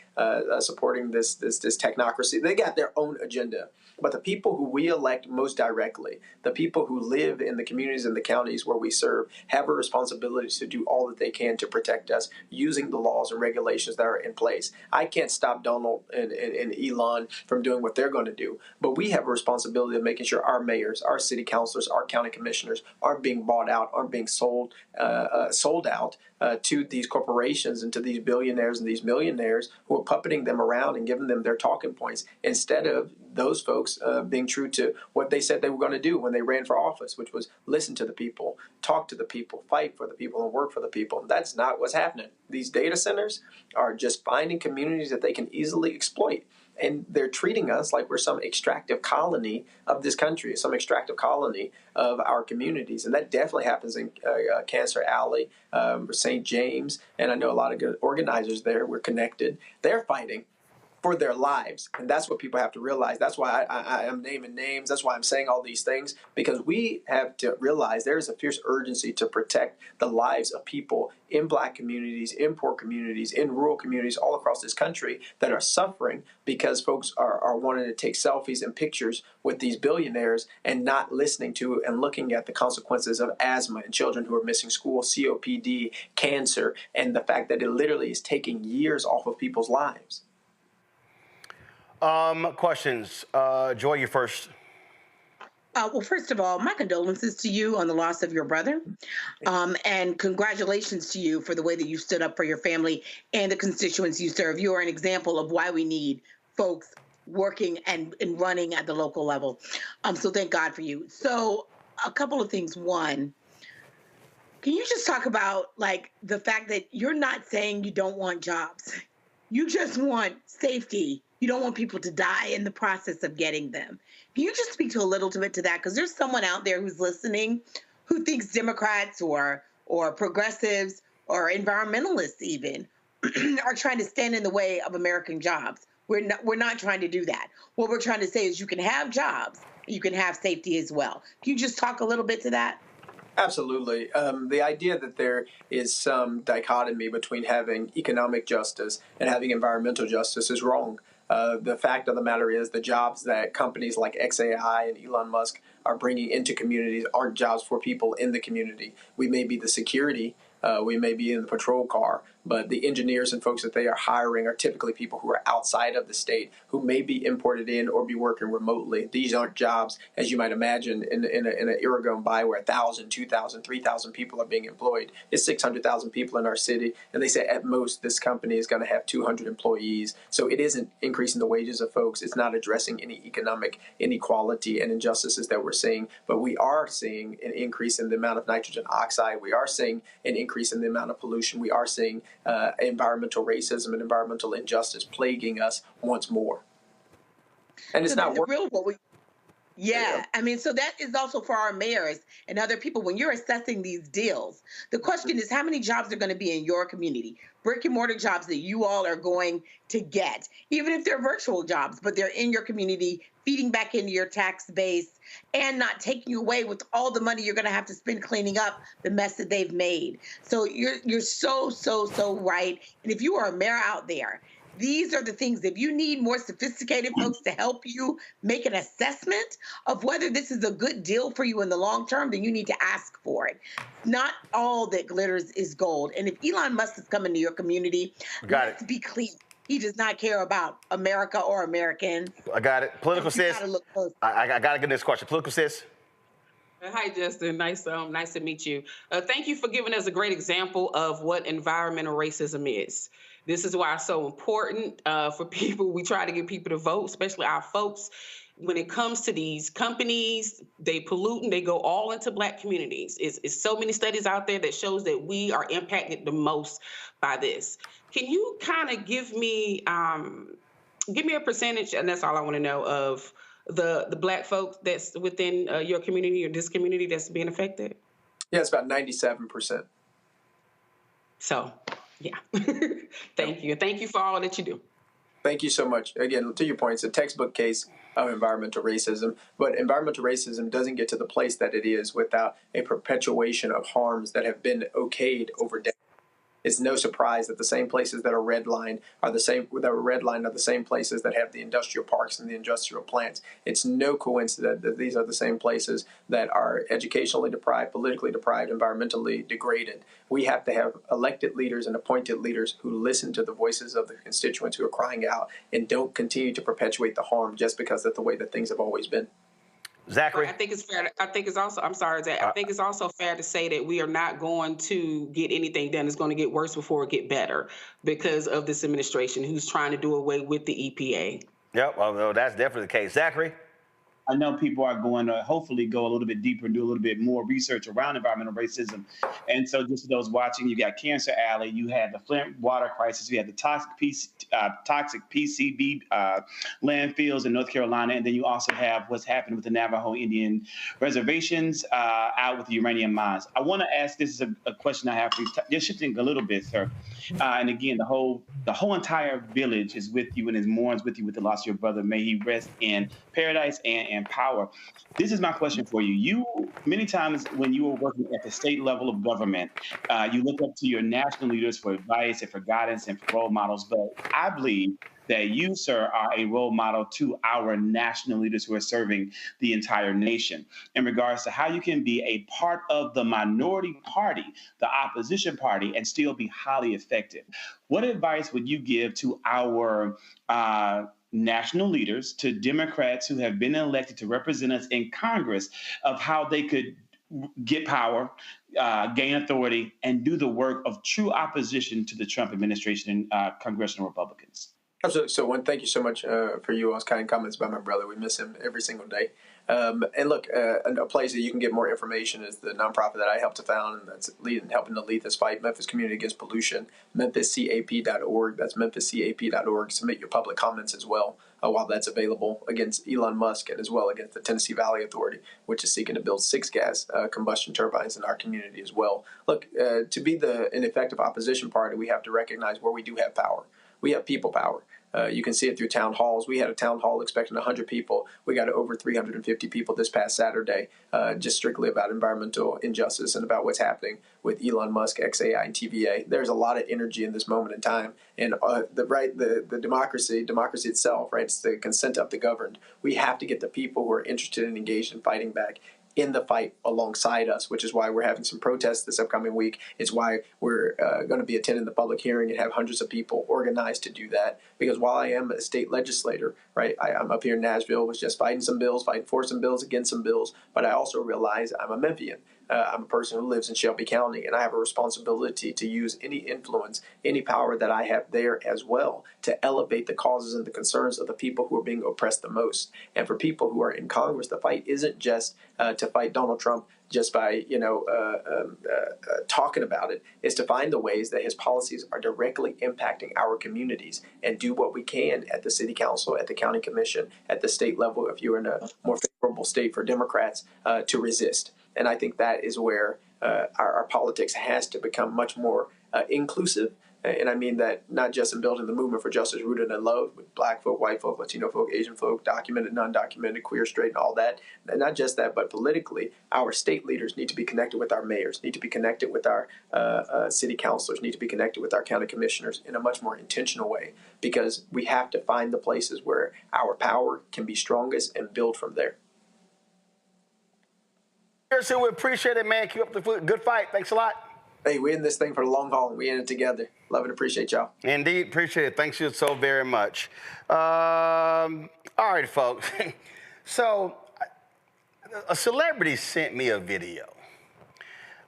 supporting this technocracy. They got their own agenda. But the people who we elect most directly, the people who live in the communities and the counties where we serve, have a responsibility to do all that they can to protect us using the laws and regulations that are in place. I can't stop Donald and Elon from doing what they're going to do, but we have a responsibility of making sure our mayors, our city councilors, our county commissioners aren't being bought out, aren't being sold out to these corporations and to these billionaires and these millionaires who are puppeting them around and giving them their talking points instead of those folks being true to what they said they were going to do when they ran for office, which was listen to the people, talk to the people, fight for the people, and work for the people. And that's not what's happening. These data centers are just finding communities that they can easily exploit. And they're treating us like we're some extractive colony of this country, some extractive colony of our communities. And that definitely happens in Cancer Alley, St. James. And I know a lot of good organizers there. We're connected. They're fighting for their lives. And that's what people have to realize. That's why I am naming names. That's why I'm saying all these things, because we have to realize there is a fierce urgency to protect the lives of people in black communities, in poor communities, in rural communities all across this country that are suffering because folks are wanting to take selfies and pictures with these billionaires and not listening to and looking at the consequences of asthma and children who are missing school, COPD, cancer, and the fact that it literally is taking years off of people's lives. Questions. Joy, you first. Well, first of all, my condolences to you on the loss of your brother. And congratulations to you for the way that you stood up for your family and the constituents you serve. You are an example of why we need folks working and running at the local level. So thank God for you. So a couple of things. One, can you just talk about like the fact that you're not saying you don't want jobs? You just want safety. You don't want people to die in the process of getting them. Can you just speak to a little bit to that? Because there's someone out there who's listening who thinks Democrats or progressives or environmentalists even are trying to stand in the way of American jobs. We're not trying to do that. What we're trying to say is you can have jobs, you can have safety as well. Can you just talk a little bit to that? Absolutely. The idea that there is some dichotomy between having economic justice and having environmental justice is wrong. The fact of the matter is the jobs that companies like XAI and Elon Musk are bringing into communities aren't jobs for people in the community. We may be the security, we may be in the patrol car, but the engineers and folks that they are hiring are typically people who are outside of the state, who may be imported in or be working remotely. These aren't jobs, as you might imagine, in an era gone by where 1,000, 2,000, 3,000 people are being employed. It's 600,000 people in our city, and they say at most this company is going to have 200 employees. So it isn't increasing the wages of folks. It's not addressing any economic inequality and injustices that we're seeing, but we are seeing an increase in the amount of nitrogen oxide. We are seeing an increase in the amount of pollution. We are seeing environmental racism and environmental injustice plaguing us once more. And it's not working. Yeah, I mean, so that is also for our mayors and other people. When you're assessing these deals, the question is how many jobs are going to be in your community? Brick and mortar jobs that you all are going to get, even if they're virtual jobs, but they're in your community, feeding back into your tax base and not taking away with all the money you're going to have to spend cleaning up the mess that they've made. So you're so right. And if you are a mayor out there, these are the things. If you need more sophisticated folks to help you make an assessment of whether this is a good deal for you in the long term, then you need to ask for it. Not all that glitters is gold. And if Elon Musk is coming to your community, let's be clear. He does not care about America or Americans. I got it. Political sis. I got to get this question. Political sis. Hi, Justin. Nice to meet you. Thank you for giving us a great example of what environmental racism is. This is why it's so important for people. We try to get people to vote, especially our folks. When it comes to these companies, they pollute and they go all into Black communities. It's so many studies out there that shows that we are impacted the most by this. Can you kind of give me a percentage, and that's all I want to know, of the Black folks that's within your community or this community that's being affected? Yeah, it's about 97%. So, yeah. Thank you. Thank you for all that you do. Thank you so much. Again, to your point, it's a textbook case of environmental racism, but environmental racism doesn't get to the place that it is without a perpetuation of harms that have been okayed over decades. It's no surprise that the same places that are redlined are the same places that have the industrial parks and the industrial plants. It's no coincidence that these are the same places that are educationally deprived, politically deprived, environmentally degraded. We have to have elected leaders and appointed leaders who listen to the voices of the constituents who are crying out and don't continue to perpetuate the harm just because that's the way that things have always been. Zachary? I think it's fair. I think it's also fair to say that we are not going to get anything done. It's going to get worse before it get better because of this administration who's trying to do away with the EPA. Yep, well, that's definitely the case. Zachary? I know people are going to hopefully go a little bit deeper and do a little bit more research around environmental racism. And so just for those watching, you got Cancer Alley, you had the Flint water crisis, you had the toxic PCB landfills in North Carolina, and then you also have what's happened with the Navajo Indian reservations out with the uranium mines. I want to ask, this is a question I have for you, just shifting a little bit, sir. And again, the whole entire village is with you and is mourns with you with the loss of your brother. May he rest in paradise and power. This is my question for you. You, many times when you were working at the state level of government, you look up to your national leaders for advice and for guidance and for role models. But I believe that you, sir, are a role model to our national leaders who are serving the entire nation in regards to how you can be a part of the minority party, the opposition party, and still be highly effective. What advice would you give to our national leaders, to Democrats who have been elected to represent us in Congress, of how they could get power, gain authority, and do the work of true opposition to the Trump administration and congressional Republicans? Absolutely. So, thank you so much for you all's kind comments about my brother. We miss him every single day. And look, a place that you can get more information is the nonprofit that I helped to found, and that's helping to lead this fight, Memphis Community Against Pollution, memphiscap.org. That's memphiscap.org. Submit your public comments as well while that's available against Elon Musk and as well against the Tennessee Valley Authority, which is seeking to build 6 gas combustion turbines in our community as well. Look, to be an effective opposition party, we have to recognize where we do have power. We have people power. You can see it through town halls. We had a town hall expecting 100 people. We got over 350 people this past Saturday, just strictly about environmental injustice and about what's happening with Elon Musk, XAI, and TVA. There's a lot of energy in this moment in time. And the democracy itself, right? It's the consent of the governed. We have to get the people who are interested and engaged in fighting back in the fight alongside us, which is why we're having some protests this upcoming week. It's why we're going to be attending the public hearing and have hundreds of people organized to do that. Because while I am a state legislator, right, I'm up here in Nashville, was just fighting for some bills, against some bills, but I also realize I'm a Memphian. I'm a person who lives in Shelby County, and I have a responsibility to use any influence, any power that I have there as well to elevate the causes and the concerns of the people who are being oppressed the most. And for people who are in Congress, the fight isn't just to to fight Donald Trump just by talking about it. Is to find the ways that his policies are directly impacting our communities and do what we can at the city council, at the county commission, at the state level, if you're in a more favorable state for Democrats, to resist. And I think that is where our politics has to become much more inclusive. And I mean that not just in building the movement for justice rooted in love with black folk, white folk, Latino folk, Asian folk, documented, non-documented, queer, straight, and all that. And not just that, but politically, our state leaders need to be connected with our mayors, need to be connected with our city councilors, need to be connected with our county commissioners in a much more intentional way, because we have to find the places where our power can be strongest and build from there. Pearson, we appreciate it, man. Keep up the good fight. Thanks a lot. Hey, we're in this thing for the long haul, and we in it together. Love and appreciate y'all. Indeed, appreciate it. Thanks you so very much. All right, folks. So, a celebrity sent me a video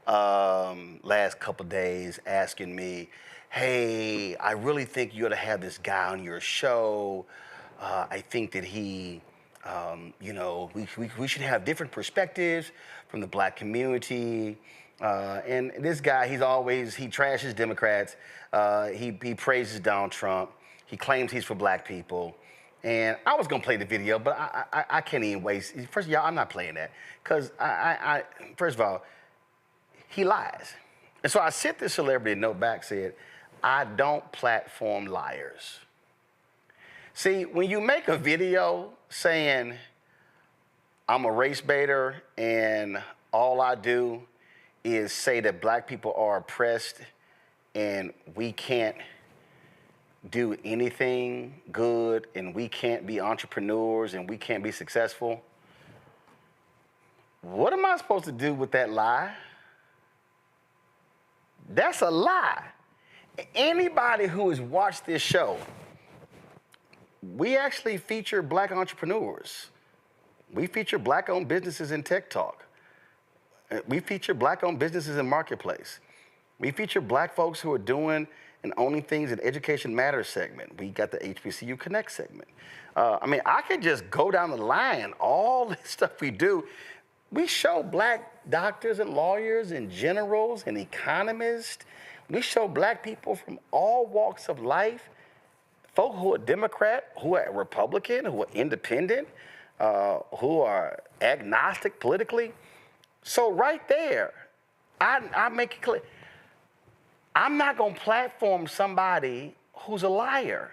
last couple of days asking me, hey, I really think you ought to have this guy on your show. I think that he, we should have different perspectives from the black community. And this guy, he trashes Democrats. He praises Donald Trump. He claims he's for black people. And I was going to play the video, but I can't even waste. First of all, I'm not playing that because first of all, he lies. And so I sent this celebrity a note back, said, I don't platform liars. See, when you make a video saying I'm a race baiter and all I do is say that black people are oppressed and we can't do anything good and we can't be entrepreneurs and we can't be successful, what am I supposed to do with that lie? That's a lie. Anybody who has watched this show, we actually feature black entrepreneurs. We feature black-owned businesses in Tech Talk. We feature black-owned businesses in Marketplace. We feature black folks who are doing and owning things in Education Matters segment. We got the HBCU Connect segment. I could just go down the line, all the stuff we do. We show black doctors and lawyers and generals and economists. We show black people from all walks of life, folk who are Democrat, who are Republican, who are independent, who are agnostic politically. So right there, I make it clear, I'm not going to platform somebody who's a liar.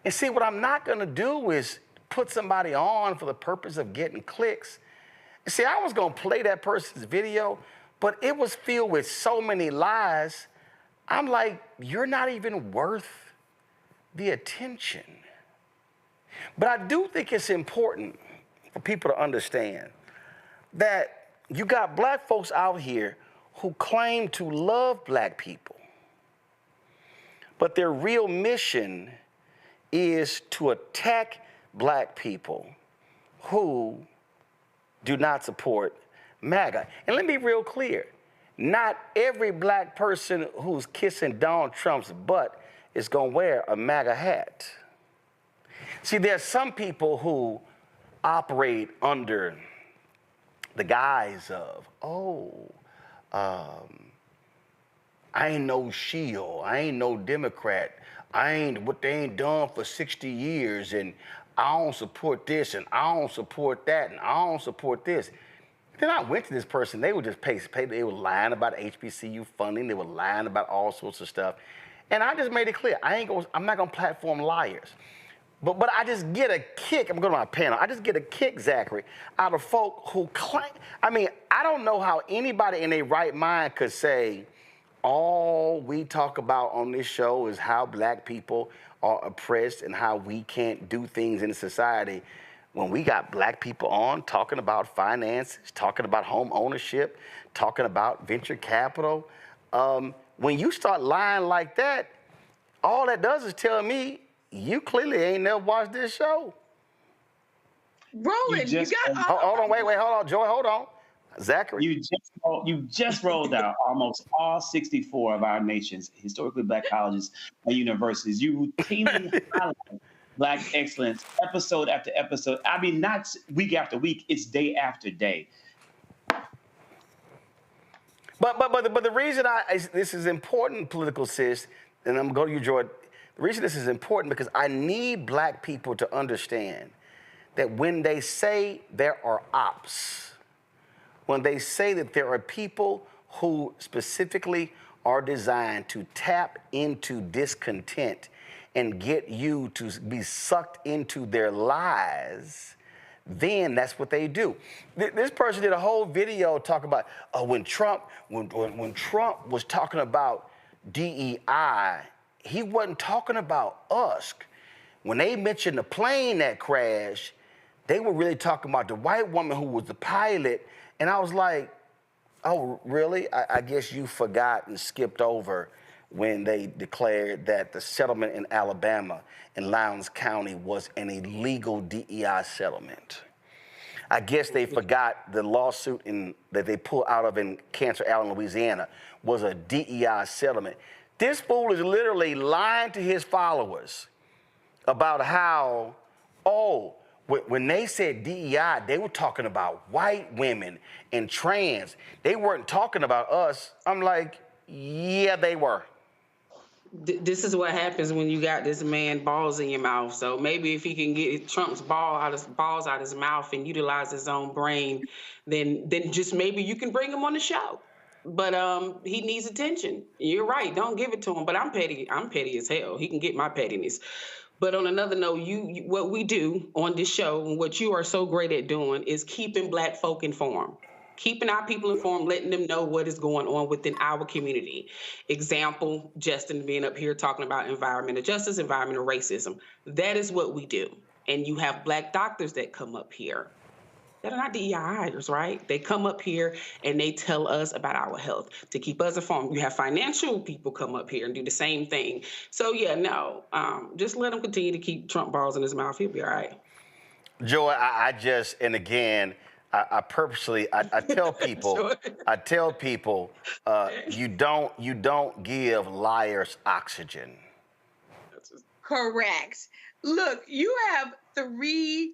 And see, what I'm not going to do is put somebody on for the purpose of getting clicks. See, I was going to play that person's video, but it was filled with so many lies. I'm like, you're not even worth the attention. But I do think it's important for people to understand that you got black folks out here who claim to love black people, but their real mission is to attack black people who do not support MAGA. And let me be real clear, not every black person who's kissing Donald Trump's butt is gonna wear a MAGA hat. See, there's some people who operate under the guise of, I ain't no shield, I ain't no Democrat, I ain't what they ain't done for 60 years, and I don't support this, and I don't support that, and I don't support this. Then I went to this person, they would just pay, they were lying about HBCU funding, they were lying about all sorts of stuff. And I just made it clear, I'm not gonna platform liars. But I just get a kick, I'm going to my panel, I just get a kick, Zachary, out of folk who claim, I don't know how anybody in their right mind could say, all we talk about on this show is how black people are oppressed and how we can't do things in society, when we got black people on talking about finances, talking about home ownership, talking about venture capital. When you start lying like that, all that does is tell me you clearly ain't never watched this show. Roland, you got... Hold on, wait, hold on, Joy, hold on. Zachary. You just rolled out almost all 64 of our nation's historically black colleges and universities. You routinely highlight Black excellence, episode after episode. I mean, not week after week, it's day after day. But the reason this is important, political sis, and I'm going to you, Jordan. The reason this is important because I need black people to understand that when they say there are ops, when they say that there are people who specifically are designed to tap into discontent and get you to be sucked into their lies, then that's what they do. This person did a whole video talking about when Trump was talking about DEI, he wasn't talking about us. When they mentioned the plane that crashed, they were really talking about the white woman who was the pilot. And I was like, oh, really? I guess you forgot and skipped over when they declared that the settlement in Alabama in Lowndes County was an illegal DEI settlement. I guess they forgot the lawsuit that they pulled out of in Cancer Island, Louisiana, was a DEI settlement. This fool is literally lying to his followers about how, when they said DEI, they were talking about white women and trans. They weren't talking about us. I'm like, yeah, they were. This is what happens when you got this man balls in your mouth. So maybe if he can get Trump's balls out his mouth and utilize his own brain, then just maybe you can bring him on the show. But he needs attention. You're right. Don't give it to him. But I'm petty. I'm petty as hell. He can get my pettiness. But on another note, what we do on this show and what you are so great at doing is keeping black folk informed. Keeping our people informed, letting them know what is going on within our community. Example, Justin being up here talking about environmental justice, environmental racism. That is what we do. And you have black doctors that come up here that are not DEIers, right? They come up here and they tell us about our health to keep us informed. You have financial people come up here and do the same thing. So yeah, no, just let him continue to keep Trump balls in his mouth. He'll be all right. Joy, I purposely tell people, sure. I tell people, you don't give liars oxygen. Correct. Look, you have 3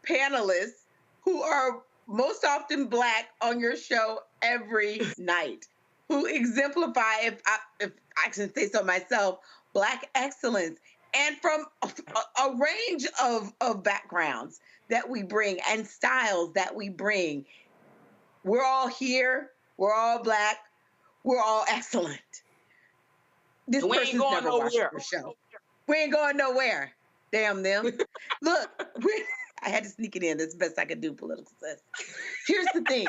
panelists who are most often black on your show every night, who exemplify, if I can say so myself, black excellence, and from a range of backgrounds that we bring and styles that we bring. We're all here. We're all black. We're all excellent. This person's never watched the show. We ain't going nowhere. Damn them. Look, I had to sneak it in. That's the best I could do, political sis. Here's the thing.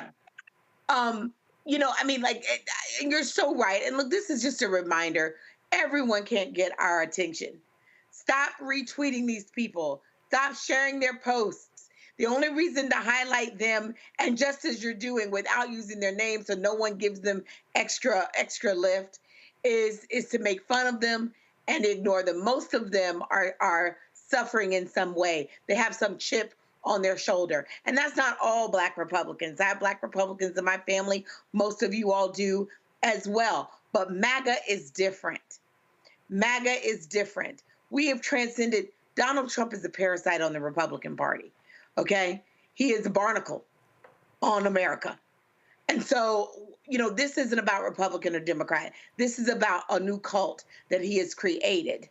You're so right. And look, this is just a reminder. Everyone can't get our attention. Stop retweeting these people. Stop sharing their posts. The only reason to highlight them, and just as you're doing without using their name so no one gives them extra lift, is to make fun of them and ignore them. Most of them are suffering in some way. They have some chip on their shoulder. And that's not all black Republicans. I have black Republicans in my family. Most of you all do as well. But MAGA is different. MAGA is different. We have transcended. Donald Trump is a parasite on the Republican Party. Okay? He is a barnacle on America. And so, this isn't about Republican or Democrat. This is about a new cult that he has created.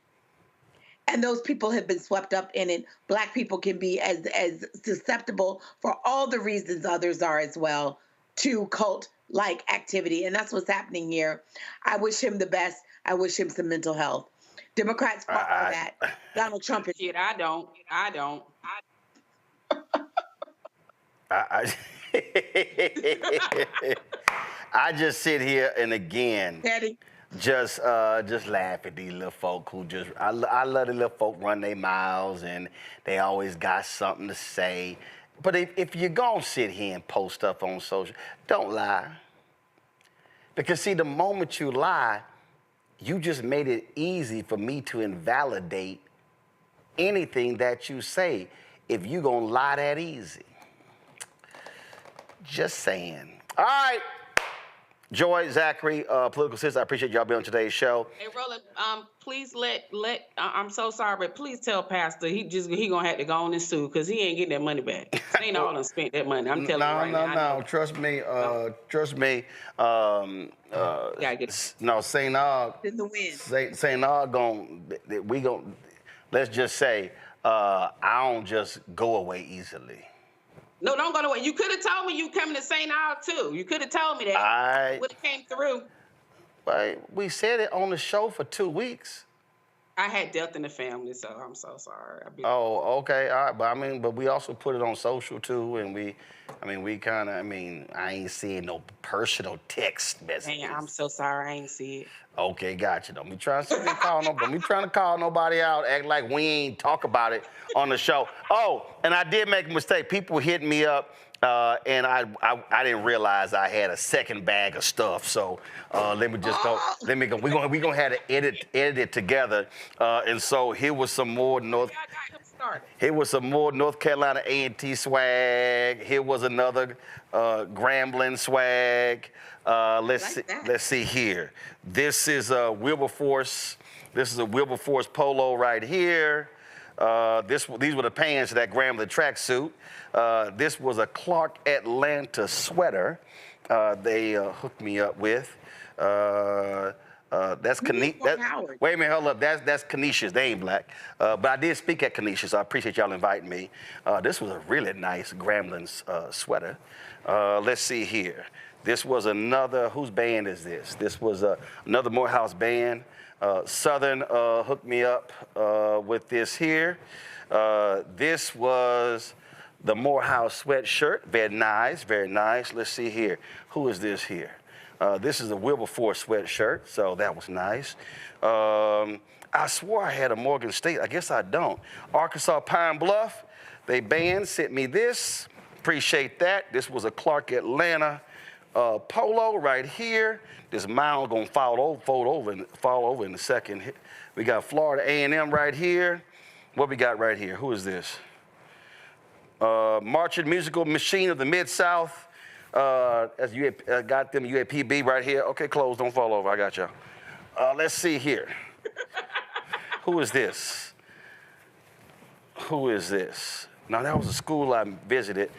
And those people have been swept up in it. Black people can be as susceptible for all the reasons others are as well to cult-like activity. And that's what's happening here. I wish him the best. I wish him some mental health. Democrats part of that. Donald Trump is... Shit, I don't. I just sit here and again... Daddy. Just laugh at these little folk who I love the little folk run their mouths and they always got something to say. But if you're gonna sit here and post stuff on social, don't lie. Because see, the moment you lie, you just made it easy for me to invalidate anything that you say if you gonna lie that easy. Just saying. All right. Joy, Zachary, political assistant, I appreciate y'all being on today's show. Hey, Roland, please I'm so sorry, but please tell Pastor he gonna have to go on and sue because he ain't getting that money back. Ain't all done spent that money. I'm telling you right now. No, trust me. Trust me. St. Og. In the wind. St. Og let's just say, I don't just go away easily. No, don't go away. You could have told me you coming to St. Og too. You could have told me that. Would have came through. Right. We said it on the show for 2 weeks. I had death in the family, so I'm so sorry. Oh, okay. All right. But we also put it on social too, and I ain't seeing no personal text messages. Man, I'm so sorry. I ain't see it. Okay, gotcha. Don't be trying to call nobody out, act like we ain't talk about it on the show. Oh, and I did make a mistake. People hit me up, and I didn't realize I had a second bag of stuff. So let me just go. Let me go. We gonna have to edit it together. And so here was some more North Carolina A&T swag. Here was another Grambling swag. Let's see here. This is a Wilberforce. This is a Wilberforce polo right here. These were the pants of that Grambling tracksuit. This was a Clark Atlanta sweater they hooked me up with. That's Kanisha. Wait a minute, hold up. That's Kanisha's. They ain't black. But I did speak at Kanisha, so I appreciate y'all inviting me. This was a really nice Grambling sweater. Let's see here. This was another, whose band is this? This was another Morehouse band. Southern hooked me up with this here. This was the Morehouse sweatshirt. Very nice, very nice. Let's see here. Who is this here? This is a Wilberforce sweatshirt, so that was nice. I swore I had a Morgan State. I guess I don't. Arkansas Pine Bluff, they band sent me this. Appreciate that. This was a Clark Atlanta polo right here. This mound gonna fall over in a second. We got Florida A&M right here. What we got right here? Who is this? Marching Musical Machine of the Mid-South. As you got them UAPB right here. Okay, clothes don't fall over. I got y'all. Let's see here. Who is this? Who is this? Now that was a school I visited.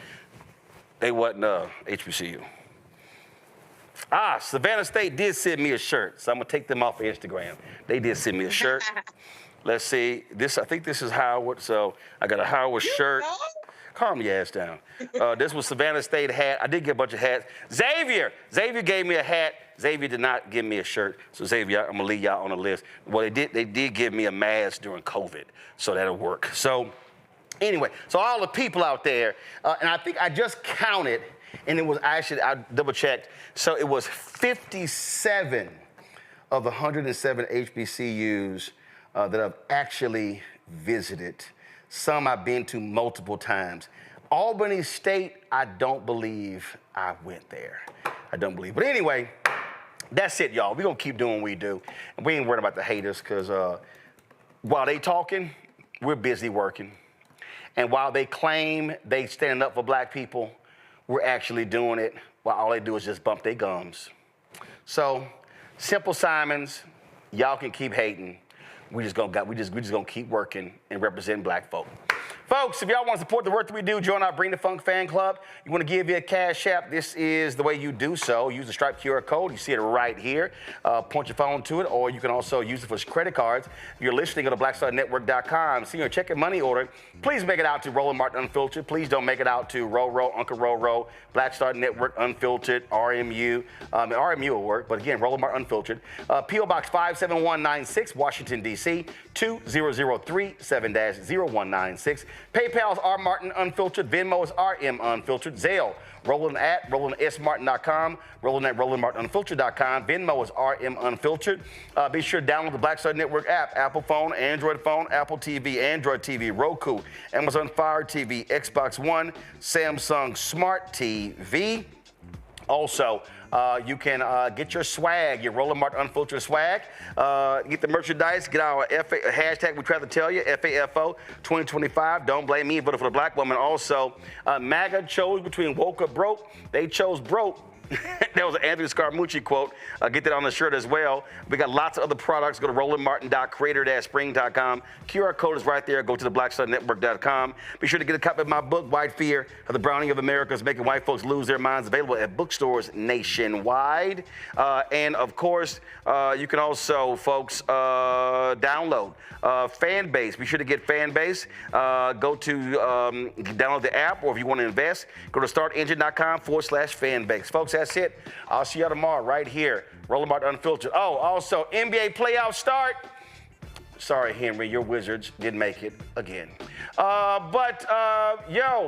They wasn't HBCU. Savannah State did send me a shirt, so I'm gonna take them off of Instagram. They did send me a shirt. Let's see. I think this is Howard. So I got a Howard shirt. Calm your ass down. This was Savannah State hat. I did get a bunch of hats. Xavier gave me a hat. Xavier did not give me a shirt. So Xavier, I'm gonna leave y'all on the list. Well, they did give me a mask during COVID, so that'll work. So anyway, so all the people out there, and I think I just counted, and it was actually, I double checked, so it was 57 of the 107 HBCUs that I've actually visited. Some I've been to multiple times. Albany State, I don't believe I went there. I don't believe. But anyway, that's it, y'all. We're going to keep doing what we do. And we ain't worried about the haters because while they talking, we're busy working. And while they claim they stand up for black people, we're actually doing it while all they do is just bump their gums. So, Simple Simons, y'all can keep hating. We just gonna keep working and representing black folk. Folks, if y'all want to support the work that we do, join our Bring the Funk fan club. You want to give you a cash app, this is the way you do so. Use the Stripe QR code. You see it right here. Point your phone to it, or you can also use it for credit cards. If you're listening, go to blackstarnetwork.com. See your check and money order. Please make it out to Roland Martin Unfiltered. Please don't make it out to Roro, Uncle Roro, Black Star Network Unfiltered, RMU. RMU will work, but again, Roland Martin Unfiltered. P.O. Box 57196, Washington, D.C., 2003 7-0196. PayPal is R Martin Unfiltered. Venmo is RM Unfiltered. Zelle, Roland at RolandSMartin.com. Roland at RolandMartinUnfiltered.com. Venmo is RM Unfiltered. Be sure to download the Black Star Network app. Apple phone, Android phone, Apple TV, Android TV, Roku, Amazon Fire TV, Xbox One, Samsung Smart TV. Also, you can get your swag, your Roland Martin Unfiltered swag. Get the merchandise, get our hashtag we try to tell you, FAFO 2025. Don't blame me, voted for the black woman. Also, MAGA chose between woke or broke. They chose broke. That was an Anthony Scaramucci quote. Get that on the shirt as well. We got lots of other products. Go to rolandmartin.creator-spring.com. QR code is right there. Go to the blackstarnetwork.com. Be sure to get a copy of my book, White Fear, of the Browning of America is Making White Folks Lose Their Minds, available at bookstores nationwide. And, of course, you can also, folks, download Fanbase. Be sure to get Fanbase. Go to download the app, or if you want to invest, go to startengine.com/Fanbase. Folks, that's it. I'll see y'all tomorrow right here. Roland Martin Unfiltered. Oh, also, NBA playoffs start. Sorry, Henry, your Wizards didn't make it again. But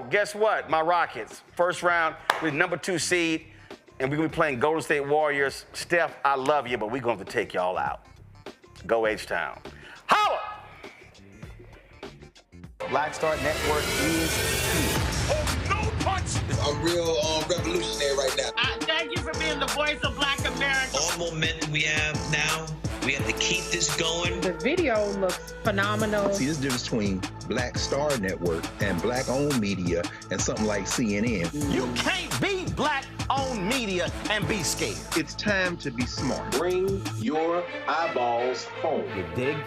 guess what? My Rockets, first round, with #2 seed, and we're going to be playing Golden State Warriors. Steph, I love you, but we're going to take y'all out. Go H-Town. Holla! Black Star Network is here. I'm real revolutionary right now. Thank you for being the voice of Black America. All momentum we have now, we have to keep this going. The video looks phenomenal. See, this difference between Black Star Network and black-owned media and something like CNN. You can't be black-owned media and be scared. It's time to be smart. Bring your eyeballs home. You dig?